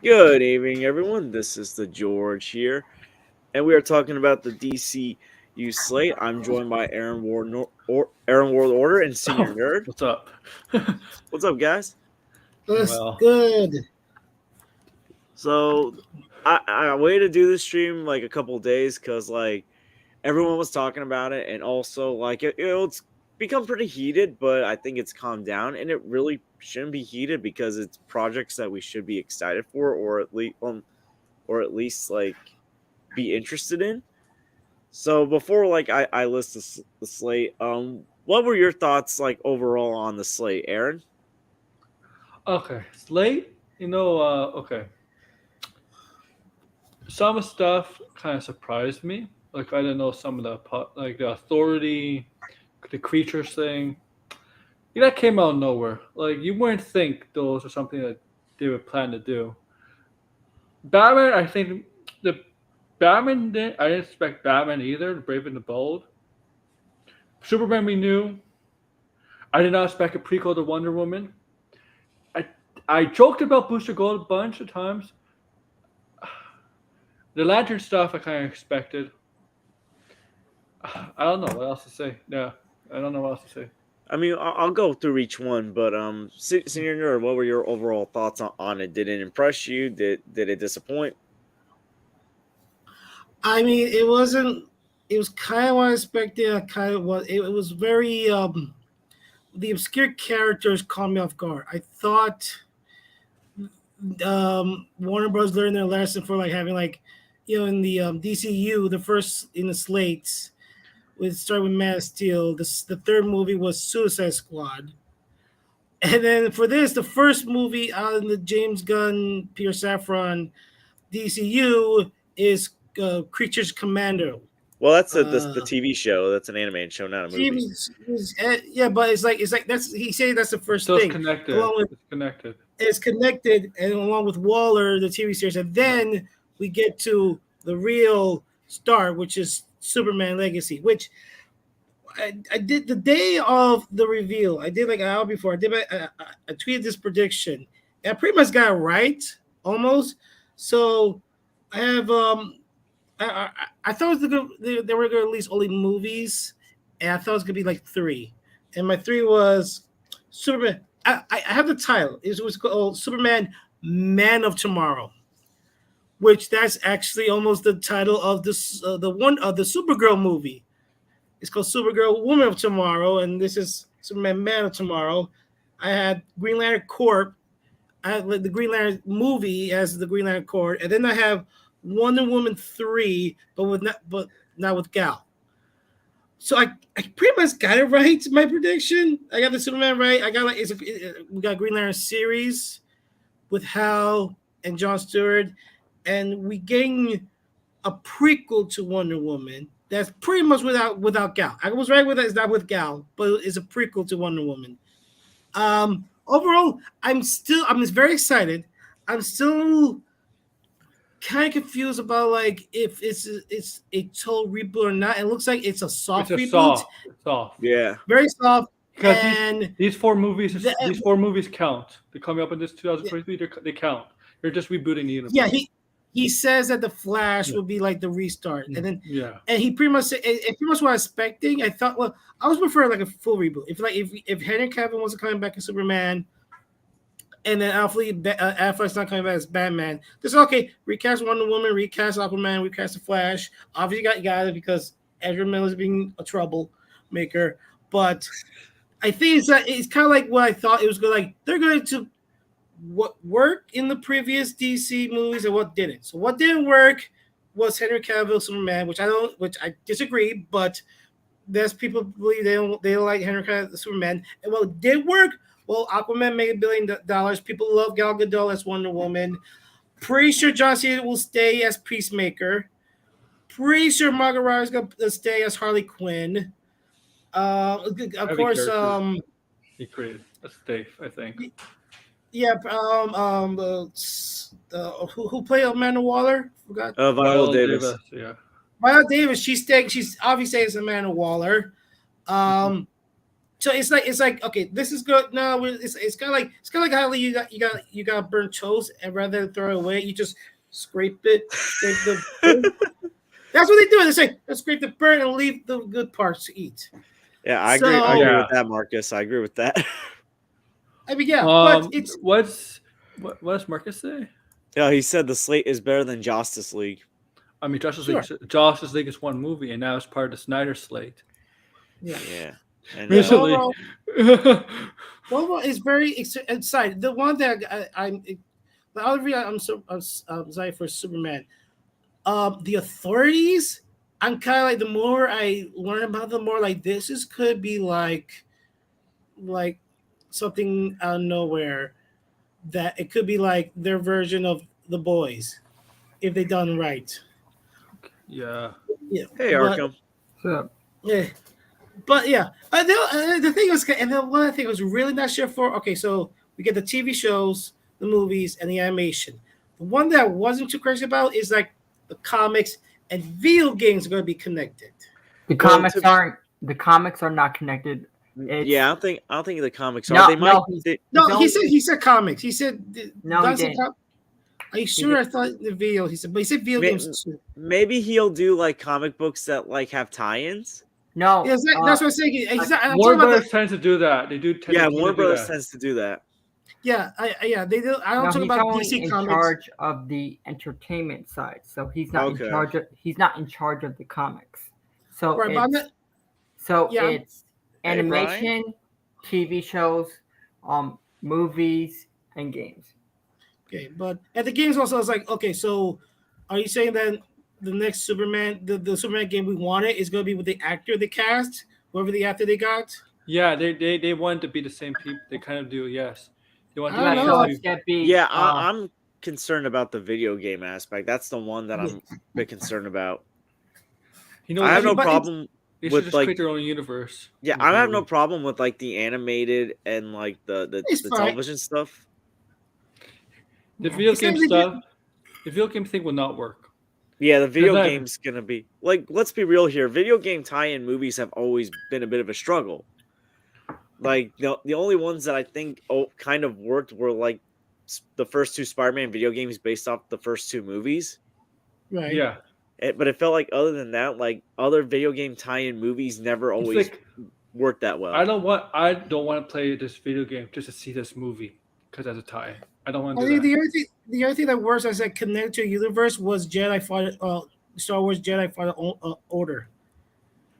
Good evening, everyone. This is the George here, and we are talking about the DCU slate. I'm joined by Aaron World Order and Senior Oh, Nerd. what's up? What's up, guys? That's Well, good. So, I waited to do this stream like a couple days because everyone was talking about it, and also it's become pretty heated, but I think it's calmed down, and it really shouldn't be heated because it's projects that we should be excited for, or at least be interested in. So before I list the slate, what were your thoughts overall on the slate, Aaron? okay. Slate, okay. Some stuff kind of surprised me. Like I didn't know some of like the authority, the creatures thing. That came out of nowhere. Like you wouldn't think those are something that they would plan to do. Batman, I think the Batman didn't. I didn't expect Batman either. The Brave and the Bold. Superman, we knew. I did not expect a prequel to Wonder Woman. I I joked about Booster Gold a bunch of times. The Lantern stuff I kind of expected. I don't know what else to say. Yeah, I don't know what else to say. I mean, I'll go through each one, but Senior Nerd, what were your overall thoughts on it? Did it impress you? Did it disappoint? I mean, it wasn't. It was kind of what I expected. I kind of was. It was very. The obscure characters caught me off guard. I thought Warner Bros. Learned their lesson for like having in the DCU, the first in the slates, with started with Man of Steel. The third movie was Suicide Squad. And then for this, the first movie out in the James Gunn, Peter Safran DCU is Creatures Commando. Well, that's the TV show. That's an animated show, not a movie. Yeah, but it's like that's he said that's the first So it's thing. connected. It's connected. It's connected, and along with Waller, the TV series, and then we get to the real start, which is Superman Legacy, which I did the day of the reveal. I did like an hour before. I tweeted this prediction. And I pretty much got it right, almost. So I have I thought they were going to release only movies, and I thought it was going to be like 3. And my 3 was Superman. I have the title. It was called Superman Man of Tomorrow, which that's actually almost the title of this the one of the Supergirl movie. It's called Supergirl Woman of Tomorrow, and this is Superman Man of Tomorrow. I had Green Lantern Corp. I had the Green Lantern movie as the Green Lantern Corp, and then I have Wonder Woman 3, but not with Gal. So I pretty much got it right. My prediction. I got the Superman right. I got we got Green Lantern series with Hal and John Stewart, and we getting a prequel to Wonder Woman. That's pretty much without Gal. I was right with that. It's not with Gal, but it's a prequel to Wonder Woman. Overall, I'm very excited. I'm still kind of confused about like if it's a total reboot or not. It looks like it's a soft reboot. Soft. Yeah, very soft. Because and these four movies count. They're coming up in this 2023. They count. They're just rebooting the universe. Yeah, he says that the Flash will be like the restart, and then and he pretty much what I was expecting. I thought, well, I was preferring like a full reboot. If Henry Cavill wasn't coming back as Superman, and then Affleck's not coming back as Batman, this is okay. Recast Wonder Woman, recast Aquaman, recast the Flash. Obviously, you got it because Ezra Miller's being a troublemaker, but I think it's kind of like what I thought it was going. Like they're going to what worked in the previous DC movies and what didn't. So what didn't work was Henry Cavill Superman, which I disagree, but there's people believe they don't like Henry Cavill Superman. And what did work, well, Aquaman made $1 billion. People love Gal Gadot as Wonder Woman. Pretty sure John Cena will stay as Peacemaker. Pretty sure Margot Robbie's gonna stay as Harley Quinn. Of course, he created that's Dave, I think. Yeah, who played Amanda Waller? Forgot. Viola Davis. Yeah, Viola Davis. She's obviously as Amanda Waller. So it's like okay, this is good. No, it's kind of like how you got burnt toast, and rather than throw it away, you just scrape the burn. That's what they do. They say let's scrape the burn and leave the good parts to eat. Yeah, I agree. I So agree Yeah. with that, Marcus. I agree with that. I mean, yeah, but it's what does Marcus say? Yeah, he said the Slate is better than Justice League. I mean, Sure. Justice League is one movie, and now it's part of the Snyder slate. yeah. Yeah, and Recently. Overall is very excited. The one that the other reason I'm sorry for Superman. The authorities. I'm kind of like the more I learn about them, more like could be like something out of nowhere. That it could be like their version of the boys, if they done right. Yeah. Yeah. hey, but- Arkham. So, Yeah. But yeah, the thing was, and then one thing I was really not sure for. Okay, so we get the TV shows, the movies, and the animation. The one that I wasn't too crazy about is like the comics and video games are going to be connected. The Well, comics are not connected. It's- Yeah, I don't think the comics are. No, They might. no, they- No, He's he said comics. He said No, he didn't. Are you sure? I thought the video. He said, but he said video games too. maybe he'll do like comic books that like have tie-ins. No, Yeah, that's what I'm saying. He's not, I'm Warner talking about Brothers tends to do that. They do. Tend Yeah, to Warner do Brothers that. tends to do that. yeah, they do. I don't no, talk he's about only DC in comics. charge of the entertainment side, so he's not Okay. in charge of. He's not in charge of the comics. So Right, but I'm it's not, so yeah, I'm- it's Hey, Brian. animation, TV shows, movies, and games. okay, but at the games also, it's like, okay, so are you saying that the next Superman, the Superman game we wanted is going to be with the actor they cast, whoever the actor they got? Yeah, they want to be the same people. They kind of do. Yes, they want I to don't be know. So the it's same. gonna be Yeah, I'm concerned about the video game aspect. That's the one that I'm a bit concerned about. You know, I have no but problem. they with, should just like- create their own universe. Yeah, I have no problem with like the animated and like the It's fine. television stuff. The video It's game not really stuff. The video game thing will not work. Yeah, the video that- game's gonna be like. Let's be real here. Video game tie-in movies have always been a bit of a struggle. Like the only ones that I think kind of worked were like the first two Spider-Man video games based off the first two movies. Right. Yeah, But it felt like other than that, like other video game tie-in movies never it's always like worked that well. I don't want to play this video game just to see this movie because that's a tie. I don't want I to do think that. the other thing that works as a connected to a universe was Star Wars Jedi Fallen Order.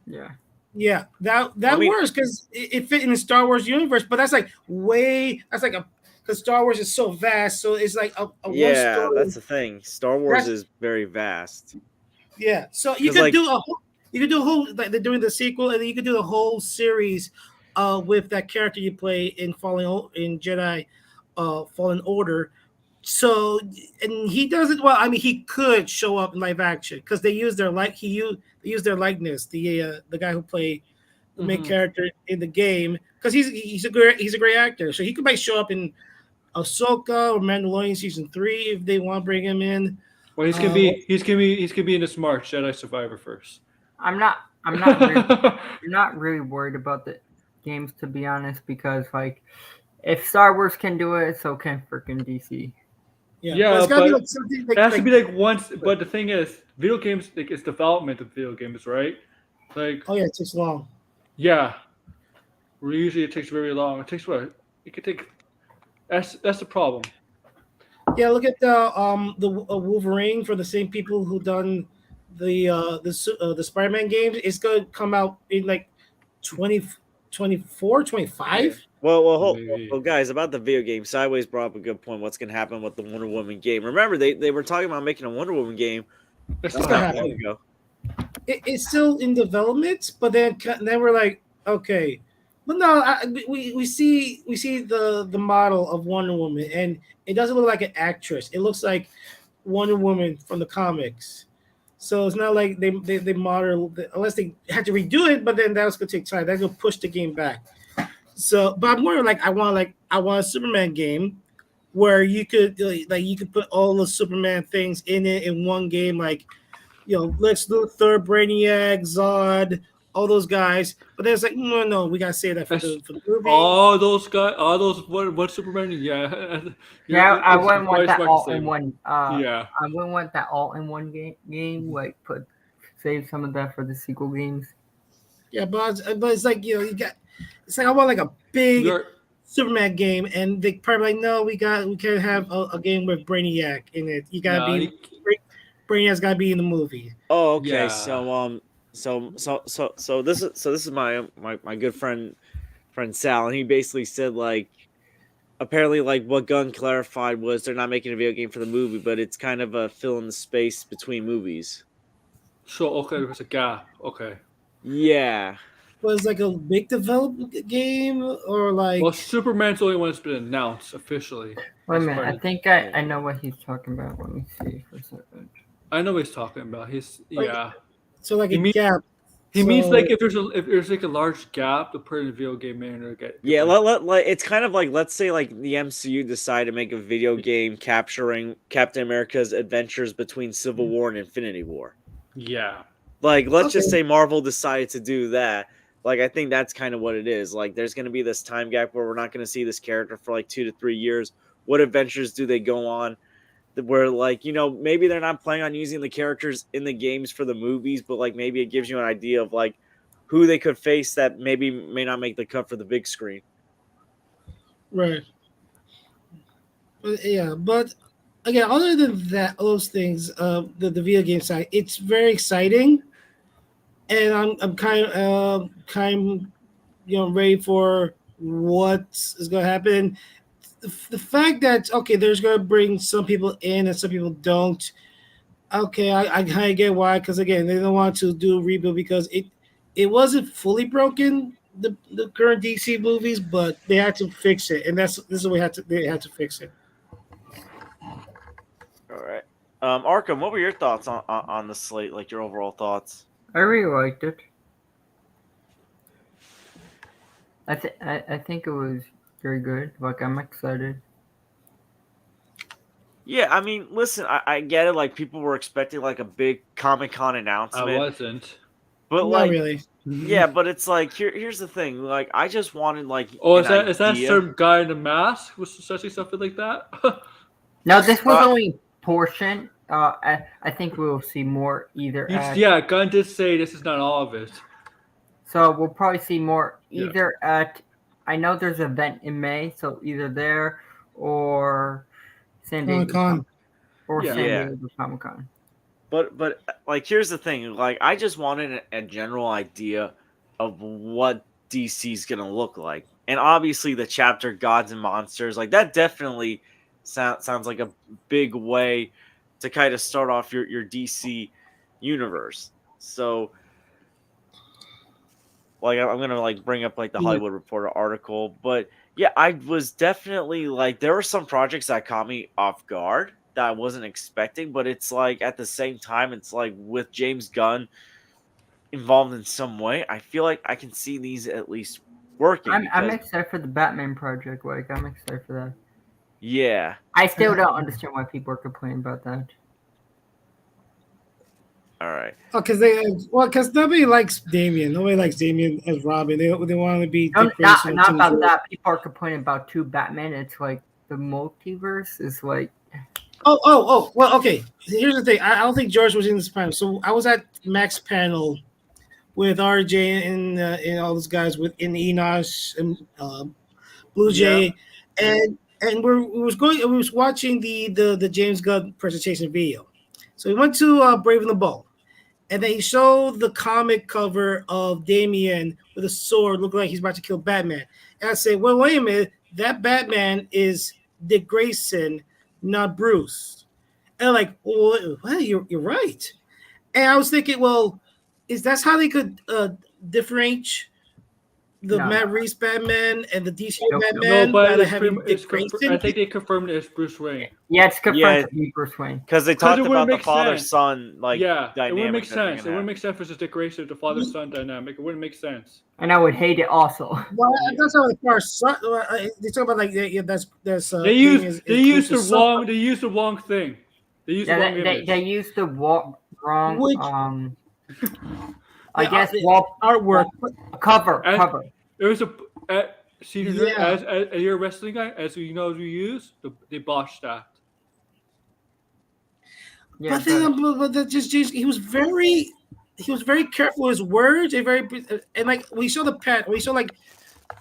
yeah. Yeah, that I mean- works because it fit in the Star Wars universe, but that's like because Star Wars is so vast, so it's like a Yeah, one story. that's the thing. Star Wars That's- is very vast. Yeah, so you 'Cause, could like- do a whole like they're doing the sequel, and then you could do the whole series with that character you play in Jedi Fallen Order. So and he does it well. I mean, he could show up in live action because they use their their likeness. The guy who played the main Mhm. character in the game because he's a great actor. So he could might show up in Ahsoka or Mandalorian season 3 if they want to bring him in. Well, he's gonna be in this March Jedi Survivor first. I'm not really, I'm not really worried about the games, to be honest, because like if Star Wars can do it, so can freaking DC. Yeah, but it's gotta be but like something It has to be like once, but the thing is, video games, like it's development of video games, right? Like, oh yeah, it takes long. yeah, usually it takes very long. It takes what? It could take. That's the problem. Yeah, look at the Wolverine for the same people who done the Spider-Man games. It's gonna come out in like 2024, 25. Well, Maybe. guys, about the video game, Sideways brought up a good point. What's going to happen with the Wonder Woman game? Remember, they were talking about making a Wonder Woman game That's It's not gonna not happening. long ago. It's still in development, but then we're like, okay, but no, we see the model of Wonder Woman, and it doesn't look like an actress. It looks like Wonder Woman from the comics. So it's not like they model unless they had to redo it, but then that was gonna take time. That's gonna push the game back. So, but I'm more like I want a Superman game where you could put all the Superman things in it in one game, like Lex Luthor, Brainiac, Zod, all those guys. But then it's like, no, we gotta save that for the movie. All those guys, all those what Superman? Yeah, Yeah, I it's wouldn't want quite that smart to all say. in one. Yeah. I wouldn't want that all in one game. Like save some of that for the sequel games. Yeah, but it's like it's like I want like a big You're- Superman game, and they probably like, no, we can't have a game with Brainiac in it. You gotta Nah, be Brainiac's gotta be in the movie. Oh, okay. Yeah. So this is my good friend Sal, and he basically said like apparently like what Gunn clarified was they're not making a video game for the movie, but it's kind of a fill in the space between movies. So okay, there's a gap. Okay. Yeah. Was like a big development game or like Well, Superman's the only one that's been announced officially. Wait a as minute, part I of- think I know what he's talking about. Let me see for a second. I know what he's talking about. Yeah. so like He a mean- gap. He means So- like if there's like a large gap to put in a video game in or get Yeah, it's kind of like let's say like the MCU decide to make a video game capturing Captain America's adventures between Civil War and Infinity War. Yeah. Like let's just Okay. say Marvel decided to do that. Like I think that's kind of what it is. Like there's going to be this time gap where we're not going to see this character for like 2 to 3 years. What adventures do they go on? Where like maybe they're not planning on using the characters in the games for the movies, but like maybe it gives you an idea of like who they could face that maybe may not make the cut for the big screen. Right. But again, other than that, those things, the video game side, it's very exciting, and I'm kind of ready for what is going to happen. The fact that there's going to bring some people in and some people don't. Okay, I kind of get why, because again, they don't want to do a reboot because it wasn't fully broken, the current DC movies, but they had to fix it, and this is what they had to fix it. All right. Arkham, what were your thoughts on the slate? Like your overall thoughts? I really liked it. I think it was very good. Like I'm excited. Yeah, I mean, listen, I get it. Like people were expecting like a big Comic-Con I announcement, wasn't. but Not like, really. yeah, but it's like here's the thing. Like I just wanted like, Oh, an is that idea. some guy in a mask was such something like that? No, this was Uh, only portion. I think we'll see more either. Yeah, Gunn did say this is not all of it. So we'll probably see more Yeah. either at. I know there's an event in May, so either there or San Diego Comic-Con. or Yeah. San Yeah. Diego Comic-Con. But like here's the thing. Like I just wanted a general idea of what DC's gonna look like, and obviously the chapter Gods and Monsters, like that definitely sounds like a big way to kind of start off your DC universe. So like I'm gonna like bring up like the Hollywood Reporter article, but yeah, I was definitely like there were some projects that caught me off guard that I wasn't expecting, but it's like at the same time, it's like with James Gunn involved in some way, I feel like I can see these at least working. I'm because- excited for the Batman project. Like I'm excited for that. yeah. I still don't understand why people are complaining about that. All right. Oh, because nobody likes Damian. Nobody likes Damian as Robin. They want to be No, Dick Grayson. not Tim about Drake. that. People are complaining about two Batman. It's like the multiverse is like. Oh. Well, okay. Here's the thing. I don't think George was in this panel. So I was at Max panel with RJ and all those guys in Enosh and Blue Jay, and we was watching the James Gunn presentation video. So we went to Brave and the Bold, and they showed the comic cover of Damian with a sword, looking like he's about to kill Batman. And I said, well, wait a minute, that Batman is Dick Grayson, not Bruce. And I'm like, well, you're right. And I was thinking, well, that's how they could differentiate the No. Matt Reeves Batman and the DCU Nope. Batman No, but rather it's having pretty- it's Dick confirmed- Grayson? I think they confirmed it's Bruce Wayne. Yeah, it's confirmed Yeah. to be Bruce Wayne. Because they 'Cause talked it wouldn't about the make father sense. son like Yeah, it dynamic. wouldn't make that they're sense. It gonna wouldn't have. make sense for the Dick Grayson to father son dynamic. It wouldn't make sense. And I would hate it also. Well, that's how the first son. They talk about like that's They used the wrong thing. They used the Yeah, wrong they image. used the wrong Which- I guess the wall artwork. cover. It was Caesar, Yeah. as you're a wrestling guy, as you know, you use they botched that. Yeah, But that just he was very careful with his words and like we saw like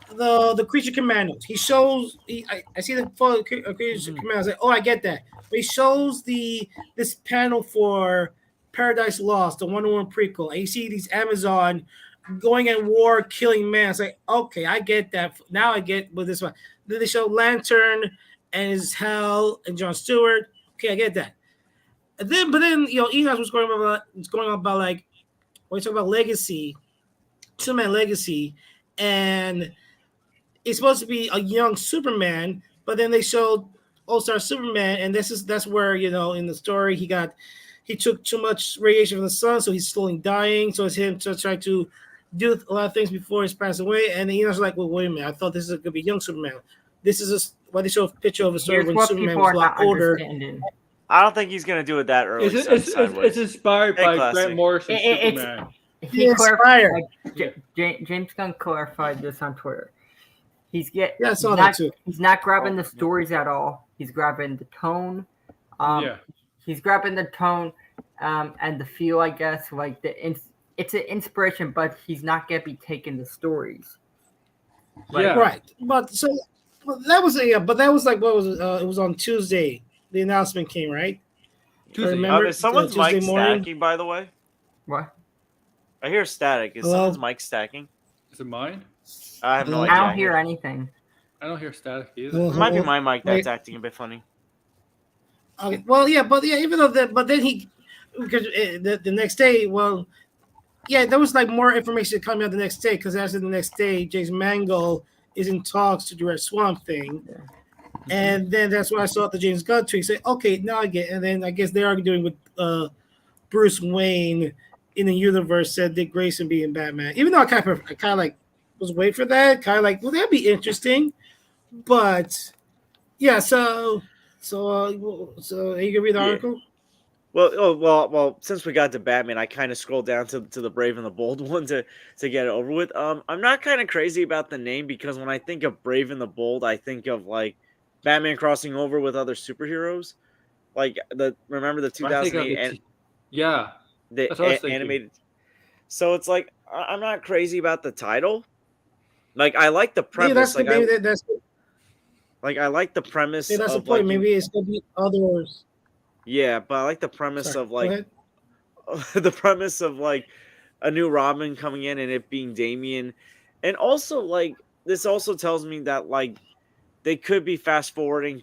the creature commandos. He shows I see the photo of creature commandos. Like, oh, I get that. But he shows this panel for Paradise Lost, the Wonder Woman prequel. And you see these Amazon going at war, killing man. It's like, okay, I get that. Now I get with this one. Then they show Lantern and his Hell and John Stewart. Okay, I get that. And then Enos was going on about like when we talk about legacy, Superman legacy, and it's supposed to be a young Superman, but then they showed All-Star Superman, and that's where in the story he took too much radiation from the sun, so he's slowly dying. So it's him to try to do a lot of things before he's passed away. And then Enos like, well, wait a minute, I thought this is gonna be young Superman. This is why they show a picture of a story when Superman was a lot older. I don't think he's gonna do it that early. It's inspired by Grant Morrison's Superman. James Gunn clarified this on Twitter. He's not grabbing the stories at all. He's grabbing the tone. He's grabbing the tone and the feel, I guess. Like it's an inspiration, but he's not gonna be taking the stories. Right. But that was like what was it? It was on Tuesday. The announcement came, right? Tuesday. Remember, is someone's mic stacking, by the way? What? I hear static. Is someone's mic stacking? Is it mine? I have no idea. I don't hear anything. I don't hear static either. It might be my mic that's acting a bit funny. Okay. Well, yeah, even though but then because the next day, there was like more information coming out the next day because after the next day, James Mangold is in talks to direct Swamp Thing. Yeah. And then that's when I saw the James Gunn tweet. Say, okay, now I get. And then I guess they are doing with Bruce Wayne in the universe. Said Dick Grayson being Batman. Even though I kind of like was waiting for that. Kind of like, well, that'd be interesting. But yeah, so are you gonna read the article? Well. Since we got to Batman, I kind of scrolled down to the Brave and the Bold one to get it over with. I'm not kind of crazy about the name because when I think of Brave and the Bold, I think of like Batman crossing over with other superheroes, like remember the 2008 and the animated. So it's like I'm not crazy about the title. Like I like the premise. I like the premise. Yeah, that's the point. Maybe it's gonna be others. Yeah, but I like the premise of like the premise of like a new Robin coming in and it being Damian, and also like this also tells me that like they could be fast forwarding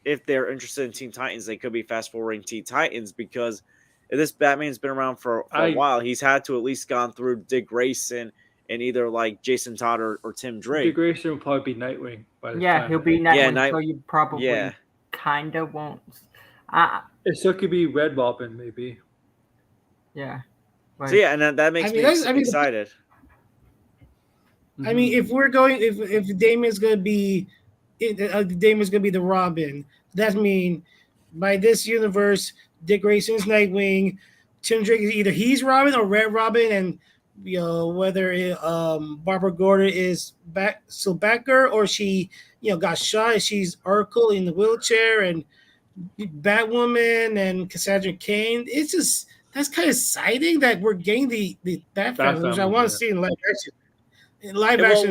if they're interested in Teen Titans. They could be fast forwarding Teen Titans because if this Batman's been around for a while. He's had to at least gone through Dick Grayson and either like Jason Todd or Tim Drake. Dick Grayson will probably be Nightwing. He'll be Nightwing. So you probably kind of won't. It still could be Red Robin, maybe. Yeah. Right. So and that makes me excited. I mean, if Damian's gonna be, the Robin, that means by this universe, Dick Grayson's Nightwing, Tim Drake is either he's Robin or Red Robin, and whether Barbara Gordon is still Batgirl or she got shot and she's Oracle in the wheelchair and Batwoman and Cassandra Cain. It's just that's kind of exciting that we're getting the Bat family, which I want to see in live action. In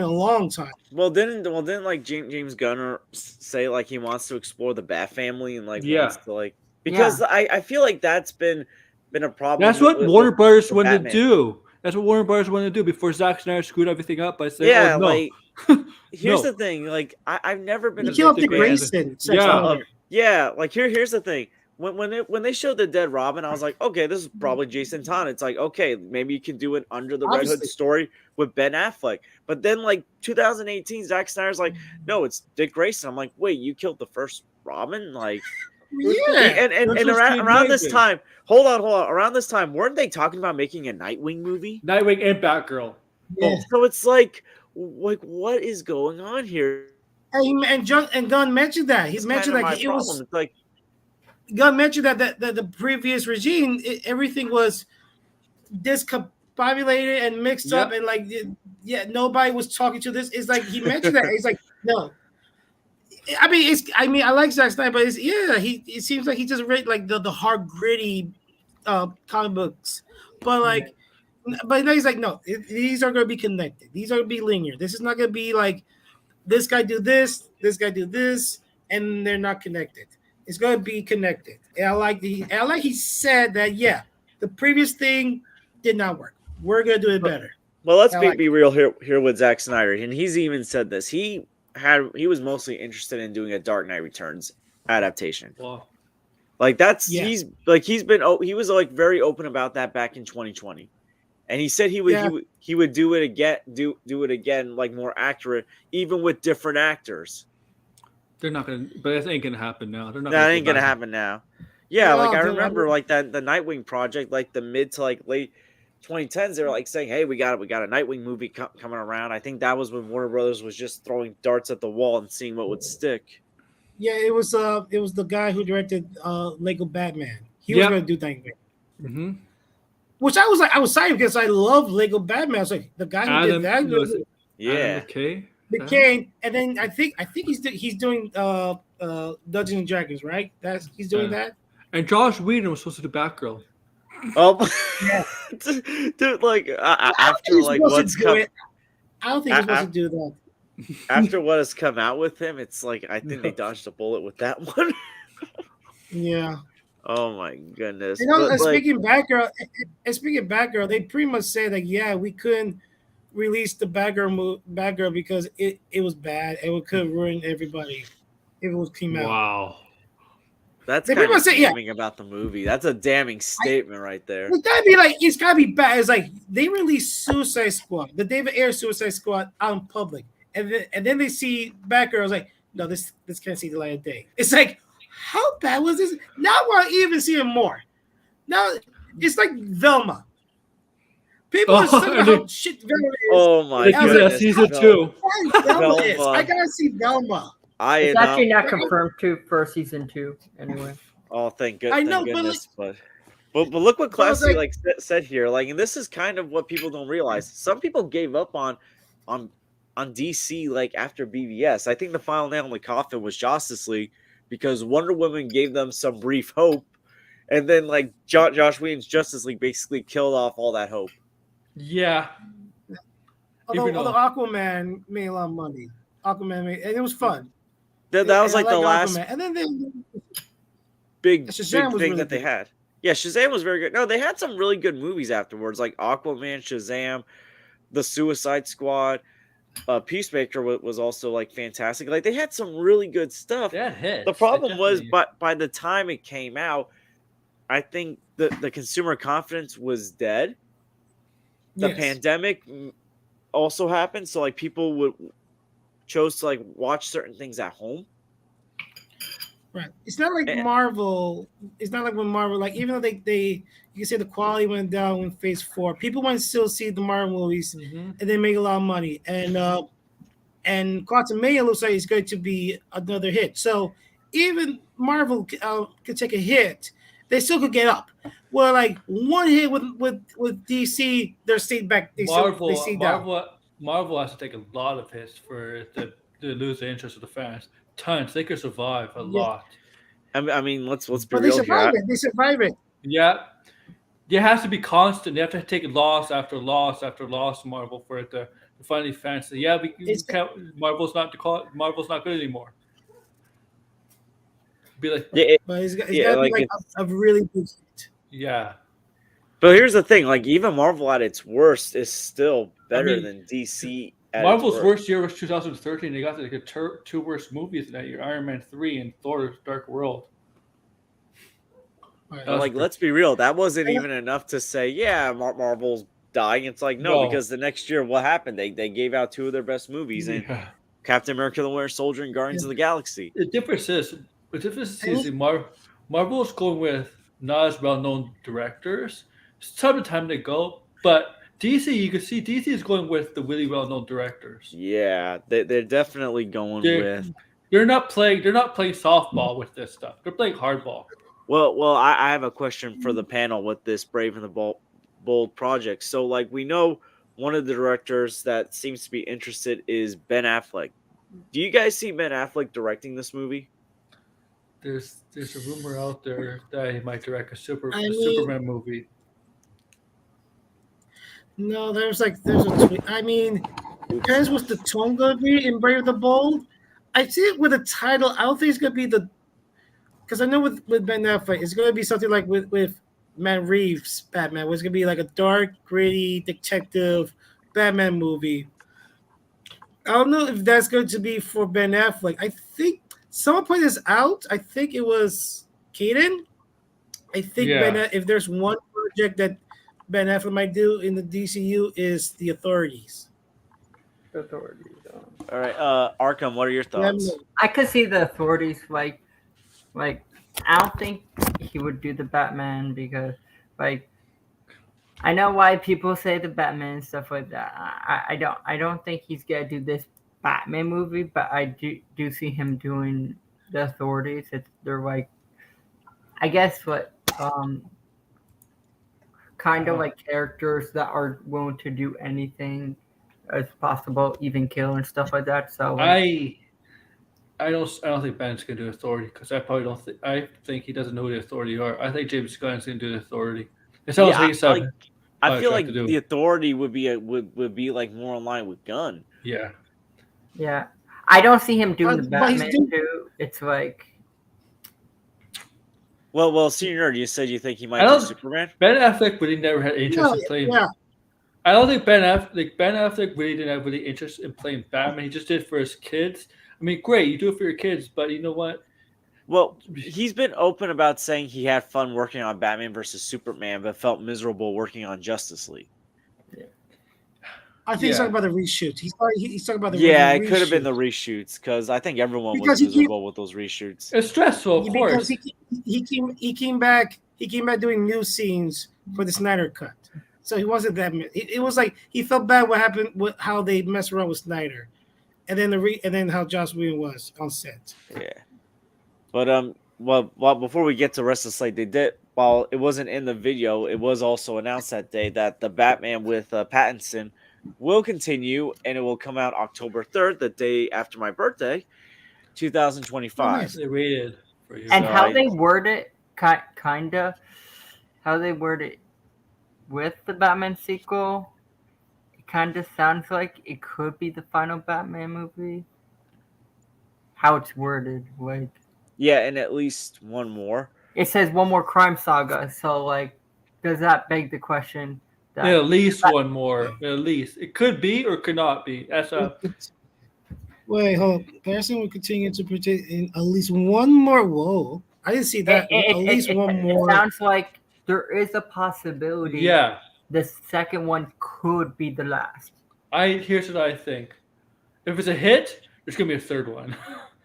a long time. Well, didn't like James Gunn say like he wants to explore the Bat family and like wants to like because I feel like that's been a problem. That's what Warner Brothers wanted to do. That's what Warner Brothers wanted to do before Zack Snyder screwed everything up by saying, like here's the thing, like I've never been a big fan. Like here's the thing. When they showed the dead Robin, I was like, okay, this is probably Jason Todd. It's like, okay, maybe you can do it under the Red Hood story with Ben Affleck. But then like 2018, Zack Snyder's like, no, it's Dick Grayson. I'm like, wait, you killed the first Robin? Like, and around this time, hold on. Around this time, weren't they talking about making a Nightwing movie? Nightwing and Batgirl. Yeah. So it's like what is going on here? And Gunn mentioned that. He's mentioned that it was like. Gunn mentioned that the previous regime, everything was discombobulated and mixed up, and like, yeah, nobody was talking to this. It's like he mentioned that. It's like, no. I mean, I like Zack Snyder, but it seems like he just read like the hard gritty comic books, but like, but now he's like, no, these are going to be connected. These are going to be linear. This is not going to be like this guy do this do this, and they're not connected. It's going to be connected. And I like he said that, yeah, the previous thing did not work. We're going to do it better. Well, let's be real here with Zack Snyder, and he's even said this. He was mostly interested in doing a Dark Knight Returns adaptation. Wow. Like he was like very open about that back in 2020. And he said he would do it again, like more accurate, even with different actors. They're not gonna, but it ain't gonna happen now. That ain't gonna happen now. Yeah, like I remember, like the Nightwing project, like the mid to like late 2010s, they were like saying, "Hey, we got a Nightwing movie coming around." I think that was when Warner Brothers was just throwing darts at the wall and seeing what would stick. Yeah, it was the guy who directed Lego Batman. He was gonna do Nightwing. Mm-hmm. Which I was excited because I love Lego Batman. I was like, the guy who did that. McCain, and then I think he's doing Dungeons and Dragons, right? He's doing that. And Josh Whedon was supposed to do Batgirl. Oh, yeah, dude! Like after like what's coming, I don't think he's supposed to do that. After what has come out with him, it's like I think they dodged a bullet with that one. Yeah. Oh my goodness! You know, speaking of Batgirl, they pretty much said like, yeah, we couldn't release the Batgirl because it was bad and it could ruin everybody if it was came out. Wow, that's kind of damning about the movie. That's a damning statement right there. It's gotta be bad. It's like they released Suicide Squad, the David Ayer Suicide Squad, out in public, and then they see Batgirl. I was like, no, this can't see the light of day. It's like, how bad was this? Now we're even seeing more. Now it's like Velma. People are saying how shit Velma is. Oh my goodness! Season 2. Velma is. I gotta see Velma. It's actually not confirmed for season 2 anyway. Oh, thank goodness! I know, but look what Classy said here. Like, and this is kind of what people don't realize. Some people gave up on DC like after BVS. I think the final nail in the coffin was Justice League, because Wonder Woman gave them some brief hope, and then like Josh Whedon's Justice League basically killed off all that hope. Yeah. Although Aquaman made a lot of money. And it was fun. That was like the last Aquaman. And then big thing really that they had. Yeah, Shazam was very good. No, they had some really good movies afterwards, like Aquaman, Shazam, The Suicide Squad. Peacemaker was also like fantastic. Like they had some really good stuff. The problem was, by the time it came out, I think the consumer confidence was dead. The pandemic also happened, so like people chose to like watch certain things at home. Right. It's not like Marvel. It's not like when Marvel, like, even though they you can say the quality went down in Phase 4, people want to still see the Marvel movies, and they make a lot of money. And Quantumania looks like it's going to be another hit. So even Marvel could take a hit, they still could get up. Well, like one hit with DC, they're stayed back. Marvel has to take a lot of hits for it to lose the interest of the fans. Tons. They could survive a lot. I mean, let's be real here. They survive it. Yeah. It has to be constant. They have to take loss after loss after loss, Marvel, for it to finally fans say, yeah, Marvel's not good anymore. Be like, but it's got to be like a really good hit. Yeah. But here's the thing, like even Marvel at its worst is still better than DC. Marvel's worst year was 2013. They got like the two worst movies that year: Iron Man 3 and Thor: Dark World. Like, let's be real, that wasn't even enough to say, yeah, Marvel's dying. It's like, no, because the next year, what happened? They gave out two of their best movies, and Captain America: The Winter Soldier and Guardians of the Galaxy. The difference is Marvel's going with not as well-known directors. Some of the time they go, but DC, you can see DC is going with the really well-known directors. Yeah, they're definitely going with. They're not playing softball with this stuff. They're playing hardball. Well, I have a question for the panel with this Brave and the bold projects. So like we know one of the directors that seems to be interested is Ben Affleck. Do you guys see Ben Affleck directing this movie? There's a rumor out there that he might direct a I mean, Superman movie. no, there's a tweet. I mean, depends what's the tone gonna be in Brave the Bold. I see it with a title. I don't think it's gonna be because I know with Ben Affleck, it's gonna be something like with Matt Reeves Batman, where it's gonna be like a dark, gritty detective Batman movie. I don't know if that's going to be for Ben Affleck. I think someone pointed this out. I think it was Kaden. I think if there's one project that Ben Affleck might do in the DCU is The Authorities. All right, Arkham, what are your thoughts? I could see The Authorities like I don't think he would do the Batman because like I know why people say the Batman and stuff like that. I don't think he's gonna do this Batman movie, but I do see him doing The Authorities. They're like, I guess what kind of like characters that are willing to do anything as possible, even kill and stuff like that. So like, I don't think Ben's gonna do Authority because I probably don't think I think he doesn't know who the Authority are. I think James Gunn's gonna do the Authority. It sounds like he said. I feel like the Authority would be like more in line with Gunn. Yeah. Yeah. I don't see him doing the Batman too. It's like Well, Senior Nerd, you said you think he might do Superman? Ben Affleck really never had interest in playing. Yeah. I don't think Ben Affleck really didn't have really interest in playing Batman. He just did it for his kids. I mean, great, you do it for your kids, but you know what? Well, he's been open about saying he had fun working on Batman versus Superman, but felt miserable working on Justice League. Yeah. I think he's talking about the reshoots. He's talking about the it could have been the reshoots because I think everyone was miserable with those reshoots. It's stressful, of course. He came back doing new scenes for the Snyder Cut, so he wasn't that. It was like he felt bad what happened with how they messed around with Snyder, and then how Joss Whedon was on set. Yeah. But well, before we get to the rest of the slate, they did. While it wasn't in the video, it was also announced that day that the Batman with Pattinson will continue, and it will come out October 3rd, the day after my birthday, 2025. Oh, nice. They waited for you. And so how they word it, kinda, how they word it with the Batman sequel, it kind of sounds like it could be the final Batman movie. How it's worded, like. Yeah, and at least one more. It says one more crime saga, so like, does that beg the question? That at least one more. At least it could be or could not be. That's a. Wait, hold on. Patterson will continue to protect in at least one more. Whoa, I didn't see that. At least one more. It sounds like there is a possibility. Yeah. The second one could be the last. Here's what I think. If it's a hit, there's gonna be a third one.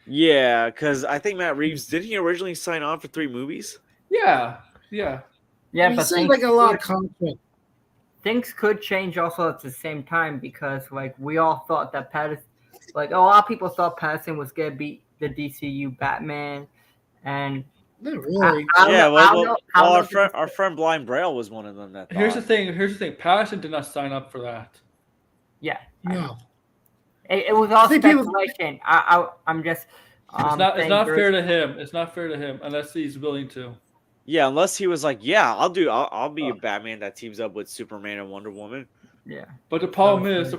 Yeah, because I think Matt Reeves, did he originally sign on for 3 movies? Yeah. But it seems like a lot of content. Things could change also at the same time because, like, we all thought that Pattinson, like, a lot of people thought Pattinson was gonna be the DCU Batman, and not really. Our friend Blind Braille was one of them. That Here's the thing. Pattinson did not sign up for that. Yeah. No. It was all speculation. I'm just. It's not fair to him. It's not fair to him unless he's willing to. Yeah, unless he was like, yeah, I'll be a Batman that teams up with Superman and Wonder Woman. Yeah. But the problem is,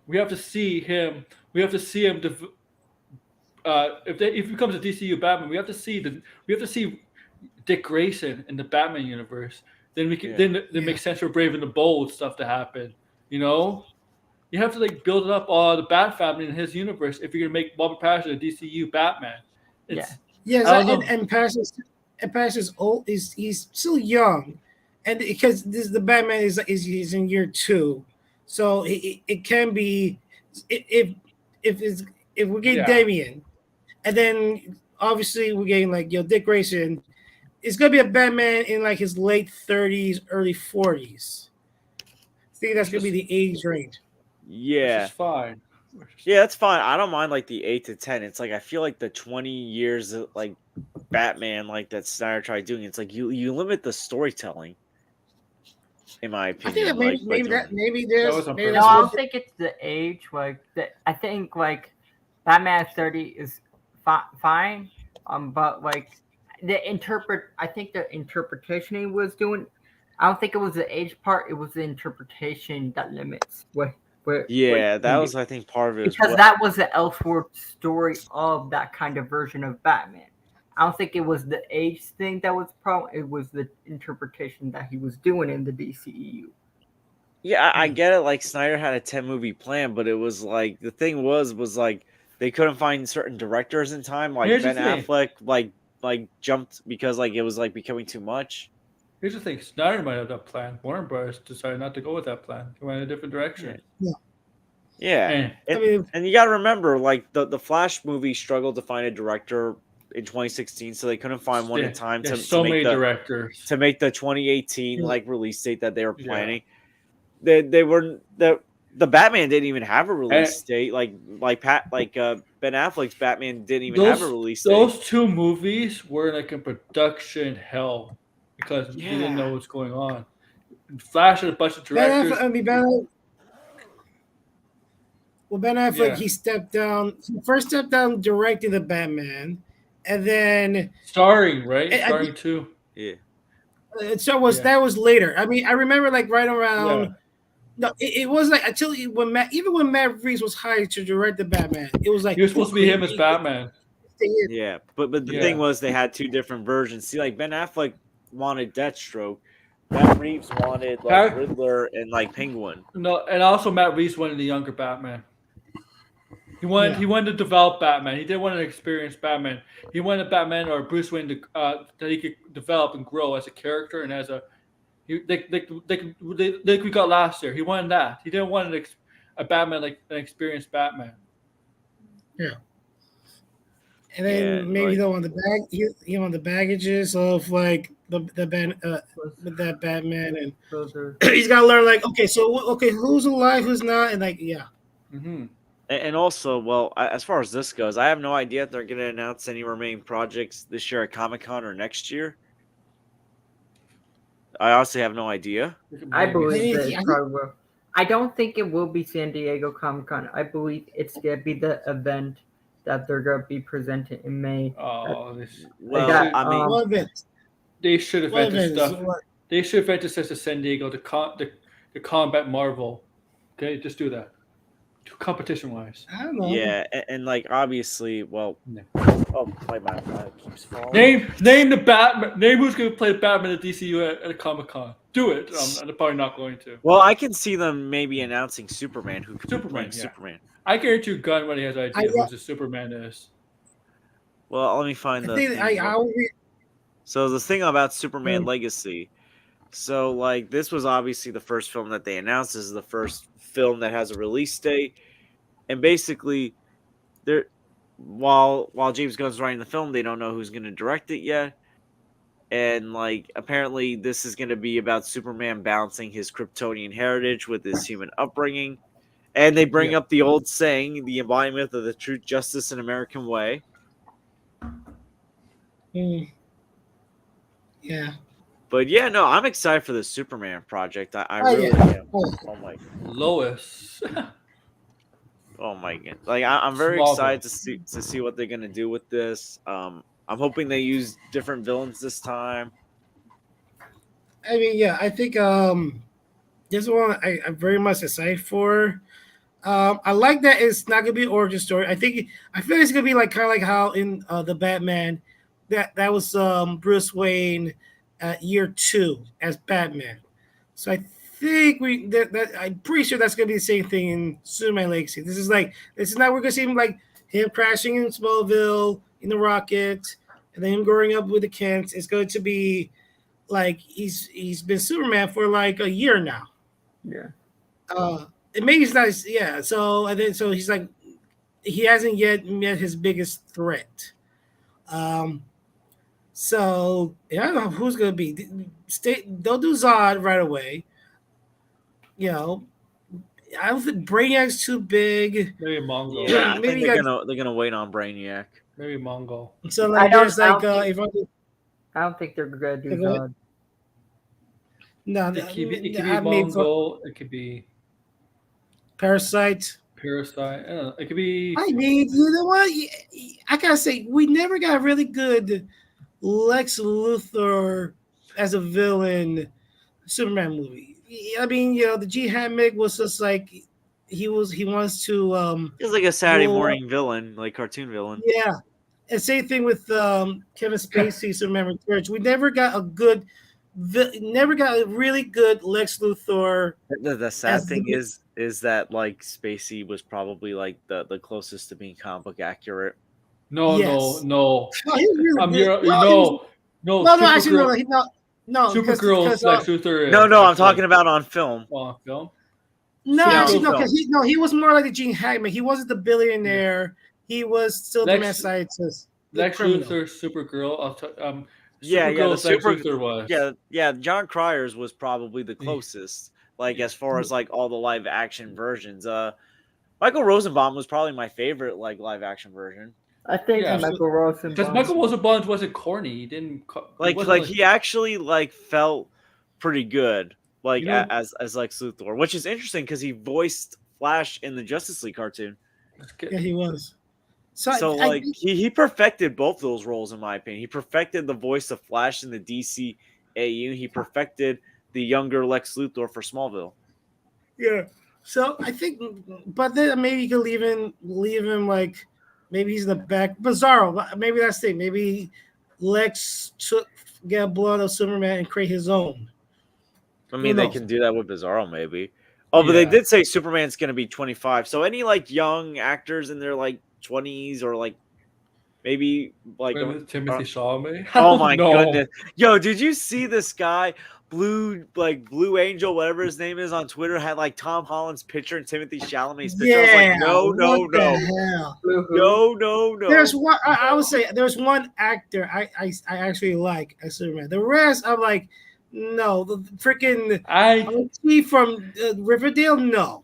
we have to see him. If he becomes a DCU Batman, we have to see Dick Grayson in the Batman universe. Then we can then it makes sense for Brave and the Bold stuff to happen. You know. You have to like build up all the Bat family in his universe if you're gonna make Robert Pattinson a DCU Batman. And Pattinson's old. He's still young, and because the Batman is in year 2, so it can be if we're getting Damian, and then obviously we're getting like Dick Grayson. It's gonna be a Batman in like his late 30s, early 40s. I think that's gonna be the age range. Yeah, which is fine. Yeah, that's fine. I don't mind like the 8 to 10. It's like I feel like the 20 years of like Batman like that Snyder tried doing. It's like you limit the storytelling. in my I opinion. think that maybe there's No, No, I don't think it's the age. I think Batman 30 is fine. But I think the interpretation he was doing. I don't think it was the age part. It was the interpretation that limits what. That was, I think, part of it. Because that was the Elseworld story of that kind of version of Batman. I don't think it was the age thing that was the problem. It was the interpretation that he was doing in the DCEU. Yeah, I get it. Like Snyder had a 10-movie plan, but it was like the thing was like they couldn't find certain directors in time. Like Ben Affleck, like jumped because like it was like becoming too much. Here's the thing: Snyder might have that plan. Warner Bros. Decided not to go with that plan. He went in a different direction. Yeah. And you got to remember, like the Flash movie struggled to find a director in 2016, so they couldn't find one in time to make the 2018 like release date that they were planning. They were the Batman didn't even have a release date. Like Ben Affleck's Batman didn't even have a release date. Those two movies were like in production hell because they didn't know what's going on. Flash had a bunch of directors. Ben Affleck, he stepped down. He first stepped down directing the Batman, and then starring too. Yeah. So that was later. I mean, I remember like right around. Yeah. No, it was like until when Matt Reeves was hired to direct the Batman, it was like he was supposed to be him as Batman. Yeah, but the thing was they had two different versions. See, like Ben Affleck wanted Deathstroke. Matt Reeves wanted like Riddler and like Penguin. No, and also Matt Reeves wanted the younger Batman. He wanted to develop Batman. He didn't want an experienced Batman. He wanted Batman or Bruce Wayne that he could develop and grow as a character and as a like we got last year. He wanted that. He didn't want a Batman like an experienced Batman. Yeah. And then maybe he want the baggages of like with that Batman, and he's got to learn like who's alive, who's not, and like Mm-hmm. And also, well, as far as this goes, I have no idea if they're going to announce any remaining projects this year at Comic-Con or next year. I honestly have no idea. I believe that it probably will. I don't think it will be San Diego Comic-Con. I believe it's going to be the event that they're going to be presenting in May. Oh, they should have vented stuff. They should have vented stuff to San Diego to combat Marvel. Okay, just do that. Competition-wise. I don't know. Yeah, and like obviously, well, my mind keeps falling. Name the Batman. Name who's going to play Batman at DCU at a Comic-Con. Do it. I'm probably not going to. Well, I can see them maybe announcing Superman. Who could be playing Superman? I guarantee you, Gunn already has an idea who the Superman is. Well, let me find So the thing about Superman Legacy. So like this was obviously the first film that they announced. This is the first film that has a release date, and basically, while James Gunn's writing the film, they don't know who's going to direct it yet. And like apparently, this is going to be about Superman balancing his Kryptonian heritage with his human upbringing. And they bring up the old saying, the embodiment of the truth, justice, and American way. Yeah. But yeah, no, I'm excited for the Superman project. I really am. Oh my God. Lois. Oh my God. Like I'm very excited to see what they're gonna do with this. I'm hoping they use different villains this time. I mean, I think this one I'm very much excited for. I like that it's not gonna be an origin story. I feel like it's gonna be like kind of like how in the Batman that was Bruce Wayne year 2 as Batman. So I think I'm pretty sure that's gonna be the same thing in Superman Legacy. This is not we're gonna see him crashing in Smallville in the rocket, and then him growing up with the Kents. It's going to be like he's been Superman for like a year now. Yeah. And maybe it's not. Yeah. So he's like he hasn't yet met his biggest threat. So I don't know who's gonna be. They'll do Zod right away. You know, I don't think Brainiac's too big. Maybe Mongol. Yeah, maybe they're gonna wait on Brainiac. Maybe Mongol. So like I don't think they're gonna do Zod. No, It could be I mean, Mongol. It could be Parasite. Parasite. I don't know. It could be. I mean, you know what? I gotta say, we never got really good Lex Luthor as a villain Superman movie. I mean, the G Hammock was just like he wants to It's like a Saturday rule- morning villain, like cartoon villain. Yeah. And same thing with Kevin Spacey, Superman Returns. We never got a really good Lex Luthor. The sad thing is that like Spacey was probably like the closest to being comic book accurate. No. Yes. No. No, actually, no. Supergirl's Lex Luthor. No, I'm talking about on film. On film. No, actually, no, because he was more like the Gene Hackman. He wasn't the billionaire. He was still the mad scientist. Lex Luthor, Supergirl. Supergirl was. Yeah. John Cryer's was probably the closest. Like as far as like all the live action versions. Michael Rosenbaum was probably my favorite like live action version. I think Michael Rosenbaum. Because Michael Rosenbaum wasn't corny. He didn't he actually like felt pretty good. Like as Lex Luthor, which is interesting because he voiced Flash in the Justice League cartoon. Yeah, he was. So he perfected both those roles in my opinion. He perfected the voice of Flash in the DCAU. He perfected the younger Lex Luthor for Smallville. Yeah. So I think, but then maybe you could leave him like maybe he's in the back. Bizarro. Maybe that's it. Maybe Lex get blood of Superman and create his own. I mean, they can do that with Bizarro, maybe. Oh, but they did say Superman's going to be 25. So any like young actors in their like 20s or like maybe like Timothy Chalamet. Oh my goodness, yo! Did you see this guy, Blue Angel, whatever his name is, on Twitter had like Tom Holland's picture and Timothy Chalamet's picture? Yeah, I was like, no. There's one. I would say there's one actor I actually like as Superman. The rest I'm like. No, the freaking from Riverdale. No.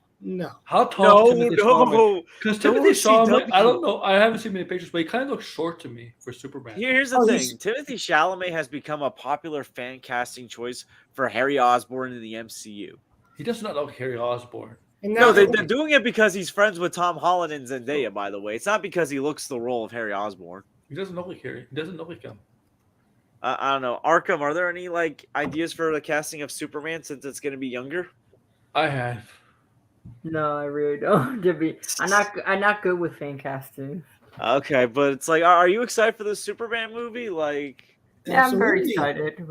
How tall? No. Because Timothy Chalamet, I don't know. I haven't seen many pictures, but he kind of looks short to me for Superman. Here's the thing: Timothy Chalamet has become a popular fan casting choice for Harry Osborn in the MCU. He does not look Harry Osborn. No, they're doing it because he's friends with Tom Holland and Zendaya. By the way, it's not because he looks the role of Harry Osborn. He doesn't look like Harry. He doesn't look like him. I don't know. Arkham, are there any like ideas for the casting of Superman since it's going to be younger? I have. No, I really don't. I'm not good with fan casting. Okay, but it's like, are you excited for the Superman movie? Like, yeah, I'm very excited.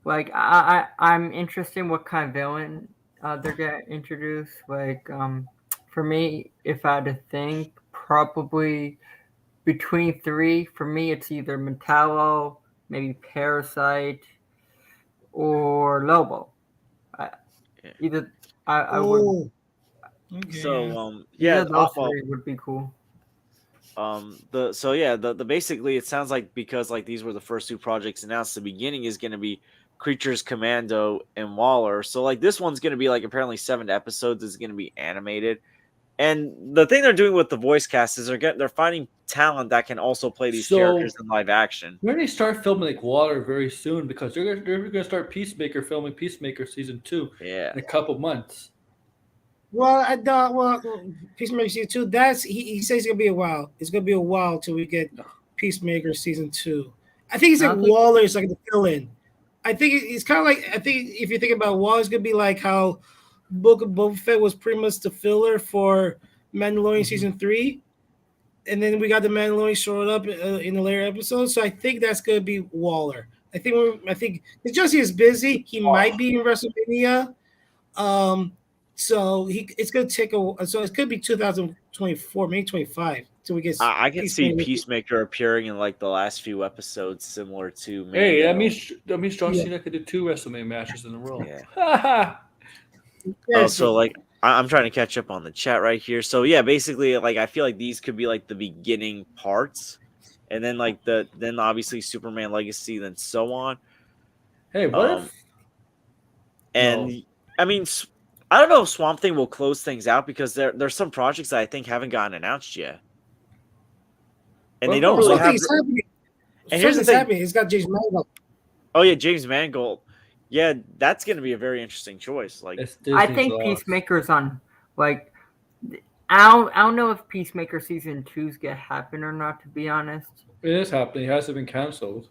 I'm interested in what kind of villain they're gonna introduce. For me, if I had to think, probably. Between three, for me, it's either Metallo, maybe Parasite, or Lobo. I would. Okay. So those three would be cool. The basically it sounds like because like these were the first two projects announced, the beginning is going to be Creatures Commando and Waller. So like this one's going to be like apparently 7 episodes is going to be animated. And the thing they're doing with the voice cast is they're finding talent that can also play these characters in live action. We're going to start filming like Waller very soon because they're going to start filming Peacemaker season 2 in a couple months. Well, Peacemaker season 2. He says it's going to be a while. It's going to be a while till we get Peacemaker season 2. I think he's like Waller is like the fill-in. I think it's kind of like if you think about Waller, it's going to be like how Book of Boba Fett was pretty much the filler for Mandalorian season 3, and then we got the Mandalorian showing up in the later episodes. So I think that's gonna be Waller. I think Jussie is busy. He might be in WrestleMania. So it's gonna take so it could be 2024, maybe 25 till we get. I can see Peacemaker appearing in like the last few episodes, similar to. Hey, that means John Cena could do 2 WrestleMania matches in a row. Yeah. So like I'm trying to catch up on the chat right here. So yeah, basically like I feel like these could be like the beginning parts, and then like then obviously Superman Legacy, then so on. Hey, what if? And I mean, I don't know if Swamp Thing will close things out because there's some projects that I think haven't gotten announced yet, and they don't really have. And here's the thing: it's got James Gunn. Oh yeah, James Mangold. Yeah, that's going to be a very interesting choice. Like, I think Peacemaker's on. Like, I don't know if Peacemaker season 2's gonna happen or not. To be honest, it is happening. It hasn't been canceled.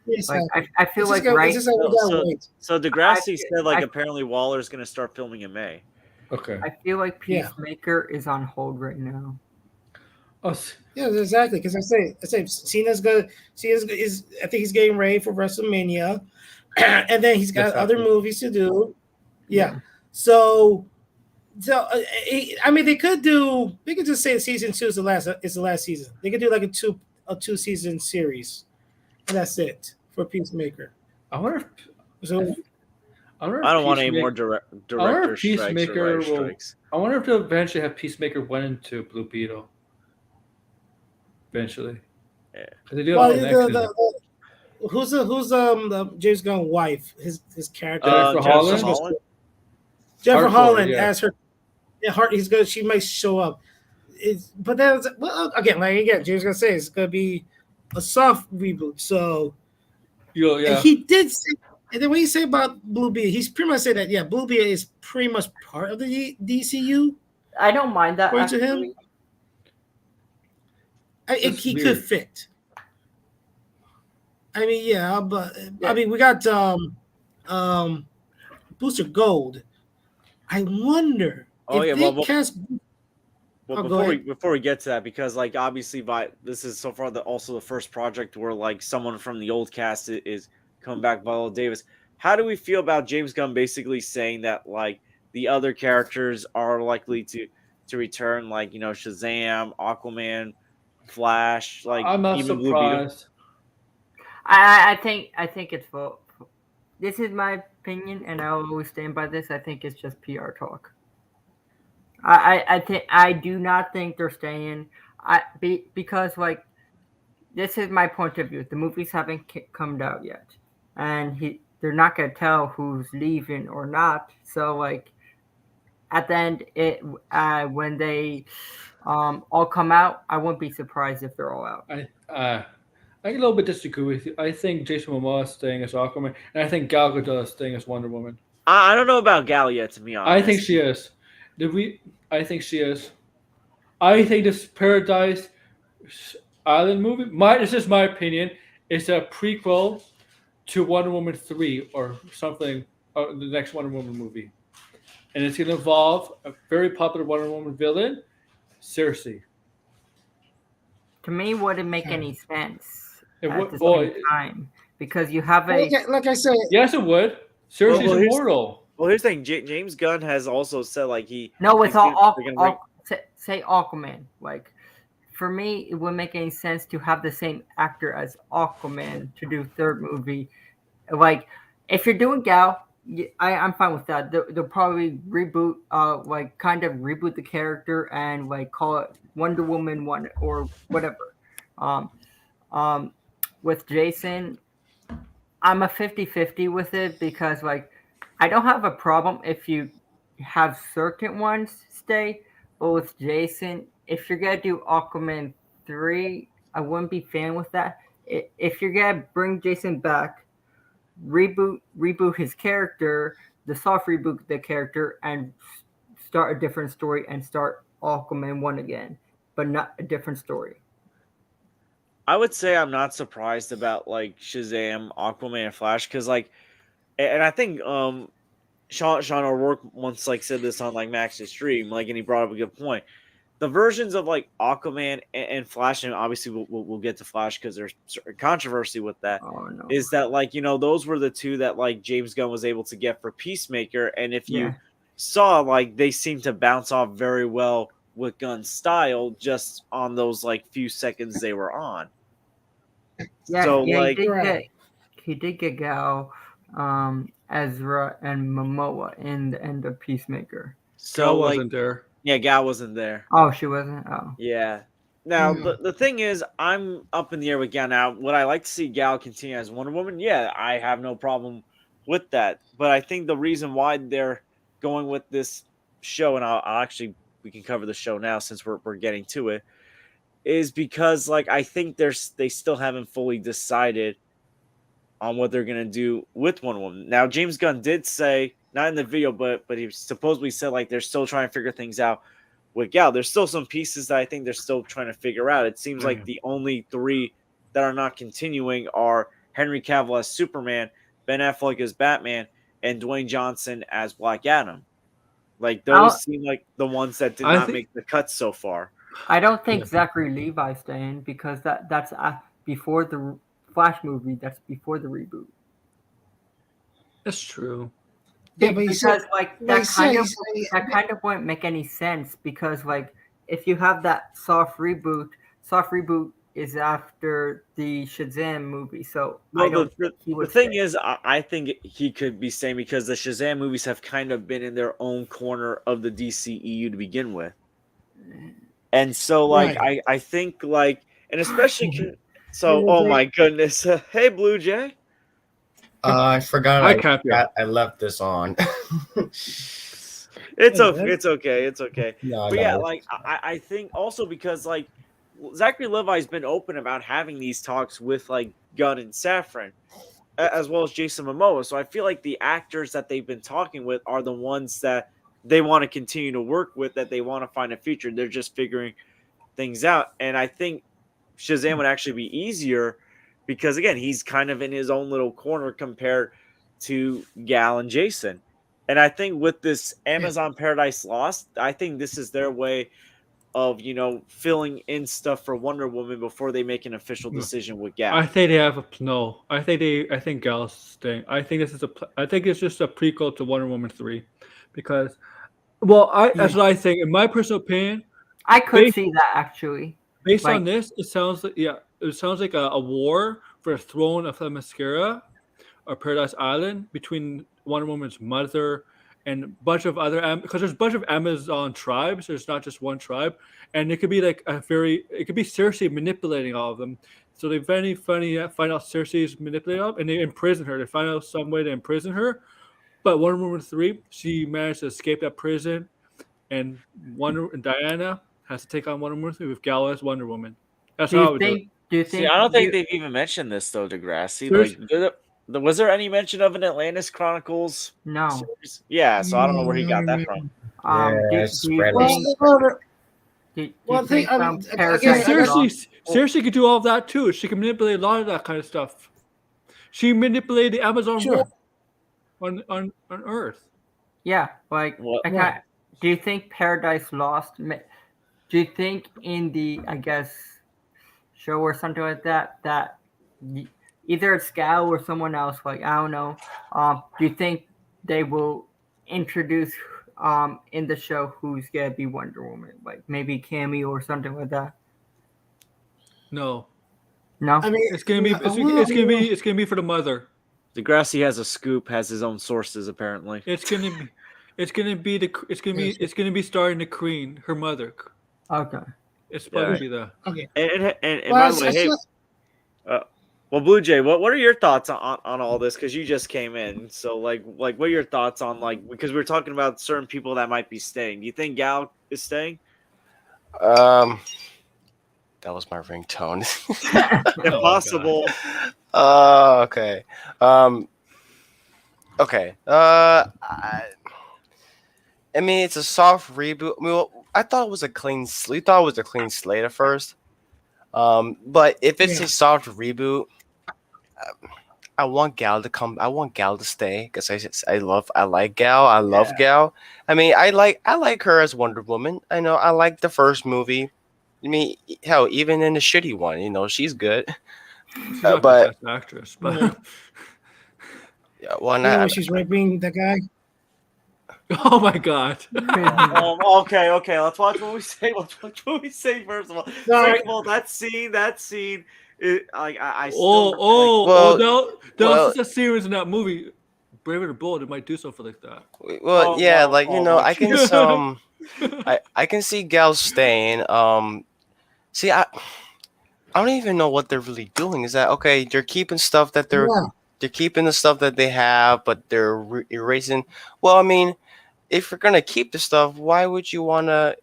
Yes, like I feel like right. So Degrassi said like apparently Waller's going to start filming in May. Okay. I feel like Peacemaker is on hold right now. Yeah, exactly. Because I say Cena's good. Is I think he's getting ready for WrestleMania, and then he's got other movies to do. Yeah. So I mean, they could just say season 2 is the last season. They could do like a 2-season series, and that's it for Peacemaker. I wonder if I don't want any more director strikes or writer strikes. I wonder if they'll eventually have Peacemaker 1 and 2 Blue Beetle. Eventually. Yeah. They do who's the James Gunn wife? His character. Jennifer Holland. Jennifer Holland as her. Yeah, he's good. She might show up. But then again, James Gunn say it's gonna be a soft reboot. So yeah. He did say. And then what you say about Blue Beetle, he's pretty much said that Blue Beetle is pretty much part of the DCU. I don't mind that. According to him, he could fit. I mean, I mean, we got Booster Gold. I wonder if they cast. Well, before we get to that, because like obviously, this is so far also the first project where like someone from the old cast is coming back, Viola Davis. How do we feel about James Gunn basically saying that like the other characters are likely to return, like Shazam, Aquaman, Flash, like I'm not even surprised. I think it's full. This is my opinion, and I will always stand by this. I think it's just PR talk. I do not think they're staying. Because like this is my point of view. The movies haven't come out yet, and they're not gonna tell who's leaving or not. So like at the end, when they all come out, I won't be surprised if they're all out. I a little bit disagree with you. I think Jason Momoa is staying as Aquaman, and I think Gal Gadot is staying as Wonder Woman. I don't know about Gal yet, to be honest. I think she is. I think she is. I think this Paradise Island movie, this is my opinion, is a prequel to Wonder Woman 3 or something, the next Wonder Woman movie. And it's going to involve a very popular Wonder Woman villain, Cersei. To me, it wouldn't make any sense at the same time. Because you have like I said... Yes, it would. Cersei's immortal. Well, here's the thing. James Gunn has also said like No, it's say Aquaman. Like, for me, it wouldn't make any sense to have the same actor as Aquaman to do third movie. Like, if you're doing Gal, I'm fine with that. They'll probably reboot, kind of reboot the character and like call it Wonder Woman 1 or whatever. With Jason, I'm a 50-50 with it because like I don't have a problem if you have certain ones stay, but with Jason, if you're gonna do Aquaman 3, I wouldn't be fan with that. If you're gonna bring Jason back, reboot his character, the soft reboot the character, and start a different story and start Aquaman 1 again, but not a different story. I would say I'm not surprised about like Shazam, Aquaman, and Flash because like, and I think Sean O'Rourke once like said this on like Max's stream, like, and he brought up a good point. The versions of like Aquaman and Flash, and obviously we'll get to Flash because there's controversy with that. Oh, no. Is that like those were the two that like James Gunn was able to get for Peacemaker, and if you saw like they seem to bounce off very well with Gunn's style just on those like few seconds they were on. Yeah, so like he did get Gal, Ezra, and Momoa in the end of Peacemaker. So Gal wasn't there. Yeah, Gal wasn't there. Oh, she wasn't? Oh. Yeah. Now, the thing is, I'm up in the air with Gal. Now, would I like to see Gal continue as Wonder Woman? Yeah, I have no problem with that. But I think the reason why they're going with this show, and I'll actually, we can cover the show now since we're getting to it, is because, like, I think they still haven't fully decided on what they're gonna do with Wonder Woman. Now, James Gunn did say, not in the video, but he supposedly said like they're still trying to figure things out with Gal. There's still some pieces that I think they're still trying to figure out. It seems like the only 3 that are not continuing are Henry Cavill as Superman, Ben Affleck as Batman, and Dwayne Johnson as Black Adam. Like those seem like the ones that did not make the cuts so far. I don't think Zachary Levi's staying because that's before the Flash movie. That's before the reboot. That's true. Yeah, but because that kind of won't make any sense because like if you have that soft reboot is after the Shazam movie. So the thing is, I think he could be staying because the Shazam movies have kind of been in their own corner of the DCEU to begin with. And so, like, I think, like, and especially, so, oh my goodness. Hey, Blue Jay. I forgot I left this on. It's okay. No, but yeah, like, I think also because, like, Zachary Levi's been open about having these talks with, like, Gunn and Safran, as well as Jason Momoa. So I feel like the actors that they've been talking with are the ones that they want to continue to work with, that they want to find a future. They're just figuring things out. And I think Shazam would actually be easier because, again, he's kind of in his own little corner compared to Gal and Jason. And I think with this Amazon Paradise Lost, I think this is their way of, you know, filling in stuff for Wonder Woman before they make an official decision with Gal. I think they have no. I think Gal's staying. I think it's just a prequel to Wonder Woman 3, because, well, that's what I think. In my personal opinion, I could see that actually. Based on this, it sounds like a war for the throne of Themyscira or Paradise Island between Wonder Woman's mother and a bunch of other, because there's a bunch of Amazon tribes. There's not just one tribe, and it could be like it could be Cersei manipulating all of them. So they find out Cersei's manipulating them, and they imprison her. They find out some way to imprison her. But Wonder Woman 3, she managed to escape that prison, and Diana has to take on Wonder Woman 3 with Gal as Wonder Woman. That's how I would do it. Do you think? See, I don't think they've even mentioned this though, Degrassi. Like, was there any mention of an Atlantis Chronicles? No. Series? Yeah, so I don't know where he got that from. Cersei could do all of that too. She can manipulate a lot of that kind of stuff. She manipulated the Amazon war on Earth. Yeah, like do you think Paradise Lost? Do you think in the show or something like that either it's Gal or someone else, like I don't know. Do you think they will introduce in the show who's gonna be Wonder Woman, like maybe cameo or something like that? No. I mean, it's gonna be for the mother. Degrassi has a scoop, has his own sources apparently. It's gonna be starring the Queen, her mother. Okay. It's supposed to be that. Okay. And by the way, hey. Well, Blue Jay, what are your thoughts on all this? Because you just came in, so like what are your thoughts on because we were talking about certain people that might be staying. Do you think Gal is staying? That was my ringtone. Impossible. Okay. Okay. I mean, it's a soft reboot. I mean, I thought it was a clean slate. At first. But if it's a soft reboot, I want Gal to come. I want Gal to stay because I like Gal. I love Gal. I mean, I like her as Wonder Woman. I know I like the first movie. I mean, hell, even in the shitty one, you know, she's good. She's not the best actress, but why not? She's raping the guy. Oh my god. Okay. Let's watch what we say. First of all. Second of all, that scene. I still. That's a series in that movie. Brave and the Bold, it might do something like that. Well, I can I can see Gal staying. See, I don't even know what they're really doing. Is that okay? They're keeping stuff that they're keeping the stuff that they have, but they're erasing. Well, I mean, if you're gonna keep the stuff, why would you wanna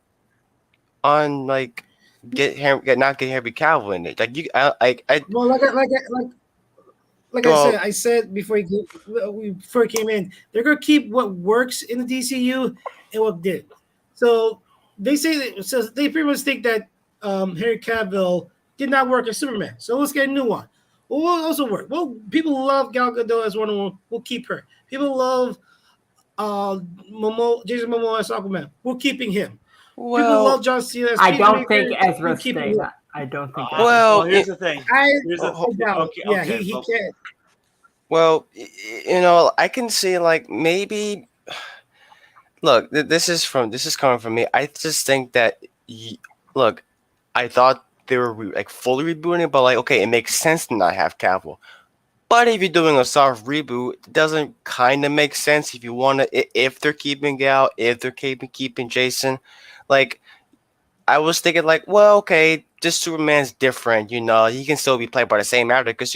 not get Henry Cavill in it? Like like I said before we came in, they're gonna keep what works in the DCU and what did. So they they pretty much think that Henry Cavill did not work as Superman. So let's get a new one. Well, will also work. Well, people love Gal Gadot as Wonder Woman. We'll keep her. People love Jason Momoa as Aquaman. We're keeping him. People love John Cena as I don't think Ezra's staying. I don't think. Well, here's the thing. He can't. Well, I can see like maybe. Look, this is coming from me. I just think that, look, I thought they were like fully rebooting it, but like, okay, it makes sense to not have Cavill. But if you're doing a soft reboot, it doesn't kind of make sense if you want to. If they're keeping Gal, if they're keeping Jason, like, I was thinking like, well, okay, this Superman's different. He can still be played by the same actor because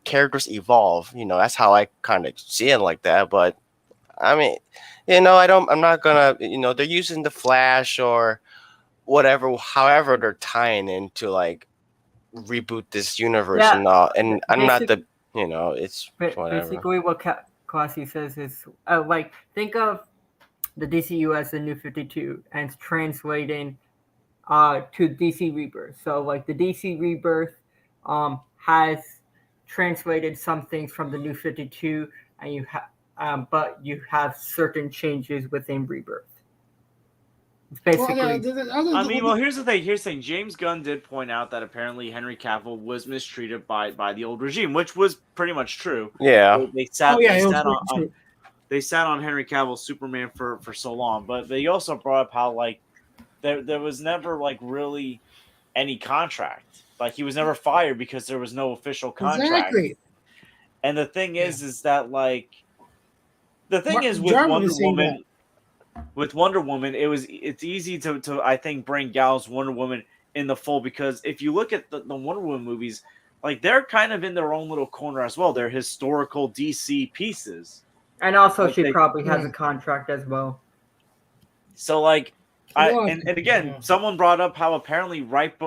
characters evolve. That's how I kind of see it like that. But I mean, I'm not gonna. They're using the Flash or whatever, however they're tying into like reboot this universe and all. And I'm not the. It's whatever. Basically what Classy says is like, think of the DCU as the New 52 and translating to DC Rebirth. So like the DC Rebirth has translated some things from the New 52, and you have but you have certain changes within Rebirth. It's basically. Here's the thing. James Gunn did point out that apparently Henry Cavill was mistreated by the old regime, which was pretty much true. Yeah. They sat on Henry Cavill's Superman for so long, but they also brought up how like there was never like really any contract. Like he was never fired because there was no official contract. Exactly. And the thing is that like the thing is with Wonder Woman, it's easy to I think bring Gal's Wonder Woman in the fold, because if you look at the Wonder Woman movies, like they're kind of in their own little corner as well. They're historical DC pieces. And also like she probably has a contract as well. So like someone brought up how apparently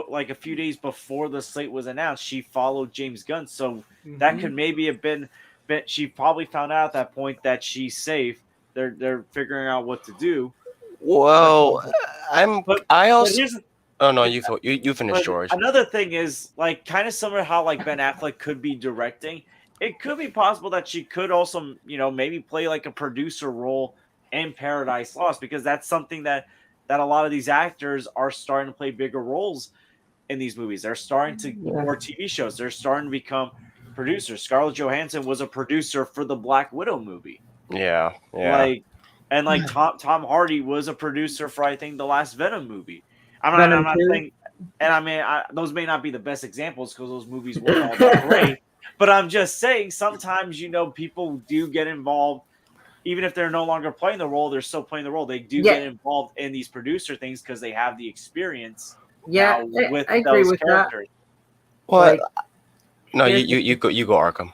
like a few days before the slate was announced, she followed James Gunn. So that could maybe have been she probably found out at that point that she's safe. They're figuring out what to do. Well, oh no, you finished, George. Another thing is like kind of similar how like Ben Affleck could be directing. It could be possible that she could also maybe play like a producer role in Paradise Lost, because that's something that a lot of these actors are starting to play bigger roles in these movies. They're starting to more TV shows. They're starting to become producers. Scarlett Johansson was a producer for the Black Widow movie. Yeah. Tom Hardy was a producer for I think the last Venom movie. I'm not saying, and those may not be the best examples because those movies weren't all that great. But I'm just saying sometimes people do get involved, even if they're no longer playing the role, they're still playing the role. They do get involved in these producer things because they have the experience. Yeah, with I agree those with characters. That. Well, no, you go Arkham.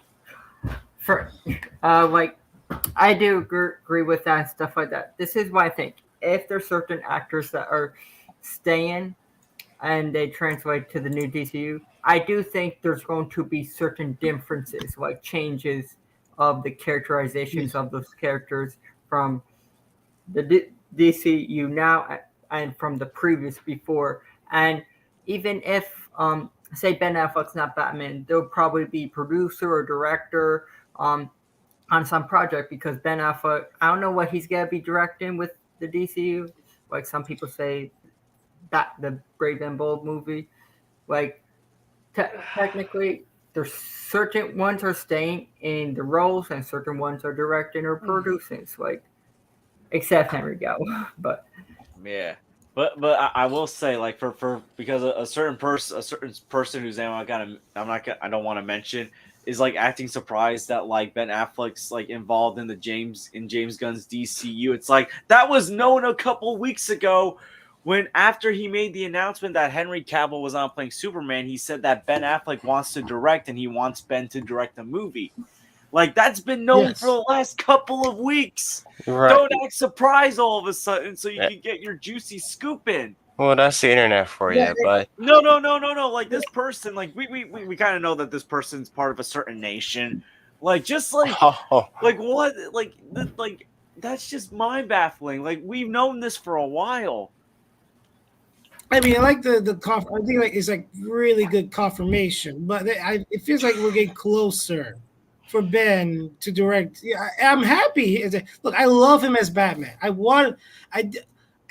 I do agree with that and stuff like that. This is why I think if there's certain actors that are staying and they translate to the new DCU, I do think there's going to be certain differences, like changes of the characterizations of those characters from the DCU now and from the previous before. And even if, say, Ben Affleck's not Batman, there'll probably be producer or director on some project, because Ben Affleck, I don't know what he's going to be directing with the DCU. Like some people say that the Brave and Bold movie, like technically there's certain ones are staying in the roles and certain ones are directing or producing. So like, except Henry Cavill, but yeah. But I will say, like for because a certain person whose name I don't want to mention is like acting surprised that like Ben Affleck's like involved in James Gunn's DCU. It's like that was known a couple weeks ago when after he made the announcement that Henry Cavill was not playing Superman, he said that Ben Affleck wants to direct and he wants Ben to direct a movie. Like that's been known for the last couple of weeks. Right. Don't act surprised all of a sudden so you can get your juicy scoop in. Well, that's the internet for you, but no. Like this person, like we kind of know that this person's part of a certain nation. Like just like what like that's just mind baffling. Like we've known this for a while. I mean, I like the I think like it's like really good confirmation, but it feels like we're getting closer for Ben to direct. Yeah, I'm happy. Look, I love him as Batman. I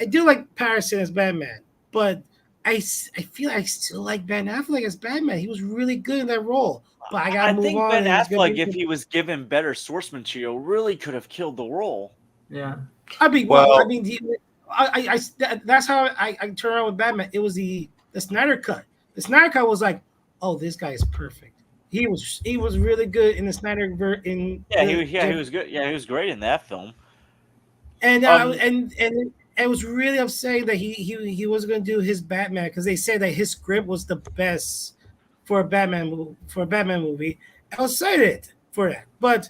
do like Pattinson as Batman, but I feel I still like Ben Affleck as Batman. He was really good in that role. But I gotta move on. Ben Affleck, if he was given better source material, really could have killed the role. Yeah. I mean, well, I mean, that's how I turn around with Batman. It was the Snyder cut. The Snyder cut was like, oh, this guy is perfect. He was really good in the Snyder he was good. Yeah, he was great in that film. And it was really upsetting that he wasn't going to do his Batman because they said that his script was the best for a Batman movie. I was excited for that, but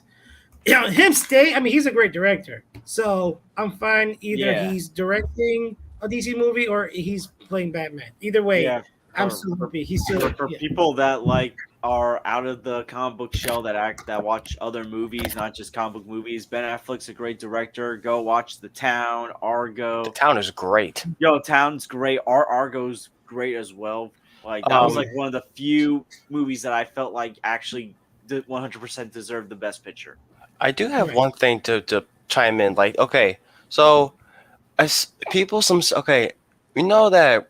him stay. I mean, he's a great director, so I'm fine. Either he's directing a DC movie or he's playing Batman. Either way, I'm still happy. He's still for people that like are out of the comic book shell that watch other movies, not just comic book movies. Ben Affleck's a great director. Go watch The Town, Argo. The Town is great. Town's great. Argo's great as well. Like that was like one of the few movies that I felt like actually 100% deserved the best picture. I do have one thing to chime in. Like, okay, so as people, we know that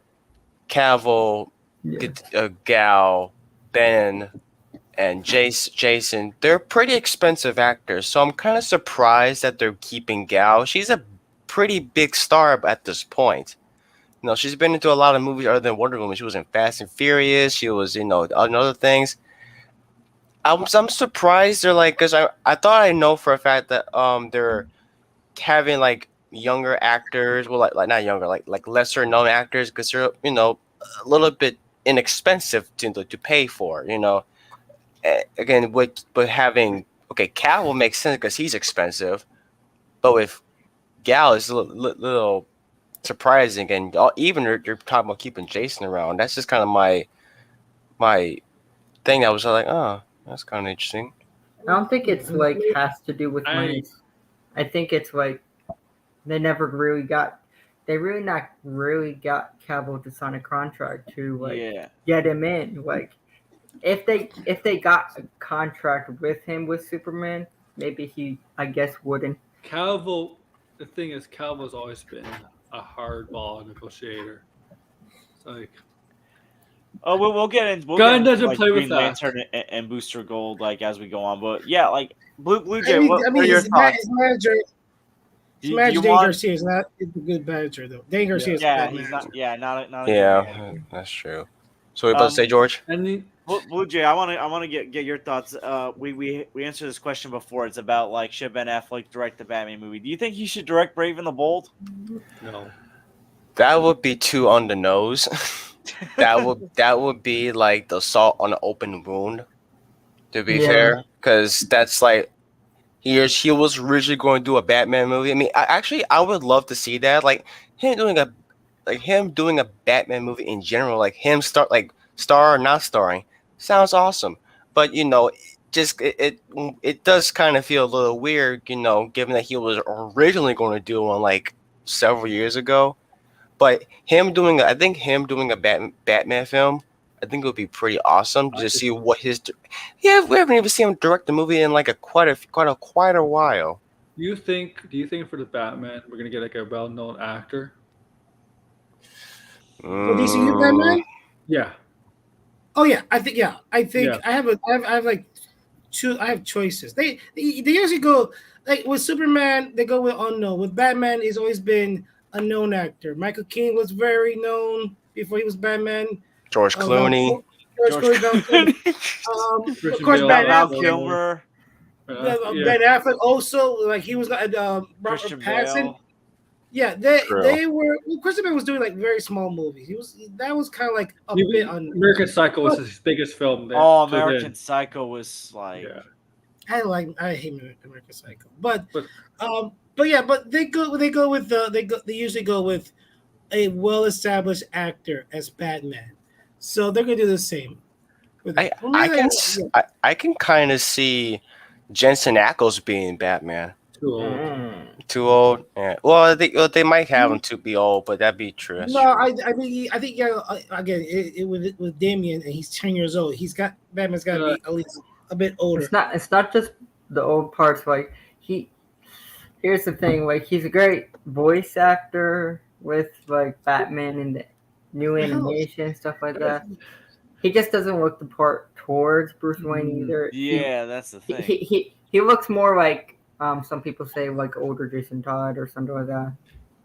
Cavill, Gal, Ben, and Jason, they're pretty expensive actors. So I'm kind of surprised that they're keeping Gal. She's a pretty big star at this point. You know, she's been into a lot of movies other than Wonder Woman. She was in Fast and Furious. She was, in other things. I'm surprised they're like, because I thought I know for a fact that they're having like younger actors, well, like not younger, like lesser known actors, because they're a little bit inexpensive to pay for. Again, but having Cal will make sense because he's expensive, but with Gal it's a little surprising, and even you're talking about keeping Jason around. That's just kind of my thing. I was like, oh. That's kind of interesting. I don't think it's like has to do with money. I think it's like they not really got Cavill to sign a contract to get him in. Like if they got a contract with him with Superman, maybe he wouldn't. Cavill, the thing is, Cavill's always been a hardball negotiator. It's like. Oh, we'll get in. Gunn doesn't play with Lantern and Booster Gold like as we go on, but yeah, like Blue Jay. What are your thoughts? His manager Dane Garcia is not a good manager though. Dane Garcia is a he's manager. not. Yeah, that's true. So what about to say, George? Blue Jay, I want to get your thoughts. We answered this question before. It's about like should Ben Affleck direct the Batman movie? Do you think he should direct Brave and the Bold? No. That would be too on the nose. that would be like the salt on an open wound, to be fair, because that's like he was originally going to do a Batman movie. I mean, I would love to see that, like him doing a Batman movie in general, like him star or not starring, sounds awesome. But it does kind of feel a little weird, given that he was originally going to do one like several years ago. But him doing a Batman film, I think it would be pretty awesome to see what his. Yeah, we haven't even seen him direct the movie in like quite a while. Do you think for the Batman we're gonna get like a well-known actor? For DCU Batman? Yeah. Oh yeah, I think I have like two. I have choices. They usually go like with Superman. They go with unknown. With Batman, he's always been a known actor. Michael Keaton was very known before he was Batman. George Clooney. Of course, Ben Affleck. Ben Affleck also, like he was Robert Pattinson. Yeah, they were. Well, Christian Bale was doing like very small movies. That was kind of like a bit on. American Psycho was his biggest film. American Psycho was like. Yeah. I hate American Psycho, but they usually go with a well-established actor as Batman. So they're gonna do the same. I can kind of see Jensen Ackles being Batman. Too old. Too old. Yeah. Well, they might have him to be old, but that'd be true. That's No, true. I think yeah. Again, with Damian, and he's 10 years old. Batman's got to be at least a bit older. It's not just the old parts. Like here's the thing. Like he's a great voice actor with like Batman and the new animation stuff like that. He just doesn't look the part towards Bruce Wayne either. Yeah, that's the thing. He looks more like some people say like older Jason Todd or something like that.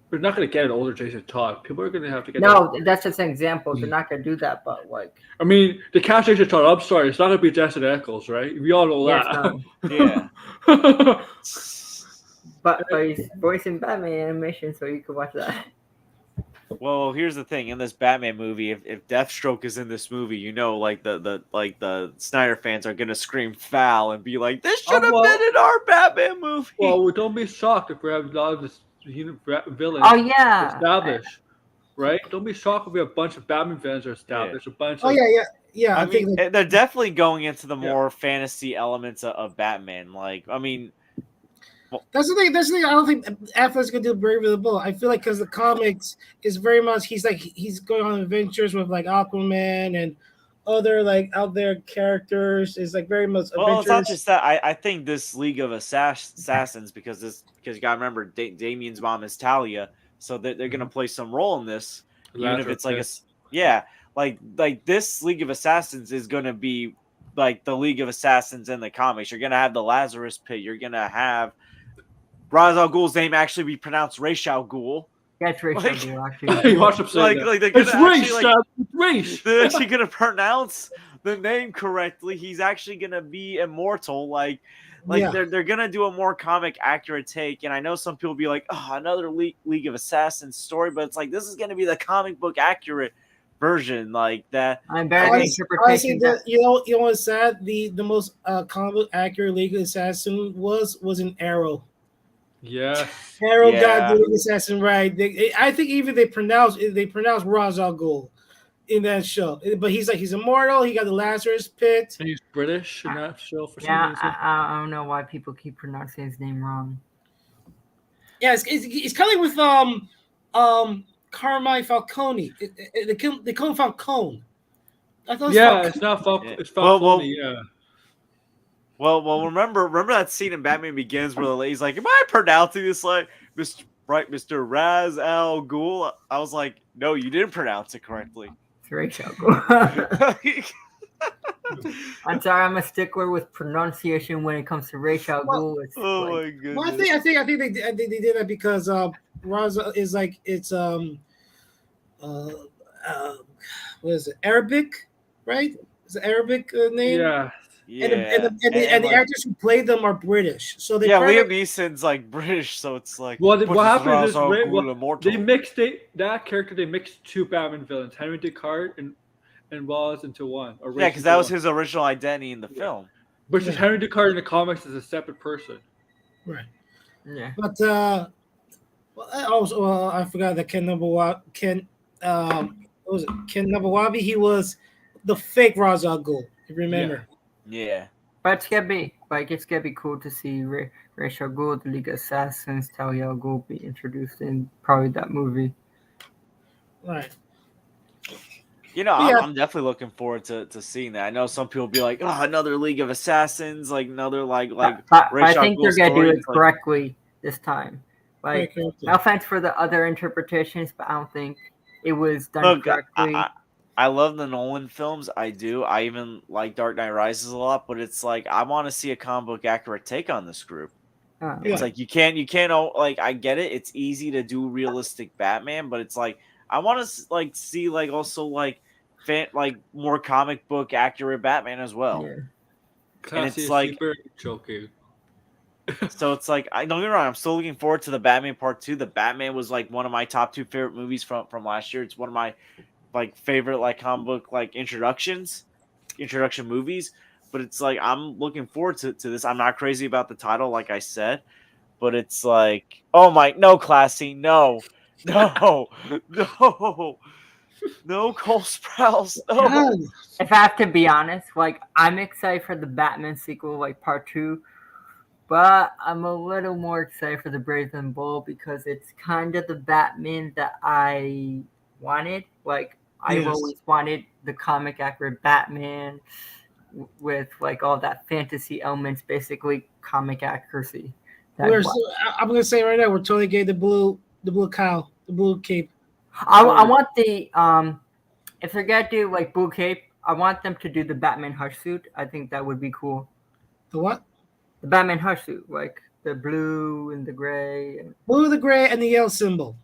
We're not going to get an older Jason Todd. People are going to have to get. No, that's just an example. They're not going to do that, but like. I mean, the cast Jason Todd. I'm sorry, it's not going to be Jensen Ackles, right? We all know that. Yeah. But he's voicing Batman animation, so you can watch that. Well, here's the thing: in this Batman movie, if Deathstroke is in this movie, you know, like the Snyder fans are gonna scream foul and be like, "This should have been in our Batman movie." Well, don't be shocked if we have a lot of this villains. Oh yeah, established, right? Don't be shocked if we have a bunch of Batman villains are established. Yeah. A bunch. Yeah. I mean, they're definitely going into the more fantasy elements of Batman. Like, I mean. That's the thing. I don't think Affleck's gonna do Brave of the Bull. I feel like because the comics is very much he's going on adventures with like Aquaman and other like out there characters. Is like very much. Well, it's not just that. I think this League of Assassins because you gotta remember Damien's mom is Talia, so they're gonna play some role in this, even if it's like like this League of Assassins is gonna be like the League of Assassins in the comics. You're gonna have the Lazarus Pit. You're gonna have Ra's al Ghul's name actually be pronounced Ra's al Ghul. Yeah, it's Ra's al Ghul, actually. Watch him say that. Like it's race. They're actually gonna pronounce the name correctly. He's actually gonna be immortal. They're gonna do a more comic accurate take. And I know some people be like, "Oh, another League of Assassins story," but it's like this is gonna be the comic book accurate version, like that. I'm better interpretation. You know what's sad? The most comic book accurate League of Assassin was an Arrow. Yeah, Arrow got the League of Assassin right. I think even they pronounced Ra's al Ghul in that show, but he's immortal. He got the Lazarus Pit. And he's British in that show for some reason. I don't know why people keep pronouncing his name wrong. Yeah, it's kind of with Carmine Falcone. They call him Falcone. I thought it's not Falcone. It's Falcone. Well, remember that scene in Batman Begins where the lady's like, "Am I pronouncing this like Mr. Ra's al Ghul?" I was like, "No, you didn't pronounce it correctly." It's Ra's al Ghul. I'm sorry, I'm a stickler with pronunciation when it comes to Ra's al Ghul. My goodness. Well, I think they did that because Ra's is like it's what is it, Arabic, right? It's an Arabic name. Yeah. And the actors who played them are British, so they Liam Neeson's like British, so it's like what happened is they mixed that character. They mixed two Batman villains, Henry Descartes and Ra's into one. Yeah, because that was his original identity in the film. But Henry Descartes in the comics is a separate person. Right. Yeah. But also I forgot that Ken Nabawabi. He was the fake Ra's al Ghul. If you remember. Yeah. But it's gonna be cool to see Ra's al Ghul, the League of Assassins, Talia al Ghul be introduced in probably that movie. Right. You know, I'm definitely looking forward to seeing that. I know some people be like, "Oh, another League of Assassins, like another like." I think they're gonna do it correctly this time. Like, no offense for the other interpretations, but I don't think it was done correctly. I love the Nolan films. I do. I even like Dark Knight Rises a lot, but it's like I want to see a comic book accurate take on this group. It's like you can't like I get it. It's easy to do realistic Batman, but it's like I want to like see like also like more comic book accurate Batman as well. Yeah. And it's like joking. So it's like don't get me wrong. I'm still looking forward to the Batman Part 2. The Batman was like one of my top 2 favorite movies from last year. It's one of my like favorite like comic book like introduction movies, but it's like I'm looking forward to this. I'm not crazy about the title, like I said, but it's like, oh my, no, Classy, no, No, no, no, Cole Sprouse. No. God. If I have to be honest, like I'm excited for the Batman sequel, like part 2, but I'm a little more excited for the Brazen Bull because it's kind of the Batman that I wanted. Like I've Yes. always wanted the comic accurate Batman with like all that fantasy elements, basically comic accuracy. I'm gonna say right now, we're totally getting the blue cow, the blue cape. I want the if they're gonna do like blue cape, I want them to do the Batman hush suit. I think that would be cool. The what? The Batman hush suit, like the blue and the gray. Blue, the gray, and the yellow symbol.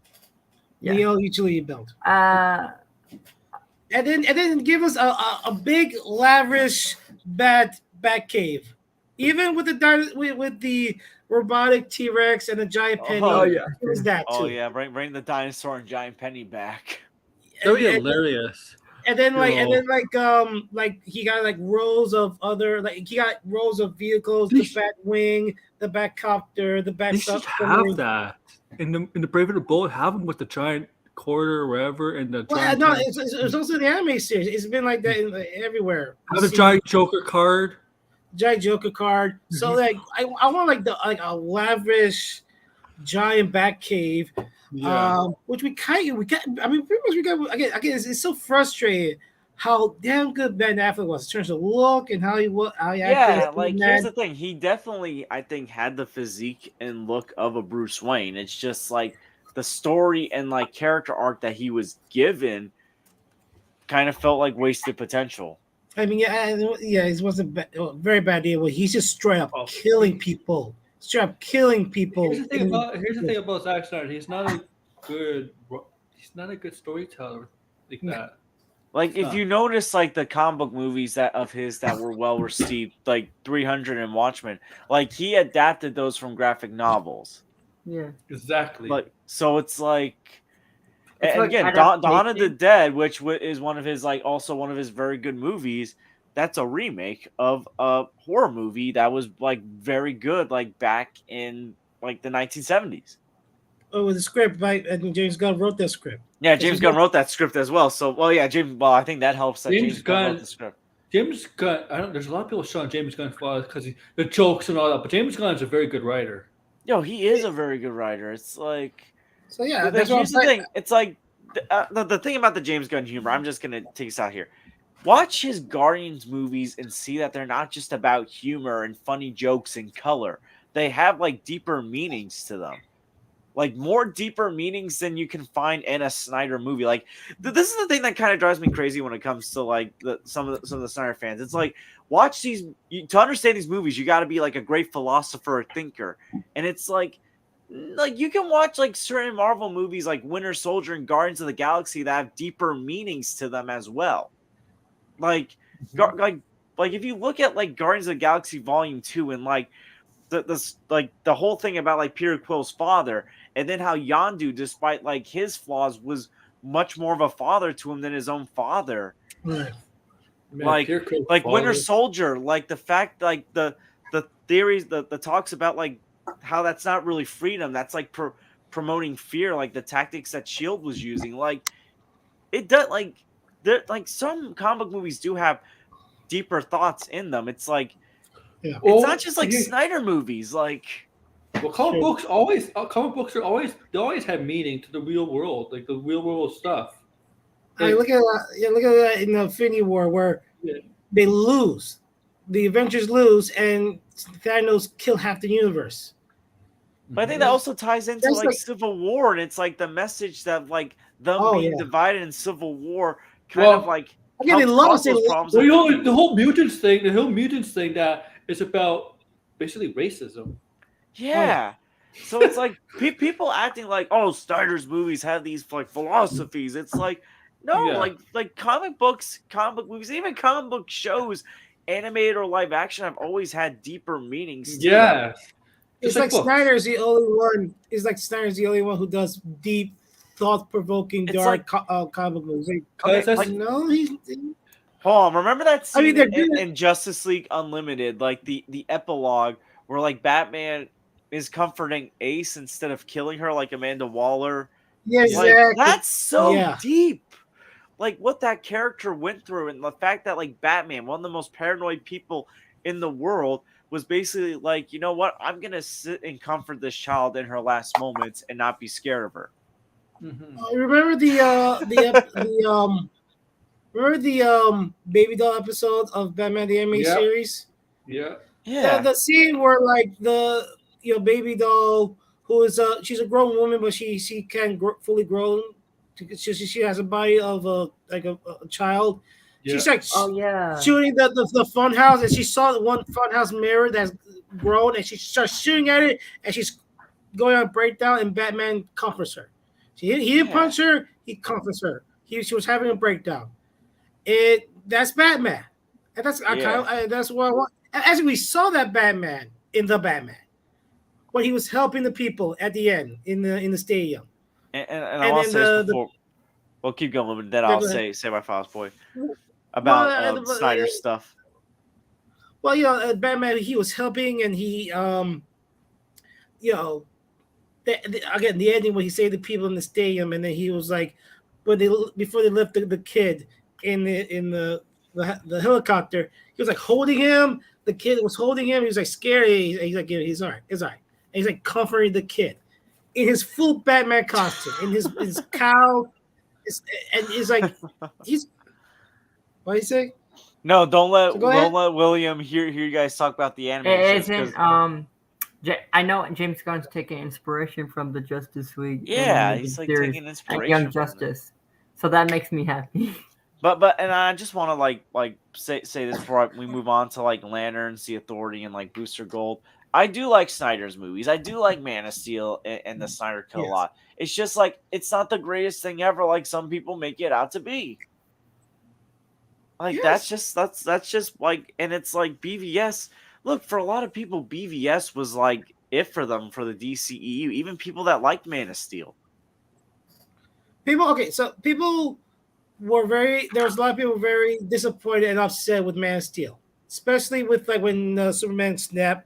Yeah. The yellow utility belt. And then give us a big lavish bat cave, even with the robotic T-Rex and the giant penny. Oh yeah, Give us that too. Oh yeah, bring the dinosaur and giant penny back. That would be hilarious. And then he got like rows of other he got rows of vehicles, the bat wing, the bat copter, the bat. They should have that in the Brave and the Bold. Have them with the giant quarter or wherever, and the giant. No, it's also in the anime series. It's been like that everywhere. Have a giant Joker card. Giant Joker card. So like I want like a lavish giant bat cave. Yeah. Which we got. I mean, pretty much we got again. It's so frustrating how damn good Ben Affleck was in terms of look and how he acted. Yeah, like here's the thing. He definitely, I think, had the physique and look of a Bruce Wayne. It's just like the story and like character arc that he was given kind of felt like wasted potential. I mean, it was a very bad deal. He's just straight up killing people. Here's the thing about Zack Snyder. He's not a good storyteller like that. Like if you notice, like the comic book movies that were well received, like 300 and Watchmen, like he adapted those from graphic novels. Yeah, exactly. Like so, it's like, it's and like again, Dawn of the Dead, which is one of his also one of his very good movies. That's a remake of a horror movie that was like very good, like back in like the 1970s. Oh, with the script, right? I think James Gunn wrote that script. Yeah, James Gunn wrote that script as well. So, I think that helps that James Gunn wrote the script. James Gunn, there's a lot of people showing James Gunn flaws because the jokes and all that, but James Gunn is a very good writer. Yo, he is a very good writer. It's like, so yeah. Here's the thing. It's like the thing about the James Gunn humor. I'm just gonna take us out here. Watch his Guardians movies and see that they're not just about humor and funny jokes and color. They have like deeper meanings to them. Like more deeper meanings than you can find in a Snyder movie. Like this is the thing that kind of drives me crazy when it comes to like some of the Snyder fans. It's like watch these to understand these movies. You got to be like a great philosopher or thinker, and it's like you can watch like certain Marvel movies like Winter Soldier and Guardians of the Galaxy that have deeper meanings to them as well. Like if you look at like Guardians of the Galaxy Volume 2 and like the whole thing about like Peter Quill's father, and then how Yondu, despite like his flaws, was much more of a father to him than his own father. Right. Man, like Winter Soldier, like the fact like the theories, the talks about like how that's not really freedom, that's like promoting fear, like the tactics that Shield was using. Like it does like some comic movies do have deeper thoughts in them. It's like it's not just like Snyder movies. Like, well, comic books always have meaning to the real world, like the real world stuff. Look at that in the Infinity War where they lose, the Avengers lose, and Thanos kill half the universe. But I think that also ties into like Civil War, and it's like the message that like them being divided in Civil War kind of like they lost those problems. Well, the whole mutants thing that is about basically racism. Yeah. So it's like people acting like, oh, Snyder's movies have these like philosophies. It's like no, like comic book movies, even comic book shows, animated or live action, have always had deeper meanings. Yeah. It's like Snyder's the only one. It's like Snyder's the only one who does deep, thought-provoking, dark comic movies. Hold on, remember that scene in Justice League Unlimited, like the epilogue where like Batman is comforting Ace instead of killing her, like Amanda Waller Yeah, Like, exactly. that's so deep. Like what that character went through, and the fact that like Batman, one of the most paranoid people in the world, was basically like, you know what? I'm gonna sit and comfort this child in her last moments and not be scared of her. Remember the baby doll episode of Batman the Animated Series? Yeah. The scene where like the baby doll who is she's a grown woman, but she can't fully grown. She has a body of a child. Yeah. She's like yeah, shooting the fun house, and she saw the one fun house mirror that's grown, and she starts shooting at it, and she's going on a breakdown, and Batman comforts her. He didn't punch her, he comforts her. She was having a breakdown. That's Batman, and that's that's what I want. As we saw that Batman in the Batman, when he was helping the people at the end in the stadium. And I want to say this before. Well, keep going, but then I'll say my Files Boy about Snyder stuff. Well, Batman, he was helping, and he, again, the ending when he saved the people in the stadium, and then he was like, before they left the kid in the helicopter, he was like holding him. The kid was holding him. He was like scared. He's like, he's all right. It's all right. And he's like comforting the kid in his full Batman costume, in his cowl, and he's like, what do you say? No, don't let William hear you guys talk about the animation. It isn't. I know James Gunn's taking inspiration from the Justice League. Yeah, he's like taking inspiration. Young Justice, so that makes me happy. But and I just want to like say this before we move on to like Lanterns, the Authority, and like Booster Gold. I do like Snyder's movies. I do like Man of Steel and the Snyder Cut a lot. It's just like it's not the greatest thing ever, like some people make it out to be. Like that's just like, and it's like BVS. Look, for a lot of people, BVS was like it for them for the DCEU. Even people that liked Man of Steel. People were there was a lot of people very disappointed and upset with Man of Steel, especially with like when Superman snapped.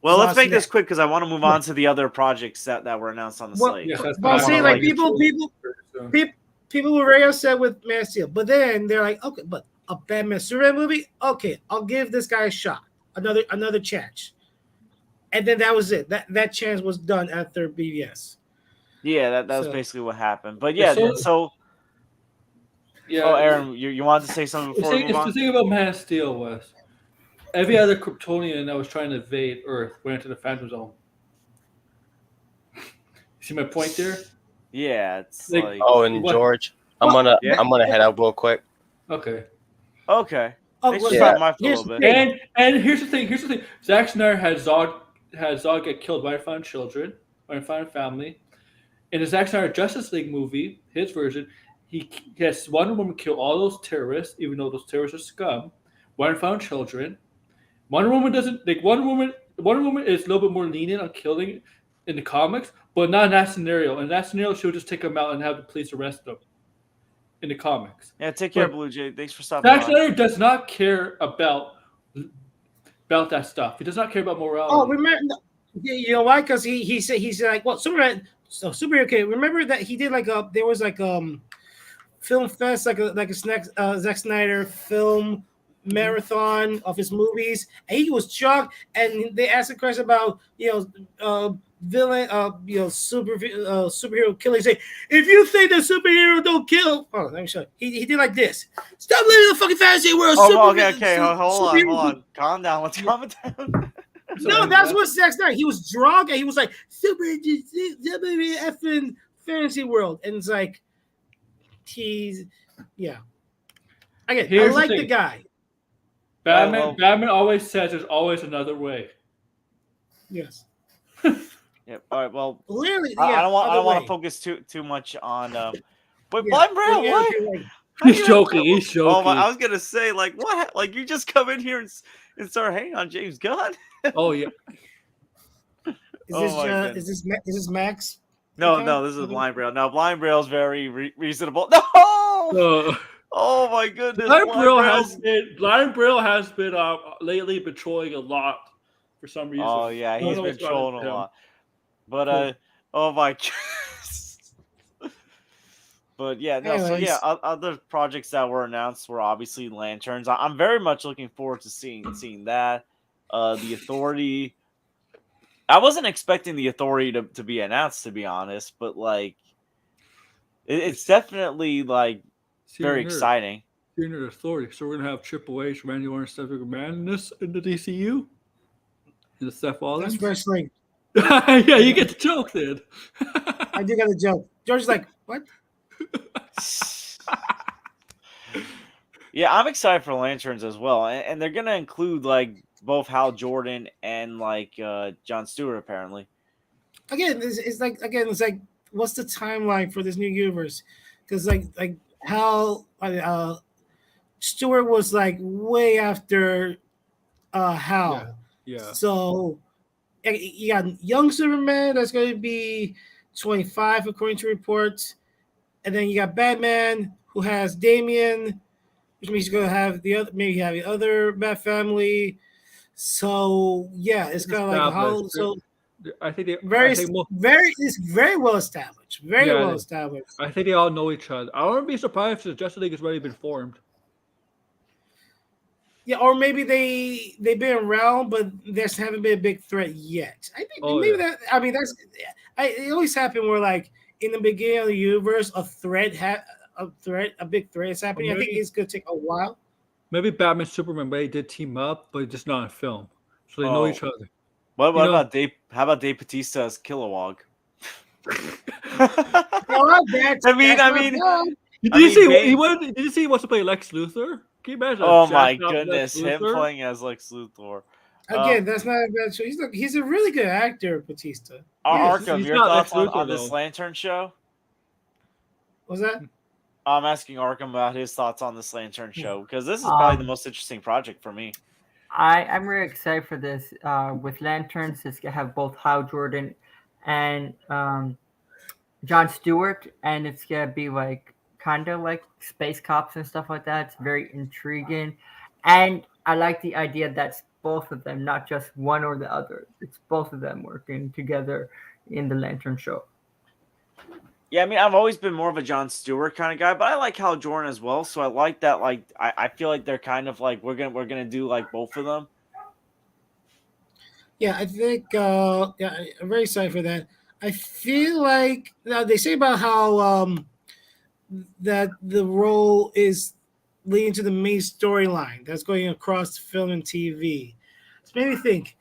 Well, let's make this quick because I want to move on to the other projects that were announced on the slate. But I'm saying like people were very upset with Man of Steel, but then they're like, okay, but a Batman Superman movie, okay, I'll give this guy a shot, another chance, and then that was it. That chance was done after BVS. Yeah, that was basically what happened. But yeah, so. Yeah. Oh, Aaron, you wanted to say something before we move on? The thing about Man of Steel was every other Kryptonian that was trying to invade Earth went into the Phantom Zone. See my point there? Yeah, it's like George, I'm gonna head out real quick. Okay. Thanks for stopping by for a little bit. And here's the thing. Zack Snyder had Zod get killed by found children or found family. In the Zack Snyder Justice League movie, his version, he has Wonder Woman kill all those terrorists, even though those terrorists are scum. Wonder found children. Wonder Woman doesn't like Wonder Woman is a little bit more lenient on killing in the comics, but not in that scenario. In that scenario, she'll just take them out and have the police arrest them. In the comics. Yeah, take care, Blue Jay. Thanks for stopping by. Zack Snyder does not care about that stuff. He does not care about morality. Oh, remember? You know why? Because he's like, well, Superman. So Superman. Okay, remember that he did there was film fest, like a Zack Snyder film marathon of his movies, and he was shocked. And they asked a question about villain, superhero killing. Say, if you think the superhero don't kill, let me show you. He did like this. Stop living in the fucking fantasy world. Okay. Hold on. Calm down. Let's calm it down. No, that's what Zack Snyder. He was drunk and he was like, Superman effing fantasy world, and it's like, Again, I like the guy. Batman always says there's always another way. Yes. Yep. All right. Well, clearly, I don't want to focus too much on. Blind Braille. What? He's joking. Oh, I was gonna say what? Like you just come in here and start hating on James Gunn. Oh yeah. Is this Max? No, this is Blind Braille. Now Blind Braille's very reasonable. No. Oh my goodness. Blind Braille has been lately been trolling a lot for some reason. Oh yeah, he's been trolling a lot. But oh my goodness. But yeah, no. So yeah, Anyways, other projects that were announced were obviously Lanterns. I'm very much looking forward to seeing that. The Authority. I wasn't expecting the Authority to be announced, to be honest, but like it's definitely like very exciting. Senior Authority. So we're gonna have Triple H, Randy Orton, Stephanie McMahon in the DCU. In the Seth Rollins. that's wrestling. Yeah, you get the joke, then. I do got a joke. George's like, what? Yeah, I'm excited for Lanterns as well, and they're gonna include like both Hal Jordan and like Jon Stewart apparently. Again, it's like what's the timeline for this new universe? Because like Hal Stewart was like way after Hal. Yeah. So you got young Superman that's going to be 25 according to reports, and then you got Batman who has Damian, which means he's going to have the other Bat family. So yeah, it's kind of like how so. I think it's very well established. Very well established. I think they all know each other. I wouldn't be surprised if the Justice League has already been formed. Yeah, or maybe they've been around, but there haven't been a big threat yet. I think it always happened where like in the beginning of the universe, a big threat is happening. I think it's gonna take a while. Maybe Batman, Superman, they did team up, but just not in film, so they know each other. What about Dave? How about Dave Bautista as Kilowog? Did you see he wants to play Lex Luthor? Can you imagine? Oh my goodness, him playing as Lex Luthor. Again, that's not a bad show. He's a really good actor, Bautista. Arkham, your thoughts on this Lantern show? What's that? I'm asking Arkham about his thoughts on this Lantern show because this is probably the most interesting project for me. I'm really excited for this. With Lanterns, it's gonna have both Hal Jordan and Jon Stewart, and it's gonna be like kind of like space cops and stuff like that. It's very intriguing, and I like the idea that's both of them, not just one or the other. It's both of them working together in the Lantern show. Yeah, I mean, I've always been more of a Jon Stewart kind of guy, but I like Hal Jordan as well. So I like that. Like, I feel like they're kind of like we're gonna do like both of them. Yeah, I think. I'm very excited for that. I feel like they say about how that the role is leading to the main storyline that's going across film and TV. It's made me think.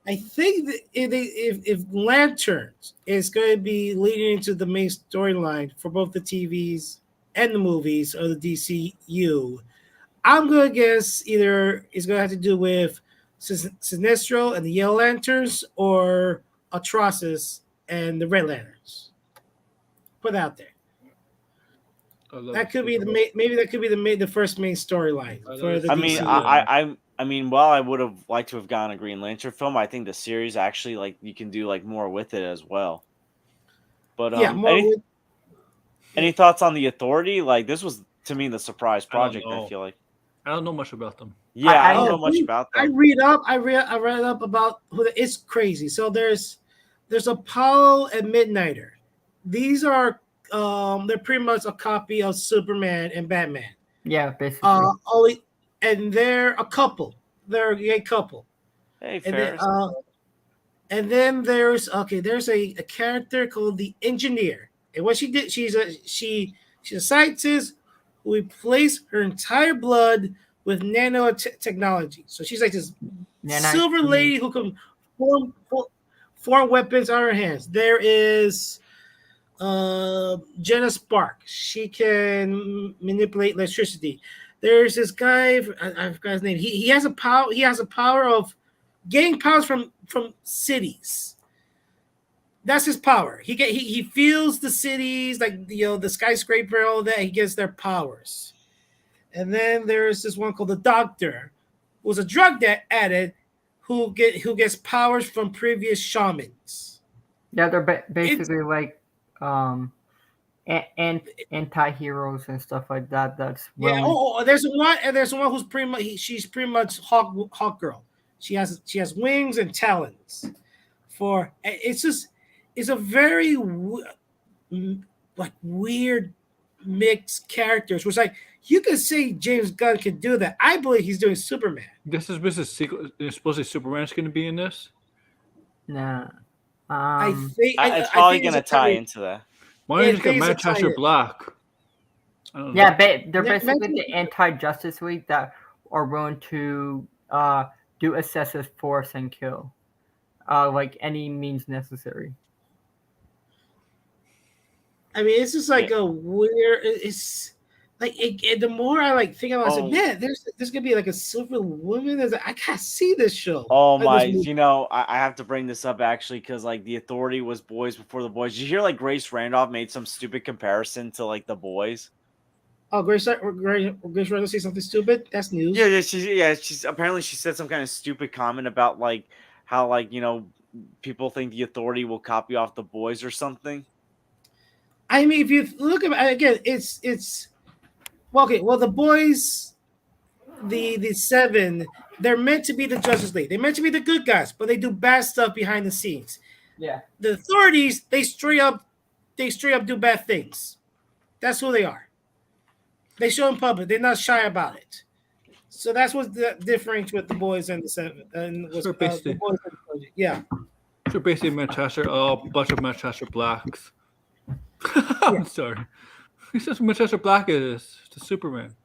I think that if Lanterns is going to be leading into the main storyline for both the TVs and the movies of the DCU, I'm going to guess either it's going to have to do with Sinestro and the Yellow Lanterns or Atrocitus and the Red Lanterns. Put it out there. That could be the first main storyline for the DCU. I mean, while I would have liked to have gotten a Green Lantern film, I think the series actually like you can do like more with it as well. But any thoughts on the Authority? Like this was to me the surprise project. I feel like I don't know much about them. Yeah, I don't know much about them. I read up about it's crazy. So there's Apollo and Midnighter. These are they're pretty much a copy of Superman and Batman. Yeah, basically. And they're a couple. They're a gay couple. Hey, fair. And then there's a character called the Engineer. And what she did, she's a scientist who replaced her entire blood with nanotechnology. So she's like this silver lady who can form weapons on her hands. There is Jenna Spark. She can manipulate electricity. There's this guy, I forgot his name. He has a power. He has a power of getting powers from cities. That's his power. He feels the cities, like the skyscraper, all that. He gets their powers. And then there's this one called the Doctor, who's a drug addict who gets powers from previous shamans. Yeah, they're basically like anti-heroes and stuff like that. That's there's one who's pretty much she's pretty much Hawk Girl. She has wings and talons. It's a very weird mixed characters, which like you could say James Gunn could do that. I believe he's doing Superman. This is sequel. Supposedly Superman's going to be in this. Nah. I think it's probably going to tie into that. Why don't you just get Manchester Black? I don't know. Yeah, they're basically the anti-Justice League that are willing to do excessive force and kill, like any means necessary. I mean, it's just like a weird. It's like the more I like think about it, I said, man, there's gonna be like a Superwoman. I can't see this show. Oh my! You know, I have to bring this up actually because like the Authority was boys before the boys. Did you hear like Grace Randolph made some stupid comparison to like the boys? Oh, Grace Randolph say something stupid? That's news. She's apparently she said some kind of stupid comment about like how like people think the Authority will copy off the boys or something. I mean, if you look at it again, it's well, okay. Well, the boys, the seven, they're meant to be the Justice League. They're meant to be the good guys, but they do bad stuff behind the scenes. Yeah. The Authorities, they straight up do bad things. That's who they are. They show in public. They're not shy about it. So that's what's the difference with the boys and the seven. And the boys and the yeah. So basically, Manchester, a bunch of Manchester Blacks. I'm sorry. He says Manchester Black is the Superman.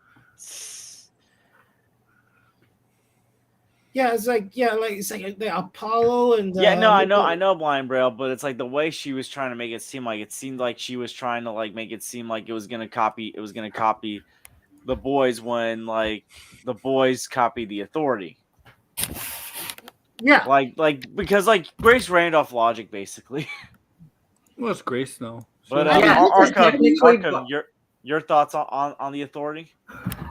Yeah, it's like the Apollo and I know Blind Braille, but it's like the way she was trying to make it seem like it seemed like she was trying to like make it seem like it was gonna copy the boys when like the boys copy the Authority. Yeah, like because like Grace Randolph logic basically. Well, it's Grace now. But Arkham, your thoughts on the Authority?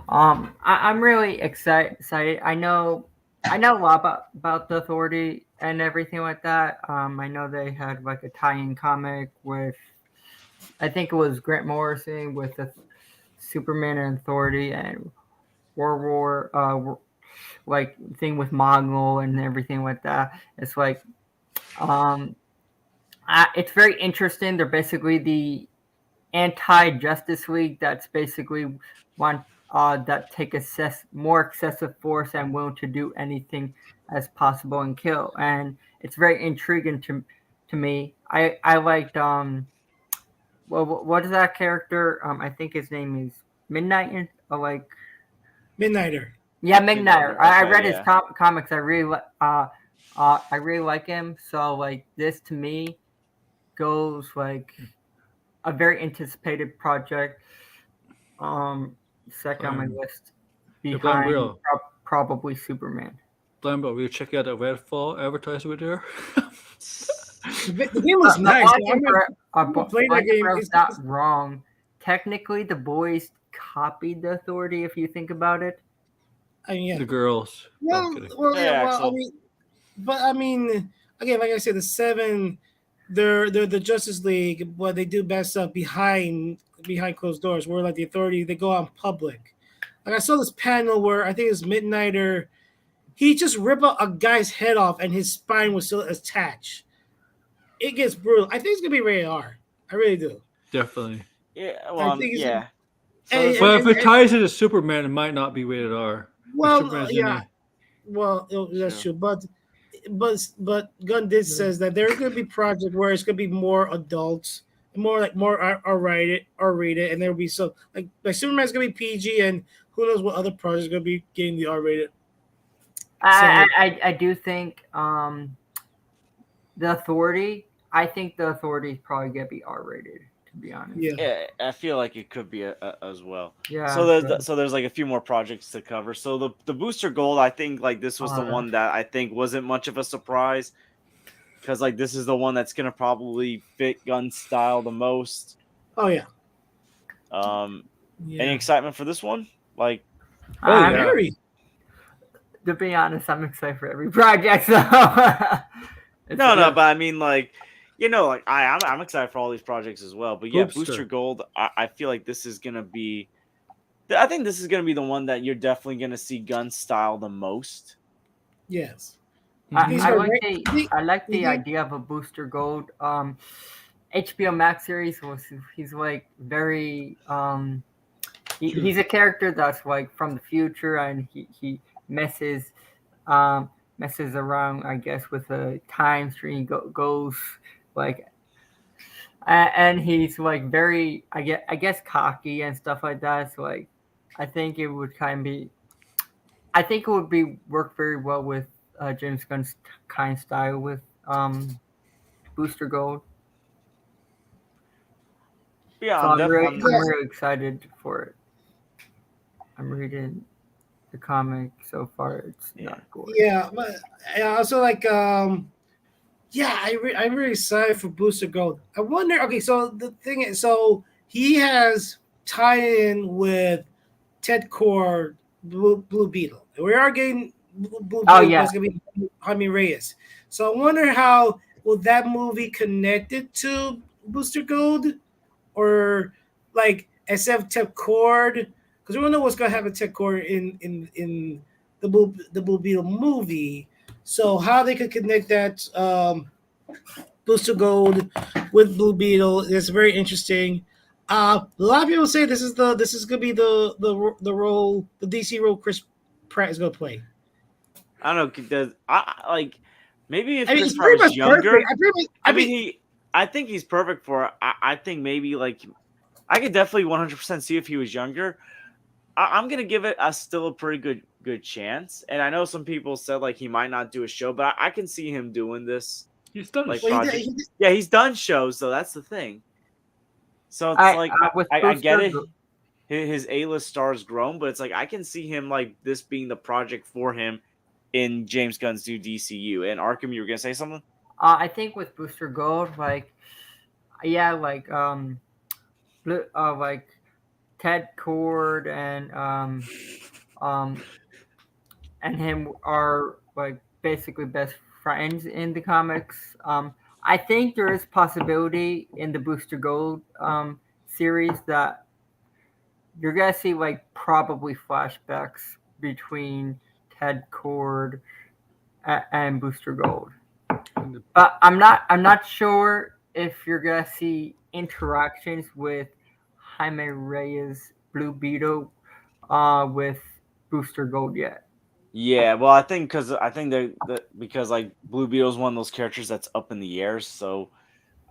I'm really excited. I know a lot about the Authority and everything like that. I know they had like a tie-in comic with, I think it was Grant Morrison with the Superman and Authority and World War, like thing with Mongol and everything like that. It's like, it's very interesting. They're basically the anti-Justice League that's basically one that take more excessive force and willing to do anything as possible and kill. And it's very intriguing to me. I liked what is that character? I think his name is Midnight or like Midnighter. Yeah, Midnighter. I read his comics. I really like him. So like this to me goes like a very anticipated project. Second on my list behind probably Superman. Blind, but we'll check out the Redfall advertisement there. The game was nice. It's not wrong. Technically, the boys copied the Authority. If you think about it, the girls. Well, I mean, again, like I said, the seven, they're the Justice League, but they do bad stuff behind closed doors. Where like the Authority, they go out in public. Like I saw this panel where I think it was Midnighter. He just ripped a guy's head off and his spine was still attached. It gets brutal. I think it's gonna be rated R. I really do. Definitely. Yeah. Well, yeah. Well, if it ties into Superman, it might not be rated R. Well, yeah. Well, that's true. But Gunn did says that there's gonna be project where it's gonna be more adults, more R-rated, and there'll be some like Superman's gonna be PG, and who knows what other projects are gonna be getting the R-rated. I do think the Authority. I think the Authority is probably gonna be R-rated. To be honest, yeah, I feel like it could be as well. Yeah. So there's like a few more projects to cover. So the Booster Gold, I think like this was the one that I think wasn't much of a surprise, because like this is the one that's gonna probably fit Gunn's style the most. Oh yeah. Any excitement for this one? Like, very. To be honest, I'm excited for every project. So no, but I mean like. Like I'm excited for all these projects as well. But yeah, Booster Gold, I feel like this is gonna be. I think this is gonna be the one that you're definitely gonna see Gunn style the most. Yes, I like the idea of a Booster Gold. HBO Max series was he's like very he's a character that's like from the future, and he messes messes around, I guess, with the time stream, goes like, and he's like very, I guess cocky and stuff like that. So like, I think it would work very well with James Gunn's kind of style with Booster Gold. Yeah, So I'm really excited for it. I'm reading the comic so far. It's not good. Yeah, but I also like I'm really excited for Booster Gold. I wonder. Okay, so the thing is, so he has tie-in with Ted Cord, Blue Beetle. We are getting Blue Beetle. Oh yeah, it's gonna be Jaime Reyes. So I wonder how will that movie connected to Booster Gold, or like SF Ted Cord, because we don't know what's gonna happen to Ted Cord in the Blue Beetle movie. So how they could connect that Booster Gold with Blue Beetle is very interesting. A lot of people say this is gonna be the role, the DC role Chris Pratt is gonna play. I don't know. Does like maybe if Chris he's Pratt pretty was much younger? perfect. I think he's perfect for it. I think maybe like I could definitely 100% see if he was younger. I'm gonna give it still a pretty good chance. And I know some people said like he might not do a show, but I can see him doing this. He's done like project. Yeah, he's done shows, so that's the thing. So it's I get it. His A-list star's grown, but it's like I can see him like this being the project for him in James Gunn's new DCU. And Arkham, you were gonna say something? I think with Booster Gold, like Ted Cord and him are like basically best friends in the comics. I think there is possibility in the Booster Gold series that you're gonna see like probably flashbacks between Ted Cord and Booster Gold. But I'm not sure if you're gonna see interactions with Jaime Reyes, Blue Beetle, with Booster Gold yet. Yeah, well, I think because like Blue Beetle is one of those characters that's up in the air, so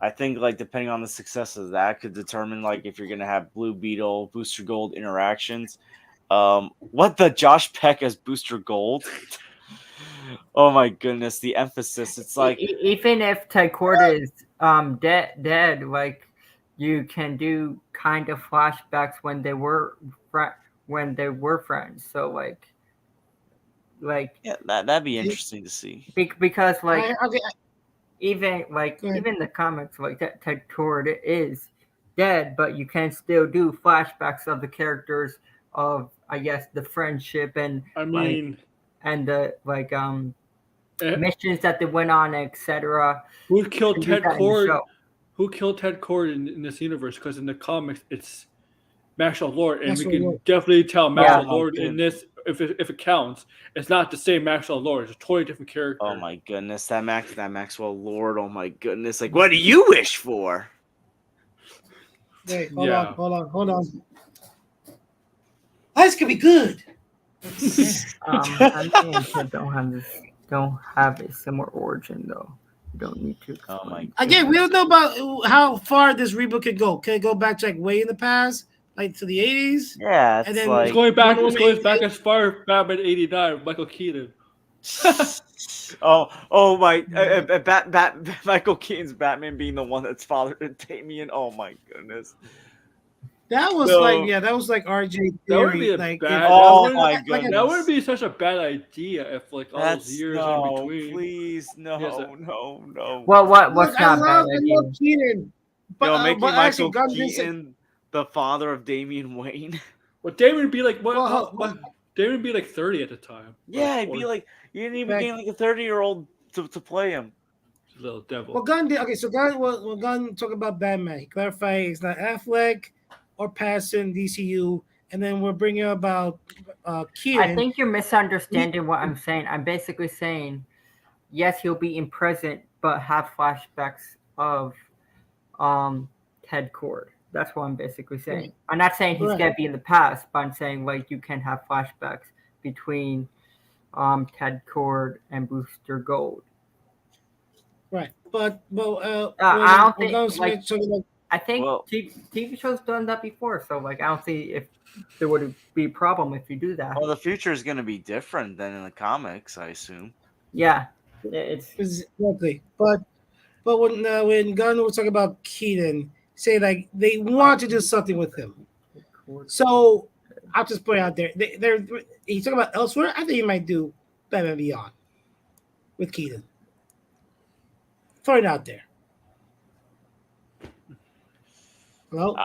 I think like depending on the success of that could determine like if you're gonna have Blue Beetle, Booster Gold interactions. What the Josh Peck as Booster Gold? Oh my goodness, the emphasis. It's like even if Ted Cord is dead, like you can do kind of flashbacks when they were friends. So like yeah, that'd be interesting to see. Because like even the comics, like Ted Cord is dead, but you can still do flashbacks of the characters of, I guess, the friendship and and the missions that they went on, etc. Who killed Ted Cord? Who killed Ted Cord in this universe? Because in the comics, it's Marshall Lord, and we can definitely tell Marshall Lord in this, if it counts, it's not the same Marshall Lord. It's a totally different character. Oh my goodness, that Maxwell Lord. Oh my goodness, like what do you wish for? Wait, hold on. That's gonna be good. I think don't have a similar origin though. You don't need to. Oh my! Again, we don't know about how far this reboot could go. Can it go back to like way in the past, like to the 80s? Yeah, and then it's going back. It goes back as far as Batman '89, Michael Keaton. oh my! Michael Keaton's Batman being the one that's fathered to Damian. Oh my goodness! That was like RJ theory. That would be like, my goodness! That would be such a bad idea if like all those years in between. Please, no. Well, what's not bad? Keaton, but making Michael Keaton the father of Damian Wayne. Well, Damian would be like Damian would be like 30 at the time. Yeah, he'd be like you didn't even gain like a 30-year-old to play him. Little devil. Well, Gunn did. Okay, so Gunn talk about Batman. He clarified it's not Affleck or Pattinson, DCU, and then we're bringing about Keaton. I think you're misunderstanding what I'm saying. I'm basically saying, yes, he'll be in present, but have flashbacks of Ted Kord. That's what I'm basically saying. I'm not saying he's gonna be in the past, but I'm saying like you can have flashbacks between Ted Kord and Booster Gold. Right, but I don't think I think Well- TV shows done that before, so like I don't see if there would be a problem if you do that. Well, the future is going to be different than in the comics, I assume. Yeah, it's exactly. But when Gunn was talking about Keaton, say like they want to do something with him. So I'll just put it out there. He's talking about elsewhere. I think he might do Batman Beyond with Keaton. Throw it out there. Hello?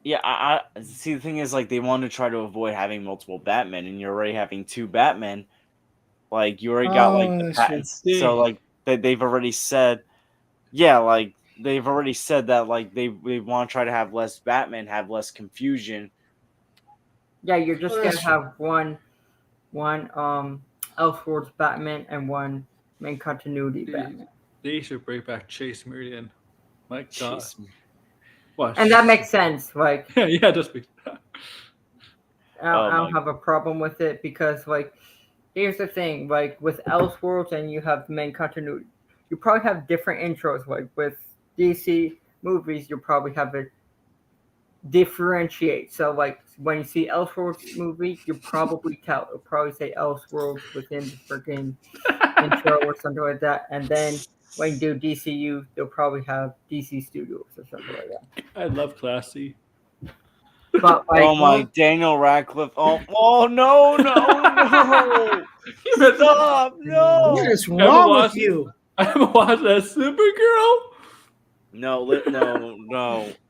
Yeah, I see. The thing is, like, they want to try to avoid having multiple Batmen, and you're already having 2 Batmen. Like, you already got like the patents, so like they've already said, yeah, like they've already said that like they want to try to have less Batman, have less confusion. Yeah, you're just gonna have one Elseworlds Batman and one main continuity Batman. They should bring back Chase Meridian. My God. What? And that makes sense. Like, yeah, just be. I don't have a problem with it because, like, here's the thing: like with Elseworlds and you have main continuity, you probably have different intros. Like with DC movies, you probably have it differentiate. So, like when you see Elseworlds movie, you probably you'll probably say Elseworlds within the freaking intro or something like that, and then when you do DCU, they'll probably have DC Studios or something like that. I love Classy. But like, oh my, Daniel Radcliffe! Oh no! Stop! No! What is wrong with you? I haven't watched that Supergirl. No!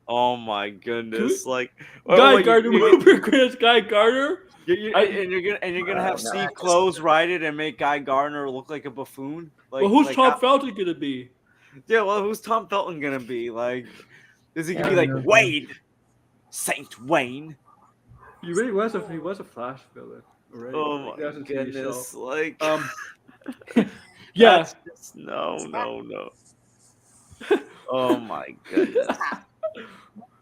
Oh my goodness! Like Guy Gardner, Chris Guy Gardner. You're gonna have Steve Close write it and make Guy Gardner look like a buffoon. Like, well, who's Tom Felton gonna be? Yeah, well, who's Tom Felton gonna be? Like, is he gonna be like Wayne, Saint Wayne? He really was a Flash villain. Already. Oh my goodness! Like, yeah, just, no. Oh my goodness!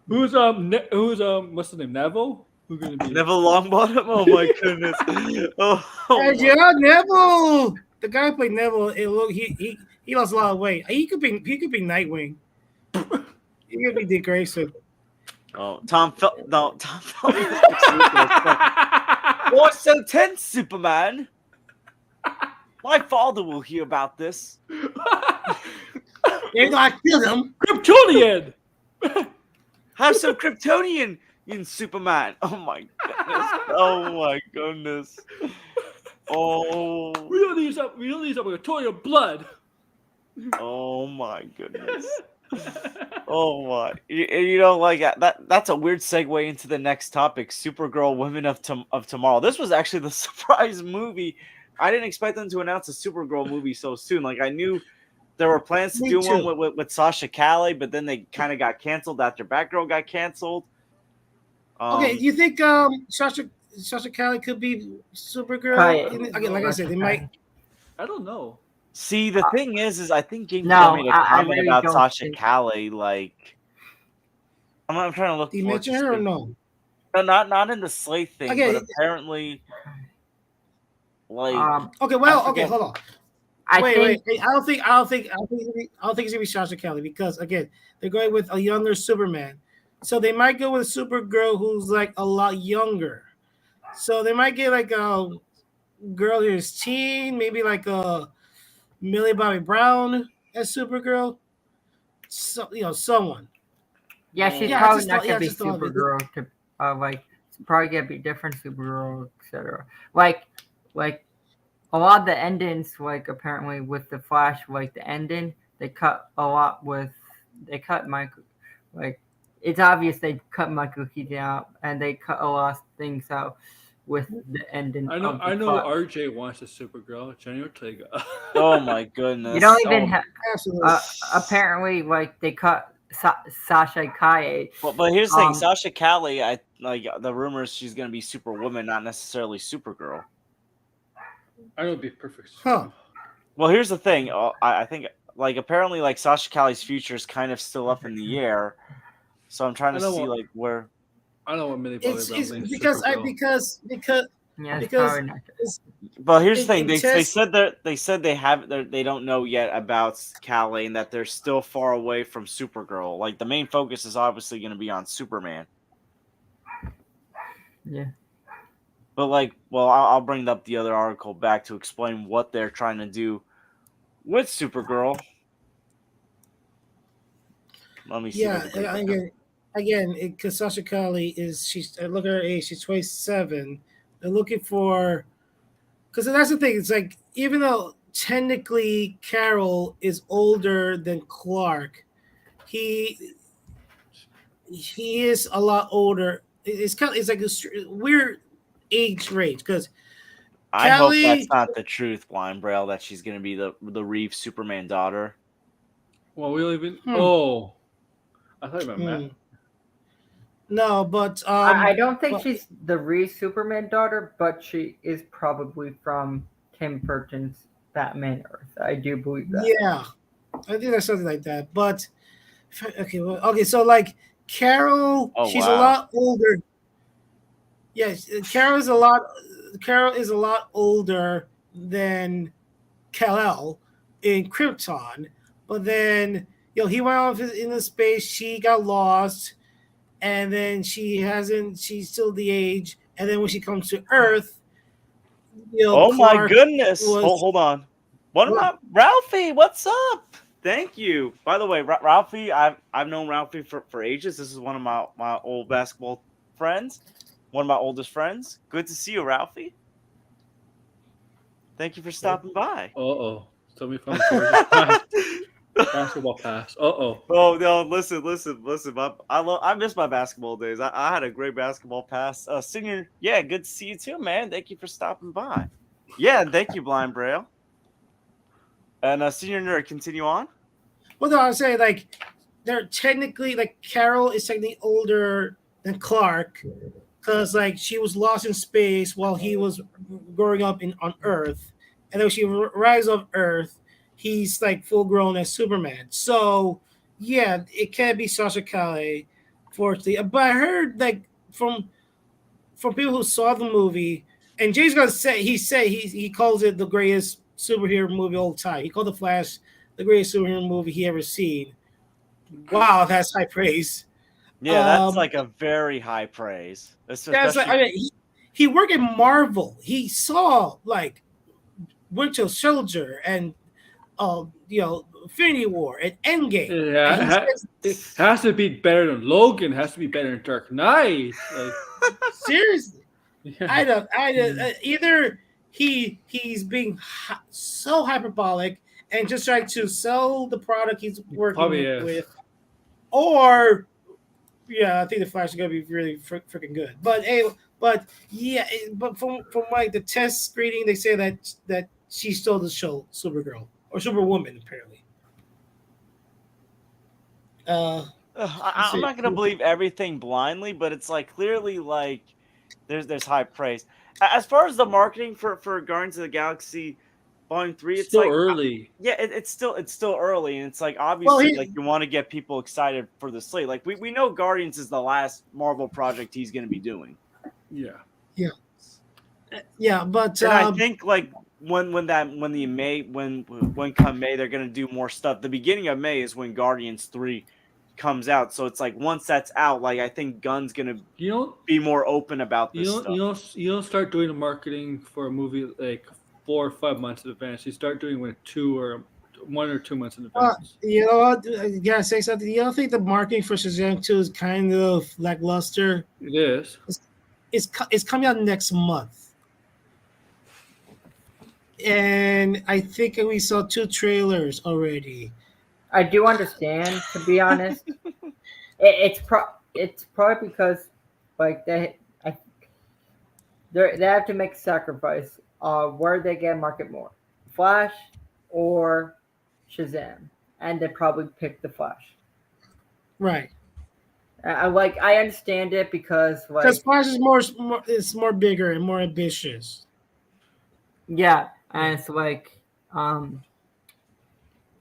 Who's what's the name? Neville? Who's gonna be Neville Longbottom? Oh my goodness! Yeah, Neville. The guy who played Neville. He lost a lot of weight. He could be Nightwing. He could be Dick Grayson. Oh, Tom Felton. What's so tense, Superman? My father will hear about this. They're gonna kill him. Kryptonian. Have some Kryptonian in Superman. Oh my goodness. Oh my goodness. Oh. We don't need some Kryptonian blood. Oh my goodness. Oh my. You know, like that's a weird segue into the next topic, Supergirl Women of Tomorrow. This was actually the surprise movie. I didn't expect them to announce a Supergirl movie so soon. Like, I knew there were plans to do one with Sasha Calle, but then they kind of got canceled after Batgirl got canceled. Okay, you think Sasha Calle could be Supergirl? Again, like I said, they might. I don't know. See, the thing is I think James Gunn made a comment really about Sasha Calle. Like, I'm trying to look. Did you mention her or no? No, not in the Slate thing, but apparently, like. Okay, well, okay, hold on. Wait. I don't think it's gonna be Sasha Calle because again, they're going with a younger Superman, so they might go with a Supergirl who's like a lot younger. So they might get like a girl who's teen, maybe like a Millie Bobby Brown as Supergirl. So someone. Yeah, she's probably not gonna be Supergirl. Like probably gonna be different Supergirl, etc. Like. A lot of the endings, like apparently with the Flash, like the ending, they cut Michael. Like it's obvious they cut Michael Keaton out, and they cut a lot of things out with the ending. I know. RJ wants a Supergirl. Jenny Ortega. Oh my goodness! You don't even have. Apparently, like they cut Sasha Calle. But here's the thing: Sasha Calle. I like the rumors she's gonna be Superwoman, not necessarily Supergirl. I would be perfect. Huh. Well, here's the thing. I think like apparently like Sasha Callie's future is kind of still up in the air. So I'm trying to see like where. I don't want Millie Bobby Brown It's being because Yeah, it's because probably not good. But here's the thing: in they test- said that they don't know yet about Callie and that they're still far away from Supergirl. Like the main focus is obviously going to be on Superman. Yeah. But like, well, I'll bring up the other article back to explain what they're trying to do with Supergirl. Let me see. Yeah, again, because Sasha Cali look at her age, she's 27. They're looking for, because that's the thing. It's like even though technically Carol is older than Clark, he is a lot older. It's like a weird age range because I hope that's not the truth, Blind Braille, that she's going to be the Reeve Superman daughter. Well, we even. Oh, I thought you meant Matt. No, but I don't think she's the Reeve Superman daughter, but she is probably from Tim Burton's Batman Earth. I do believe that. Yeah, I think that's something like that. But okay, so like Carol, she's a lot older. Yes, Carol is a lot older than Kal-El in Krypton, but then he went off into space. She got lost, and then she's still the age. And then when she comes to Earth, oh Clark my goodness! Hold on. What about Ralphie? What's up? Thank you. By the way, Ralphie, I've known Ralphie for ages. This is one of my old basketball friends. One of my oldest friends. Good to see you, Ralphie. Thank you for stopping by. Somebody from Georgia. Basketball pass. Oh no! Listen. I miss my basketball days. I had a great basketball pass. Senior, yeah, good to see you too, man. Thank you for stopping by. Yeah, thank you, Blind Braille. And Senior Nerd, continue on. Well, no, I was saying like they're technically like Carol is technically older than Clark. Because like she was lost in space while he was growing up on Earth, and then when she rises off Earth, he's like full grown as Superman. So yeah, it can't be Sasha Calle, fortunately. But I heard like from people who saw the movie, and James Gunn he calls it the greatest superhero movie of all time. He called The Flash the greatest superhero movie he ever seen. Wow, that's high praise. Yeah, that's like a very high praise. That's like, I mean, he worked at Marvel. He saw Winter Soldier and Infinity War and Endgame. Yeah, it has to be better than Logan. It has to be better than Dark Knight. Seriously, yeah. I don't. Either he's being so hyperbolic and just trying to sell the product he's working with, or. Yeah, I think the Flash is gonna be really freaking good. But from like the test screening, they say that she stole the show Supergirl or Superwoman apparently. I'm not gonna believe everything blindly, but it's like clearly like there's high praise. As far as the marketing for Guardians of the Galaxy Volume 3, it's still like early. It's still early, and it's like obviously like you want to get people excited for the slate. Like we know Guardians is the last Marvel project he's going to be doing. Yeah. But and I think like when come May they're going to do more stuff. The beginning of May is when Guardians 3 comes out, so it's like once that's out, like I think Gunn's going to be more open about this stuff. You don't start doing the marketing for a movie like 4 or 5 months in advance. You start doing with 1 or 2 months in advance. I gotta say something. You don't think the marketing for Shazam 2 is kind of lackluster? It is. It's coming out next month, and I think we saw 2 trailers already. I do understand, to be honest. It's probably because like they have to make a sacrifice. Where they get market more, Flash or Shazam, and they probably pick the Flash. Right. I understand it because Flash is more bigger and more ambitious. Yeah, and it's like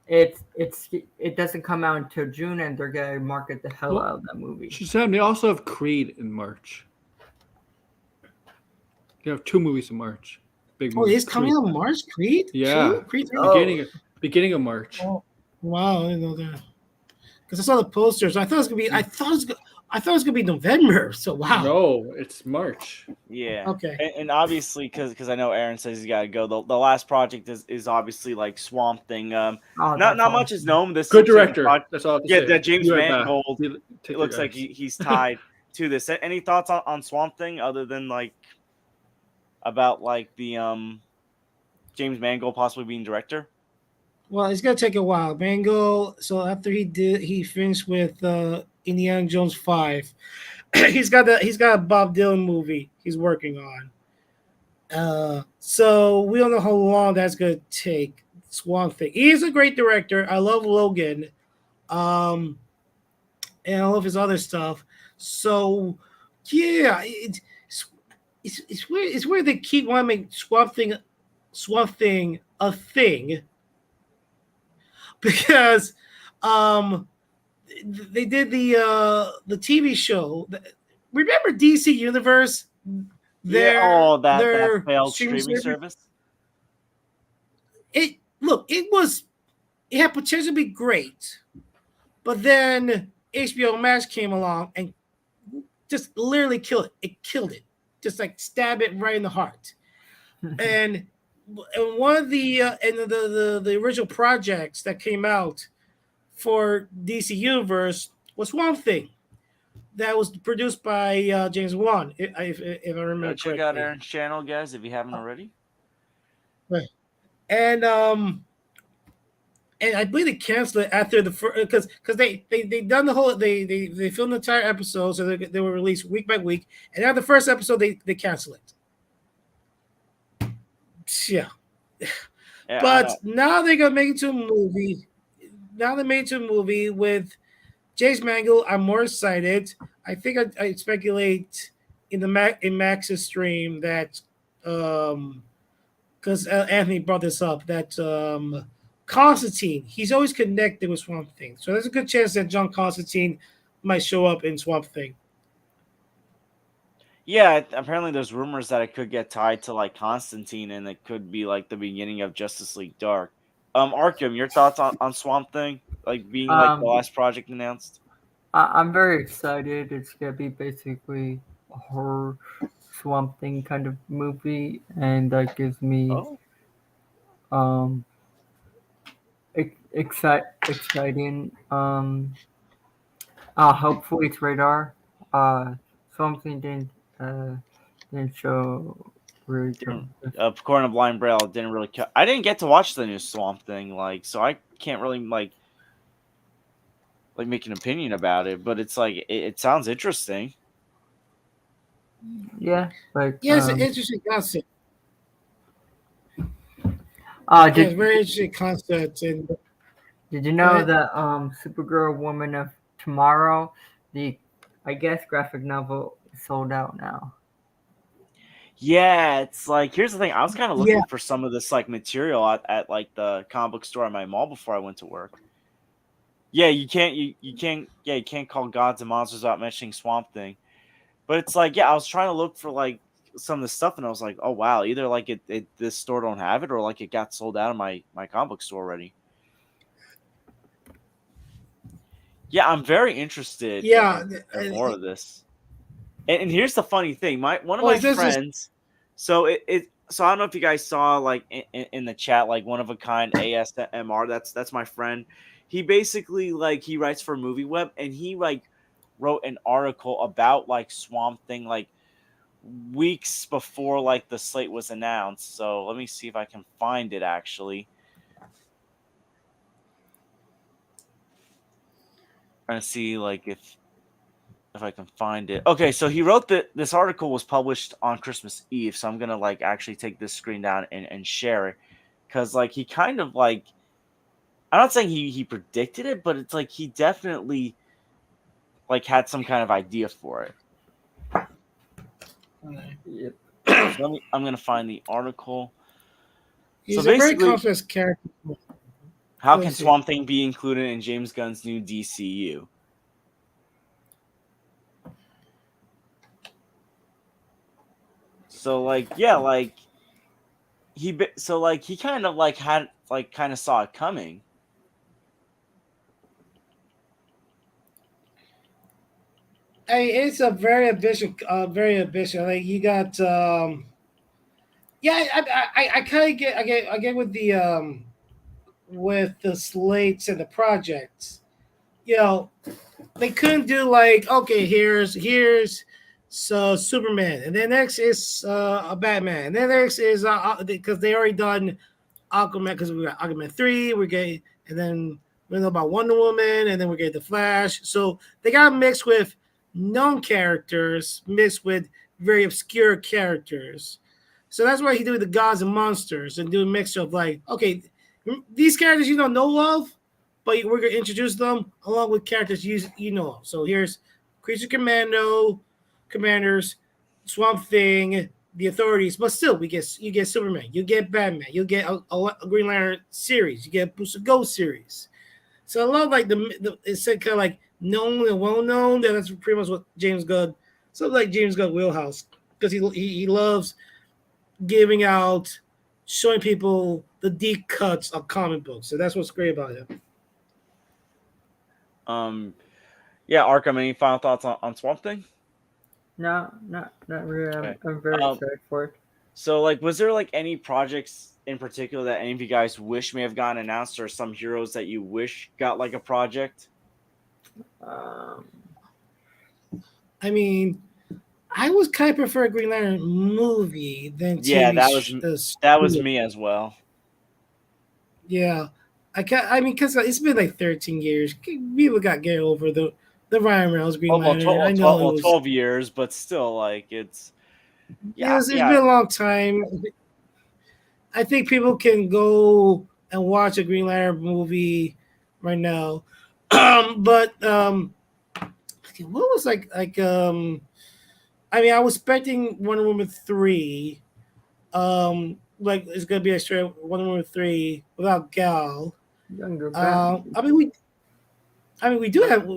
it doesn't come out until June, and they're gonna market the hell out of that movie. Shazam, they also have Creed in March. They have 2 movies in March. Big Oh, movie. it's coming out in March. Creed. Yeah. 2? Creed 3. Beginning of March. Oh, wow, I didn't know that. Because I saw the posters. I thought it was gonna be. I thought it was gonna be November. So wow. No, it's March. Yeah. Okay. And obviously, because I know Aaron says he's got to go. The last project is obviously like Swamp Thing. Not much is known. This Good director. That's all. That James Mangold. It looks like he's tied to this. Any thoughts on Swamp Thing other than like about like the James Mangold possibly being director? Well, it's gonna take a while. Mangold. So after he finished with Indiana Jones 5. he's got a Bob Dylan movie he's working on. So we don't know how long that's gonna take. Swamp Thing. He's a great director. I love Logan, and I love his other stuff. So yeah, it's weird they keep wanting to make Swamp Thing a thing, because they did the TV show. Remember DC Universe? That failed streaming service. It had potential to be great, but then HBO Max came along and just literally killed it. It killed it, just like stab it right in the heart. and one of the original projects that came out for DC Universe was Swamp Thing, that was produced by James Gunn, if I remember correctly. Check out Aaron's channel, guys, if you haven't already. Right. And I believe they canceled it after the first, because they done the whole they filmed the entire episode, so they were released week by week, and after the first episode they canceled it. Yeah. But now they're gonna make it to a movie. Now they made it to a movie with James Mangold. I'm more excited. I think I speculate in Max's stream that because Anthony brought this up, that Constantine, he's always connected with Swamp Thing. So there's a good chance that John Constantine might show up in Swamp Thing. Yeah, apparently there's rumors that it could get tied to like Constantine, and it could be like the beginning of Justice League Dark. Arkham, your thoughts on Swamp Thing, like being like the last project announced? I'm very excited. It's gonna be basically a horror Swamp Thing kind of movie, and that gives me exciting. Hopefully it's Radar. Swamp Thing didn't show really. According to Blind Braille, it didn't really. I didn't get to watch the new Swamp Thing, like, so I can't really like make an opinion about it. But it's like it sounds interesting. Yeah, like it's an interesting concept. It's very interesting concept. And did you know that Supergirl Woman of Tomorrow, I guess graphic novel, is sold out now? Yeah, it's like, here's the thing. I was kind of looking for some of this like material at like the comic book store at my mall before I went to work. Yeah, you can't call Gods and Monsters without mentioning Swamp Thing. But it's like, I was trying to look for like some of the stuff, and I was like, oh wow, either like this store don't have it, or like it got sold out of my comic book store already. Yeah, I'm very interested. In more of this. And here's the funny thing. One of my friends. So so I don't know if you guys saw like in the chat, like One of a Kind ASMR. That's my friend. He basically like he writes for Movie Web, and he like wrote an article about like Swamp Thing like weeks before like the slate was announced. So let me see if I can find it actually. Trying to see like if I can find it. Okay, so he wrote this article was published on Christmas Eve, so I'm gonna like actually take this screen down and share it, because like he kind of like, I'm not saying he predicted it, but it's like he definitely like had some kind of idea for it. Yep. So I'm gonna find the article. He's a very complex character. How can Swamp Thing be included in James Gunn's new DCU? So like, yeah, like he kind of like had like kind of saw it coming. Hey, it's a very ambitious, Like you got, yeah, I kind of get, I get with the slates and the projects. You know, they couldn't do like, okay, here's so Superman, and then next is a Batman, and then next is because they already done Aquaman, because we got Aquaman 3, we're getting, and then we know about Wonder Woman, and then we get the Flash. So they got mixed with known characters mixed with very obscure characters. So that's why he did the gods and monsters and do a mixture of like, okay, these characters you don't know of, but we're gonna introduce them along with characters you know of. So here's Creature Commanders, Swamp Thing, the Authorities, but still you get Superman, you get Batman, you get a Green Lantern series, you get Booster Gold series. So I love like it's kind of like known and well known. That's pretty much what James Gunn, something like James Gunn wheelhouse, because he loves giving out, showing people the deep cuts of comic books. So that's what's great about him. Yeah, Arkham, any final thoughts on Swamp Thing? No, not really. Okay. I'm very excited for it. So, like, was there like any projects in particular that any of you guys wish may have gotten announced, or some heroes that you wish got like a project? I mean, I was kind of prefer a Green Lantern movie than TV. That was me as well. Yeah, I mean, because it's been like 13 years. People got to get over the Ryan Reynolds Green Lantern. I know 12 years, but still, like it's it's been a long time. I think people can go and watch a Green Lantern movie right now. But what was like I mean, I was expecting Wonder Woman 3. Like it's gonna be a straight Wonder Woman 3 without Gal. Younger Batman. I mean we do have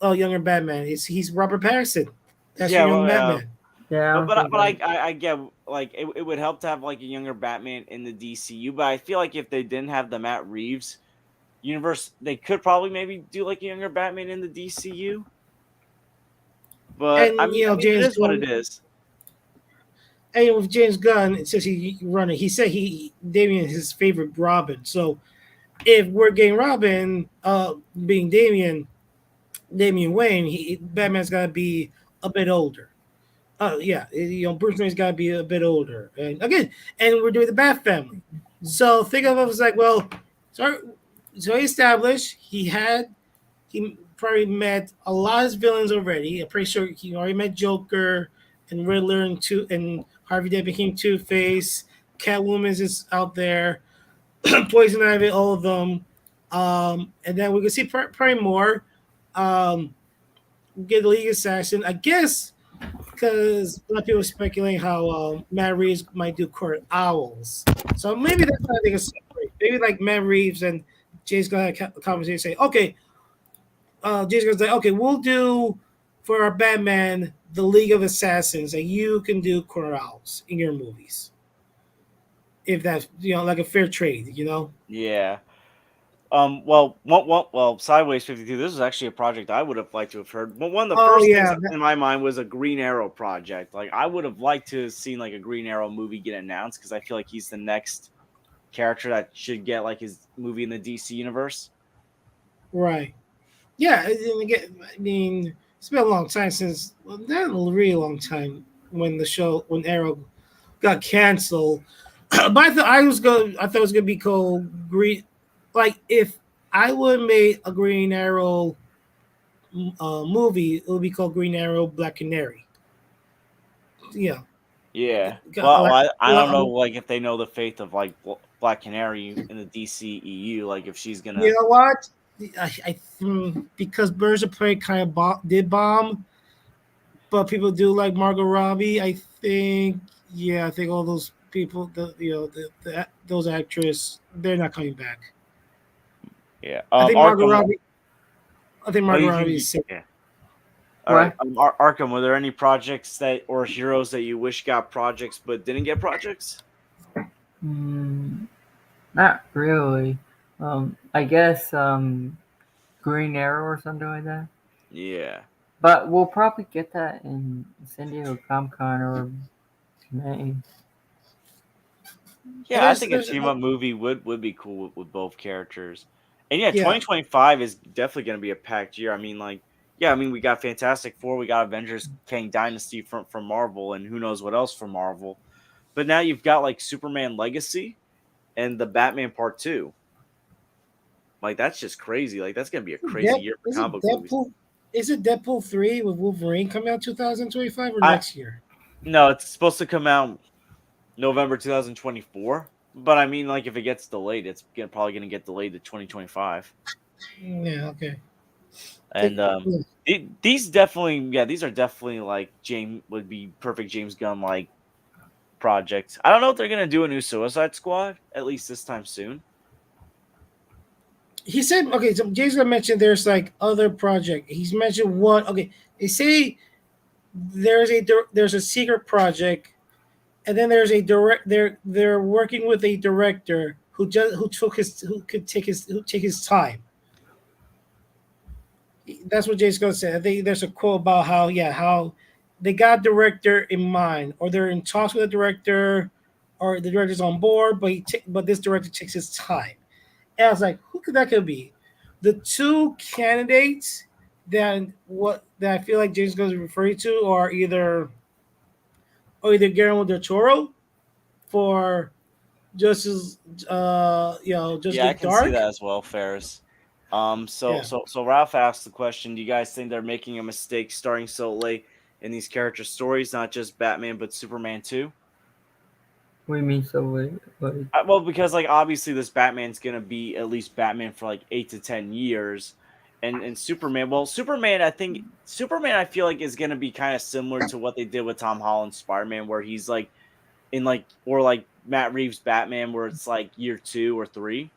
a younger Batman. He's Robert Pattinson. That's your young Batman. Yeah, but I get like it would help to have like a younger Batman in the DCU, but I feel like if they didn't have the Matt Reeves universe, they could probably maybe do like a younger Batman in the DCU. But James it is what it is. And with James Gunn, it says he said Damian is his favorite Robin. So if we're getting Robin, being Damian Wayne, Batman's gotta be a bit older. Yeah, Bruce Wayne's got to be a bit older, and we're doing the Bat family. So think of it as like, well, so he established he probably met a lot of his villains already. I'm pretty sure he already met Joker and Riddler and Harvey Dent became Two-Face. Catwoman is out there, Poison Ivy, all of them, and then we can see probably more. Get the League Assassin, I guess. Because a lot of people are speculating how Matt Reeves might do Court Owls. So maybe that's what I think is separate. Maybe like Matt Reeves and James Gunn have a conversation say, okay, James Gunn's like, okay, we'll do for our Batman the League of Assassins, and you can do Court Owls in your movies. If that's like a fair trade, Yeah. Well, Sideways 52. This was actually a project I would have liked to have heard. But one of the first things in my mind was a Green Arrow project. Like I would have liked to have seen like a Green Arrow movie get announced because I feel like he's the next character that should get like his movie in the DC universe. Right. Yeah. I mean, it's been a long time since not a really long time when Arrow got canceled. But I thought it was gonna be called Green. Like if I would have made a Green Arrow movie, it would be called Green Arrow Black Canary. Yeah. Yeah. Well, I don't know, like if they know the fate of like Black Canary in the DCEU, like if she's gonna. You know what? I because Birds of Prey kind of did bomb, but people do like Margot Robbie. I think all those people, those actresses, they're not coming back. Yeah. I think Margot Arkham. Robbie. I think Margot you Robbie can- is sick. yeah. All right. Arkham, were there any projects or heroes that you wish got projects but didn't get projects? Not really. I guess Green Arrow or something like that. Yeah. But we'll probably get that in San Diego Comic Con or May. Yeah, I think a team up movie would be cool with both characters. And yeah, 2025 is definitely going to be a packed year. I mean, we got Fantastic Four, we got Avengers Kang Dynasty from Marvel, and who knows what else from Marvel. But now you've got like Superman Legacy and the Batman Part 2. Like, that's just crazy. Like, that's going to be a crazy year for comic book movies. Is it Deadpool 3 with Wolverine coming out 2025 or next year? No, it's supposed to come out November 2024. But I mean, like, if it gets delayed, it's probably going to get delayed to 2025. Yeah, okay. And these are definitely like would be perfect James Gunn like projects. I don't know if they're going to do a new Suicide Squad, at least this time soon. He said, okay, so James Gunn mentioned there's like other project. He's mentioned one. Okay, they say there's a secret project, and then there's a direct. They're working with a director who could take his time. That's what James Gunn said. I think there's a quote about how they got a director in mind, or they're in talks with a director, or the director's on board, but this director takes his time. And I was like, who could that be? The two candidates that I feel like James Gunn is referring to are either Guillermo del Toro for Justice, Justice I can Dark. see that as well, Ferris. So Ralph asked the question: do you guys think they're making a mistake starting so late in these character stories, not just Batman but Superman too? What do you mean so late? Well, because like obviously this Batman's gonna be at least Batman for like 8 to 10 years, and Superman. Well, Superman I feel like is gonna be kind of similar to what they did with Tom Holland's Spider-Man, where he's like or like Matt Reeves' Batman, where it's like year 2 or 3.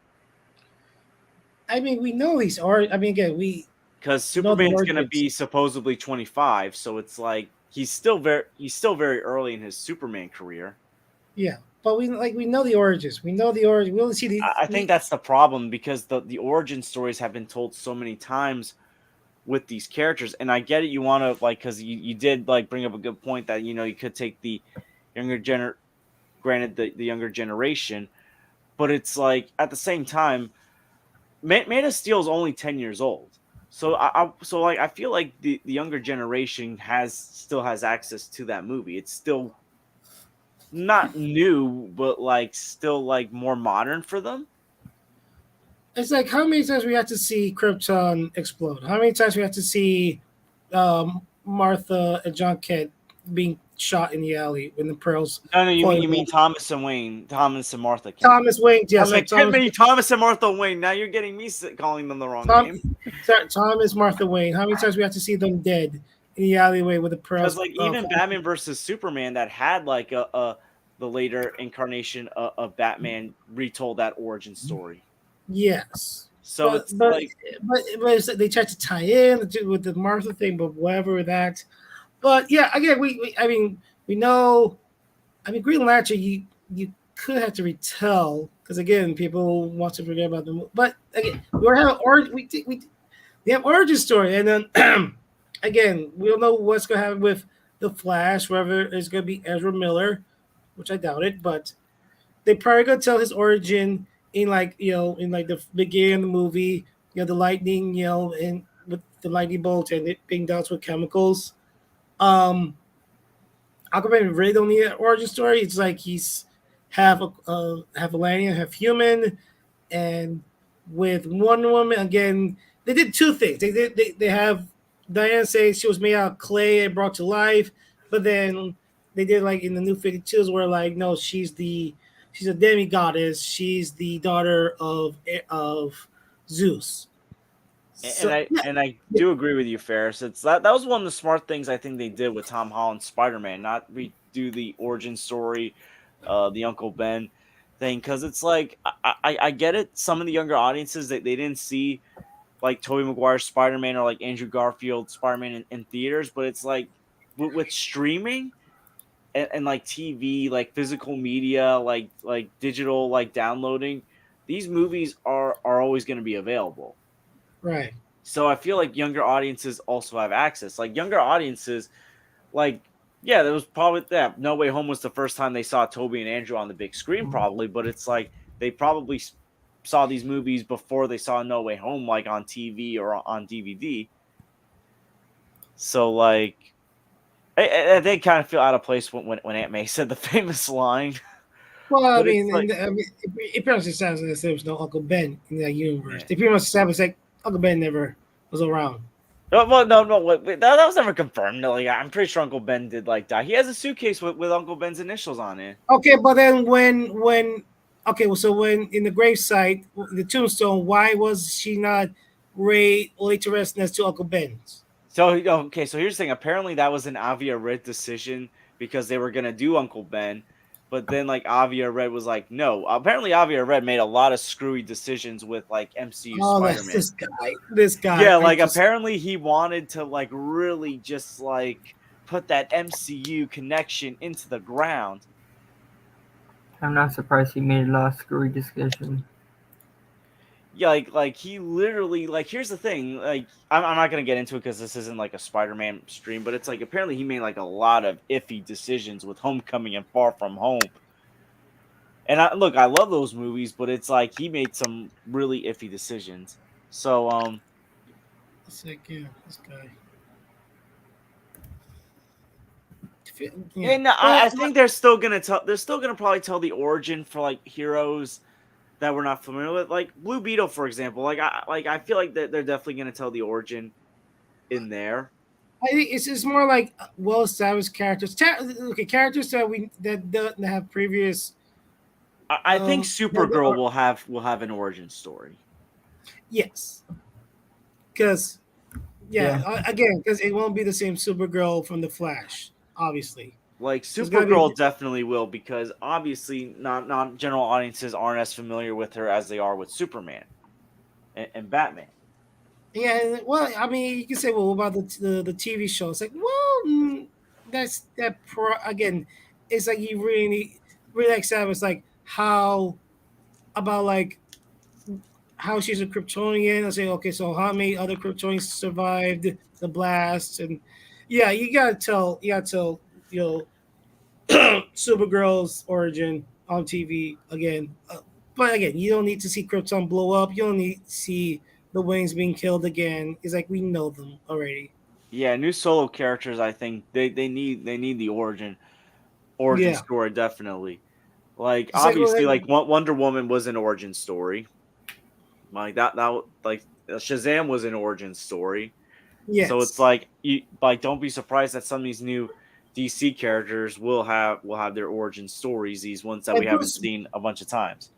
I mean, we know these are. I mean, again, because Superman's gonna be supposedly 25, so it's like he's still very early in his Superman career. Yeah, but we know the origins. We know the origin. We only see the. I think that's the problem, because the origin stories have been told so many times with these characters, and I get it. You want to because you did bring up a good point that you could take the younger granted the younger generation, but it's like at the same time, Man of Steel is only 10 years old. So I feel like the younger generation still has access to that movie. It's still not new, but still more modern for them. It's like, how many times we have to see Krypton explode? How many times we have to see Martha and John Kent being shot in the alley when the pearls? No, you mean Thomas and Wayne, Thomas and Martha. Thomas Wayne, yes. Thomas and Martha Wayne. Now you're getting me calling them the wrong name. Thomas, Martha Wayne. How many times we have to see them dead in the alleyway with the pearls? Because even Batman versus Superman, that had the later incarnation of Batman retold that origin story. Yes. So but they tried to tie in with the Martha thing, but whatever that. But yeah, again, we know. I mean, Green Lantern, you could have to retell, because again, people want to forget about them. But again, we have origin story, and then again, we don't know what's going to happen with the Flash, whether it's going to be Ezra Miller, which I doubt it, but they probably going to tell his origin in the beginning of the movie, the lightning, and with the lightning bolt and it being doused with chemicals. Aquaman really don't need an origin story. It's like he's half Atlantean, half human, and with Wonder Woman again, they did two things. They have Diana say she was made out of clay and brought to life, but then they did in the New 52s where no, she's a demigoddess. She's the daughter of Zeus. And I do agree with you, Ferris. That was one of the smart things I think they did with Tom Holland's Spider-Man, not redo the origin story, the Uncle Ben. thing, because it's like I get it. Some of the younger audiences they didn't see like Tobey Maguire's Spider-Man or like Andrew Garfield's Spider-Man in theaters, but it's like with streaming and like TV, like physical media, like digital, like downloading, these movies are always going to be available. Right. So I feel like younger audiences also have access. Like younger audiences, like yeah, there was probably that No Way Home was the first time they saw Toby and Andrew on the big screen, probably, but it's like they probably saw these movies before they saw No Way Home, like on TV or on DVD. So like, they kind of feel out of place when Aunt May said the famous line. Well, I mean, like, it pretty much sounds as if there was no Uncle Ben in that universe. Yeah. They pretty much established like Uncle Ben never was around. Well, no, that was never confirmed. Like, I'm pretty sure Uncle Ben did like die. He has a suitcase with Uncle Ben's initials on it. Okay, but then when so when in the gravesite, the tombstone, why was she not laid to rest next to Uncle Ben's? So here's the thing. Apparently, that was an Avi Arad decision because they were gonna do Uncle Ben, but then like Avi Arad was like, no. Apparently, Avi Arad made a lot of screwy decisions with like MCU Spider-Man. This guy. Yeah, like apparently he wanted to like really just like put that MCU connection into the ground. I'm not surprised he made a lot of screwy decisions. Yeah, like he literally, like, here's the thing, like I'm not gonna get into it because this isn't like a Spider-Man stream, but it's like apparently he made like a lot of iffy decisions with Homecoming and Far From Home. And I love those movies, but it's like he made some really iffy decisions. So it's like, yeah, this guy. Yeah. And I think they're still gonna probably tell the origin for like heroes that we're not familiar with, like Blue Beetle, for example. I feel like they're definitely gonna tell the origin in there. I think it's just more like well-established characters. Characters that don't have previous. I think Supergirl will have an origin story. Yes, because again, because it won't be the same Supergirl from the Flash, obviously. Like Supergirl definitely will, because obviously not general audiences aren't as familiar with her as they are with Superman and Batman. Yeah, well, I mean, you can say, well, what about the TV show? It's like, well, again, it's like you really establish like how she's a Kryptonian. I say, okay, so how many other Kryptonians survived the blast? And yeah, you gotta tell Supergirl's origin on TV again. But again, you don't need to see Krypton blow up. You don't need to see the Wings being killed again. It's like we know them already. Yeah, new solo characters. I think they need the origin story, definitely. Like obviously, like Wonder Woman was an origin story. Like that like Shazam was an origin story. Yeah. So it's like don't be surprised that some of these new DC characters will have their origin stories. These ones that we haven't seen a bunch of times.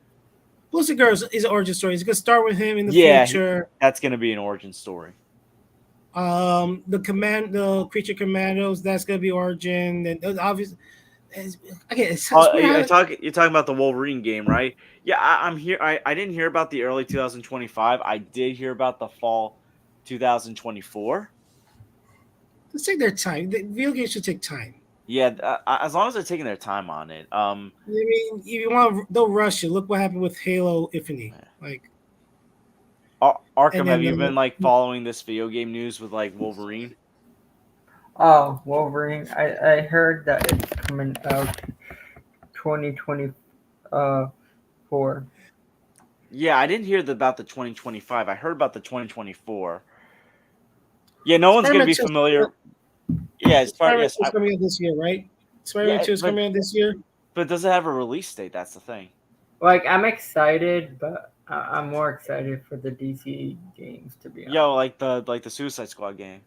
Lucy Girl is an origin story. It's gonna start with him in the future. That's gonna be an origin story. The Creature Commandos, that's gonna be origin, and obviously, again, you're talking about the Wolverine game, right? Yeah, I'm here. I didn't hear about the early 2025. I did hear about the fall 2024. Let's take their time. The video games should take time. Yeah, as long as they're taking their time on it. I mean, if you want, they'll rush it. Look what happened with Halo Infinite. Like, Arkham, have you been like following this video game news with like Wolverine? Oh, Wolverine! I heard that it's coming out 2024. Yeah, I didn't hear about the 2025. I heard about the 2024. Yeah, no one's gonna be familiar. Yeah, Spider-Man 2 is coming out this year, right? Spider-Man 2 is coming out this year. But does it have a release date? That's the thing. Like, I'm excited, but I'm more excited for the DC games, to be honest. Yo, like the Suicide Squad game.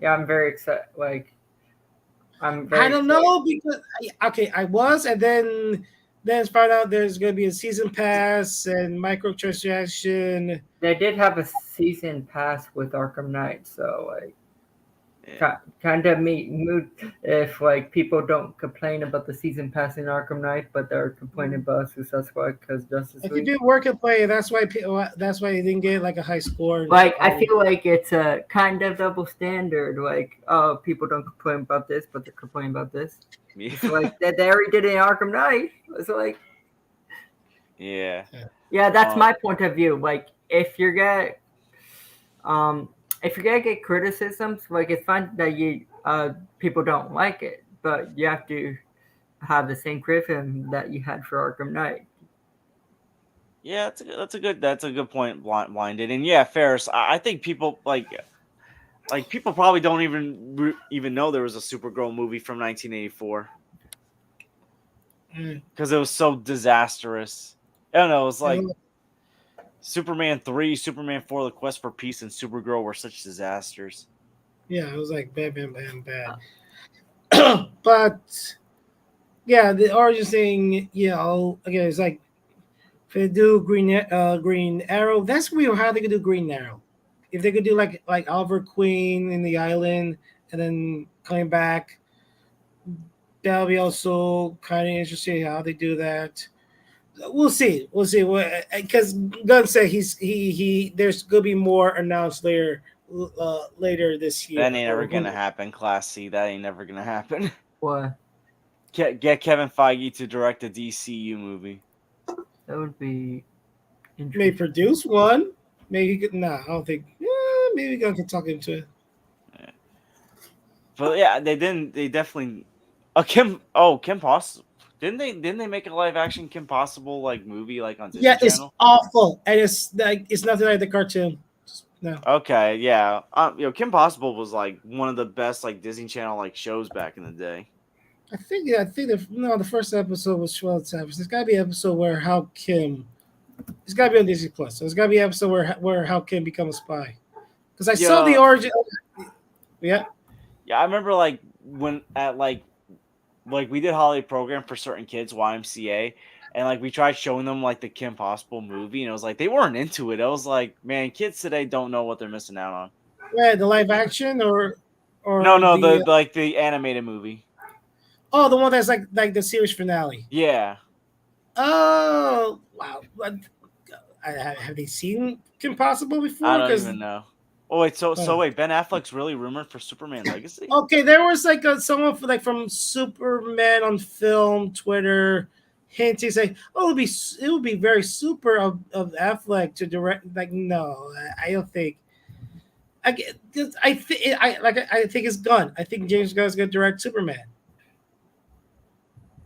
Yeah, I'm very excited. Like, I don't know, because I was, and then found out there's gonna be a season pass and microtransaction. They did have a season pass with Arkham Knight, so like. kind of mood if like people don't complain about the season pass in Arkham Knight, but they're complaining about Suicide Squad because Justice If League. you do work and play, that's why they didn't get like a high score. Like I feel like it's a kind of double standard. Like, oh, people don't complain about this, but they're complaining about this. Yeah. It's like that they already did it in Arkham Knight. It's like, yeah, that's my point of view. Like, if you're gonna get criticisms, like it's fine that you people don't like it, but you have to have the same criticism that you had for Arkham Knight. Yeah, that's a good point, Blinded. And yeah, Ferris, I think people like people probably don't even know there was a Supergirl movie from 1984 because it was so disastrous. I don't know. It was like Superman 3, Superman 4, The Quest for Peace, and Supergirl were such disasters. Yeah, it was like bad. But yeah, the origin thing, again, it's like if they do Green Arrow, that's weird how they could do Green Arrow. If they could do like Oliver Queen in the island and then coming back, that'll be also kind of interesting how they do that. We'll see. Because Gunn said there's gonna be more announced later this year. That ain't never gonna happen, Class C. That ain't never gonna happen. What? Get Kevin Feige to direct a DCU movie. That would be interesting. May produce one. Maybe he could. Nah, I don't think. Maybe Gunn can talk into it. Yeah. But yeah, they didn't. They definitely. Kim Possible. Didn't they make a live action Kim Possible like movie like on Disney Channel? It's awful, and it's nothing like the cartoon. No. Okay, yeah. Kim Possible was like one of the best like Disney Channel like shows back in the day. I think the first episode was 12 times. There's gotta be an episode where How Kim. It's gotta be on Disney Plus. So there's gotta be an episode where How Kim become a spy. Because I saw the origin. Yeah. Yeah, I remember like when at like we did holiday program for certain kids, YMCA, and like we tried showing them like the Kim Possible movie, and it was like they weren't into it. I was like, man, kids today don't know what they're missing out on. Yeah, the live action or no, the animated movie. Oh, the one that's like the series finale. Yeah. Oh wow! Have they seen Kim Possible before? I don't even know. Oh wait, so wait, Ben Affleck's really rumored for Superman Legacy? Okay, there was like someone from Superman on Film Twitter hinting saying, "Oh, it would be very super of Affleck to direct." Like, no, I don't think. I think it's Gunn. I think James Gunn's gonna direct Superman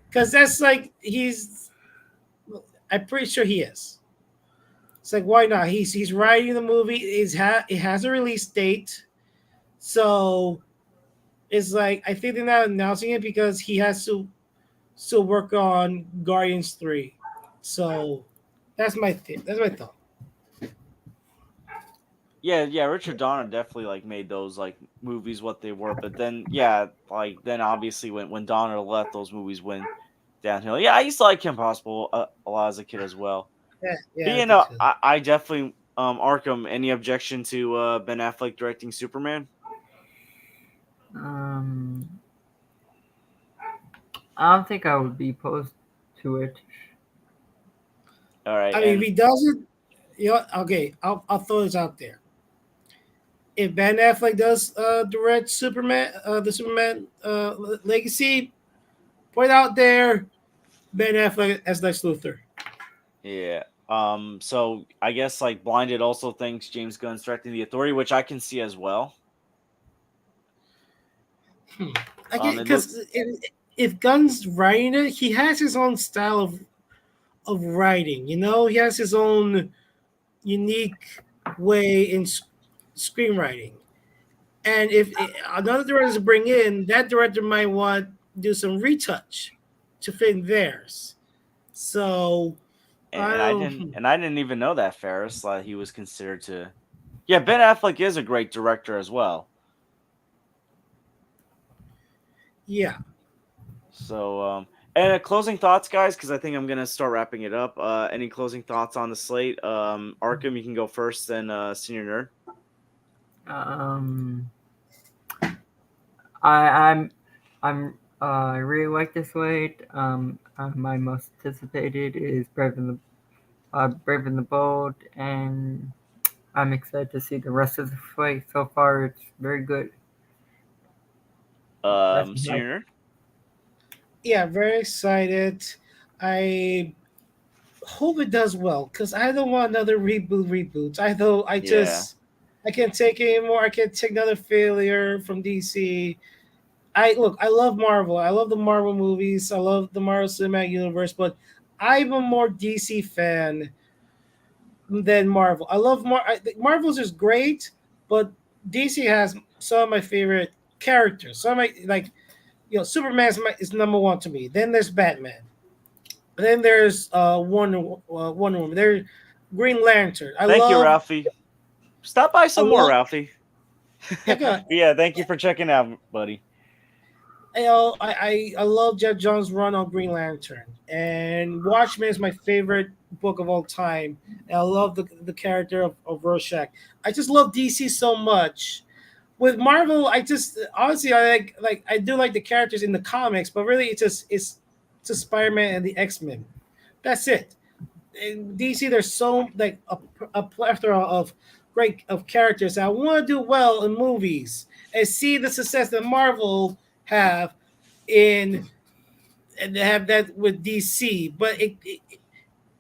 because that's like I'm pretty sure he is. It's like, why not? He's writing the movie. It has a release date, so it's like I think they're not announcing it because he has to still work on Guardians 3. So that's my thing. That's my thought. Yeah. Richard Donner definitely like made those like movies what they were, but then then obviously when Donner left, those movies went downhill. Yeah, I used to like Kim Possible a lot as a kid as well. Yeah. I definitely Arkham. Any objection to Ben Affleck directing Superman? I don't think I would be opposed to it. All right. I mean, if he doesn't, okay, I'll throw this out there. If Ben Affleck does direct Superman, the Superman Legacy, put it out there, Ben Affleck as Lex Luthor. Yeah. So I guess like Blinded also thinks James Gunn's directing The Authority, which I can see as well. Because if Gunn's writing it, he has his own style of writing. He has his own unique way in screenwriting. And if another director to bring in, that director might want to do some retouch to fit theirs. So. I didn't even know that Ferris he was considered to. Yeah, Ben Affleck is a great director as well. Yeah. So and closing thoughts, guys, because I think I'm gonna start wrapping it up. Any closing thoughts on the slate? Arkham, you can go first, then Senior Nerd. I really like this Slate. My most anticipated is Brave and the Bold, and I'm excited to see the rest of the slate. So far, it's very good. Senior. Yeah, very excited. I hope it does well because I don't want another reboot. Yeah. I can't take it anymore. I can't take another failure from DC. I love Marvel. I love the Marvel movies. I love the Marvel Cinematic Universe, but I'm a more DC fan than Marvel. Marvel's is great, but DC has some of my favorite characters. Some of my like is number one to me. Then there's Batman. Then there's Wonder Woman. There's Green Lantern. I Thank you, love Ralphie. Stop by I some more, love Ralphie. Yeah, thank you for checking out, buddy. I love Jeff Johns' run on Green Lantern, and Watchmen is my favorite book of all time. And I love the character of Rorschach. I just love DC so much. With Marvel, I just honestly I do like the characters in the comics, but really it's Spider Man and the X Men. That's it. In DC, there's so like a plethora of great of characters that I want to do well in movies and see the success that Marvel have in and they have that with DC, but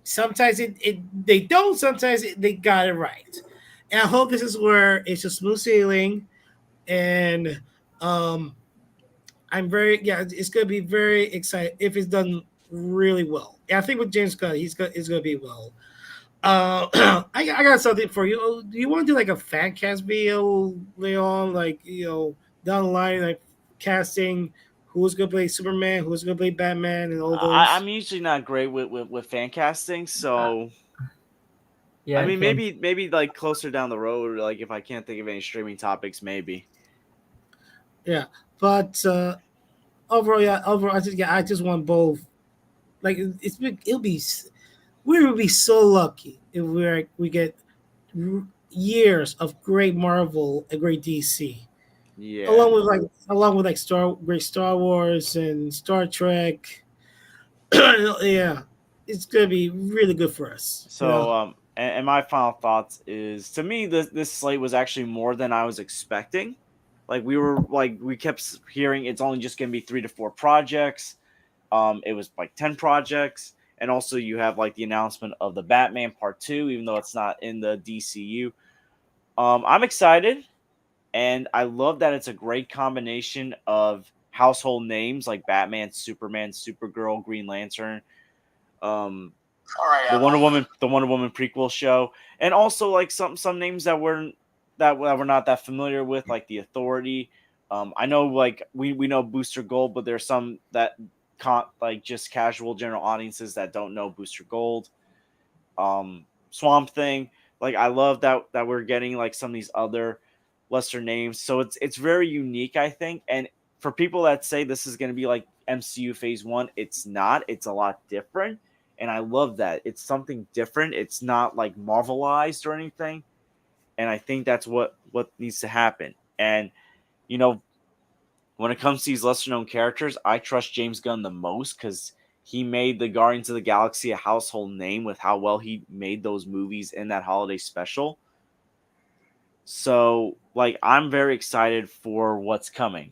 sometimes they don't. Sometimes they got it right, and I hope this is where it's a smooth sailing, and um, I'm very it's gonna be very excited if it's done really well. And I think with James Gunn, it's gonna be well. I got something for you. Do you want to do like a fan cast video, Leon? Like down the line, like casting who's gonna play Superman, who's gonna play Batman, and all those. I'm usually not great with fan casting, so Yeah, I mean can. maybe like closer down the road, like if I can't think of any streaming topics, maybe. Yeah, but overall, I just want both. Like we would be so lucky if we get years of great Marvel and great DC. Yeah. Along with like Star Wars and Star Trek. Yeah, it's gonna be really good for us. So and my final thoughts is to me this slate was actually more than I was expecting. Like we kept hearing it's only just gonna be 3 to 4 projects. It was like 10 projects, and also you have like the announcement of the Batman Part 2, even though it's not in the DCU. I'm excited. And I love that it's a great combination of household names like Batman, Superman, Supergirl, Green Lantern, the Wonder Woman prequel show, and also like some names that we're not that familiar with, like the Authority. I know like we know Booster Gold, but there's some that can't like just casual general audiences that don't know Booster Gold. Swamp Thing. Like I love that we're getting like some of these other lesser names. So it's very unique, I think. And for people that say this is going to be like MCU Phase 1, it's not. It's a lot different. And I love that. It's something different. It's not like Marvelized or anything. And I think that's what needs to happen. And you know, when it comes to these lesser known characters, I trust James Gunn the most cuz he made the Guardians of the Galaxy a household name with how well he made those movies in that holiday special. So, like, I'm very excited for what's coming.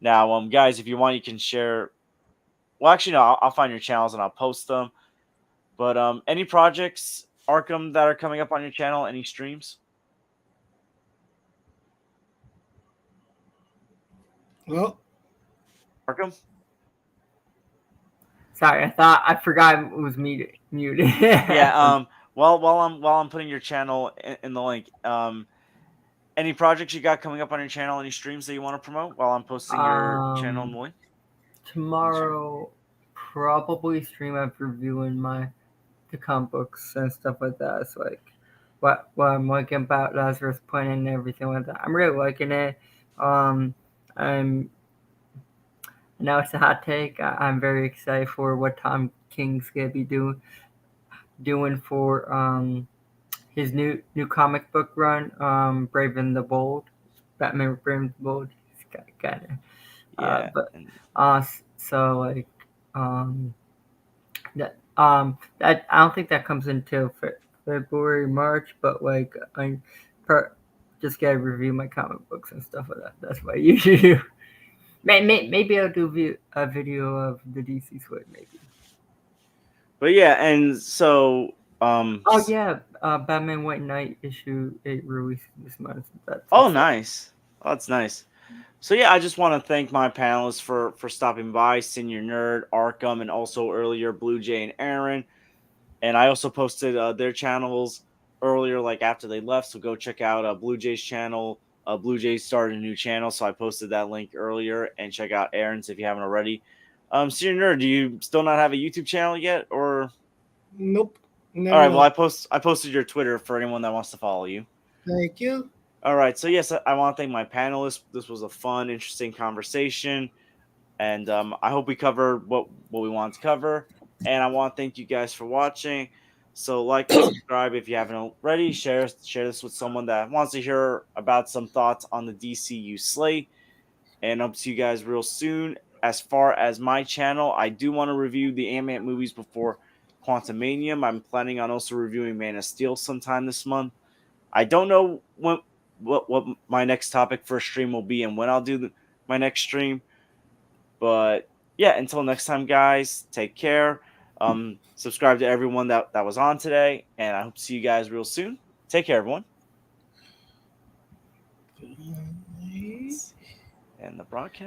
Now, guys, if you want, you can share. Well, actually, no, I'll find your channels and I'll post them. But any projects, Arkham, that are coming up on your channel? Any streams? Well, Arkham? Sorry, I forgot it was muted. Yeah. While I'm putting your channel in the link, any projects you got coming up on your channel? Any streams that you want to promote while I'm posting your channel in the link? Tomorrow, probably stream of reviewing the comic books and stuff like that. It's like what I'm liking about Lazarus Point and everything like that. I'm really liking it. I'm now it's a hot take. I'm very excited for what Tom King's gonna be doing for his new comic book run, Brave and the Bold, Batman Brave and the Bold. He's got Yeah. So like that I don't think that comes until February, March, but like just gotta review my comic books and stuff like that. That's what I usually do. Maybe I'll do a video of the DC Slate, maybe. But yeah, and so oh yeah, Batman White Knight issue 8 released this month. Nice. Oh, that's nice. So yeah, I just want to thank my panelists for stopping by, Senior Nerd, Arkham, and also earlier Blue Jay and Aaron. And I also posted their channels earlier, like after they left. So go check out Blue Jay's channel. Blue Jay started a new channel, so I posted that link earlier. And check out Aaron's if you haven't already. Senior Nerd, do you still not have a YouTube channel yet, or? Nope. All right. Well, I posted your Twitter for anyone that wants to follow you. Thank you. All right. So yes, I want to thank my panelists. This was a fun, interesting conversation, and I hope we covered what we wanted to cover. And I want to thank you guys for watching. So like and subscribe if you haven't already. Share this with someone that wants to hear about some thoughts on the DCU slate. And I'll see you guys real soon. As far as my channel, I do want to review the Ant-Man movies before Quantumanium. I'm planning on also reviewing Man of Steel sometime this month. I don't know what my next topic for a stream will be and when I'll do my next stream. But yeah, until next time, guys, take care. Subscribe to everyone that was on today, and I hope to see you guys real soon. Take care, everyone. And the broadcast.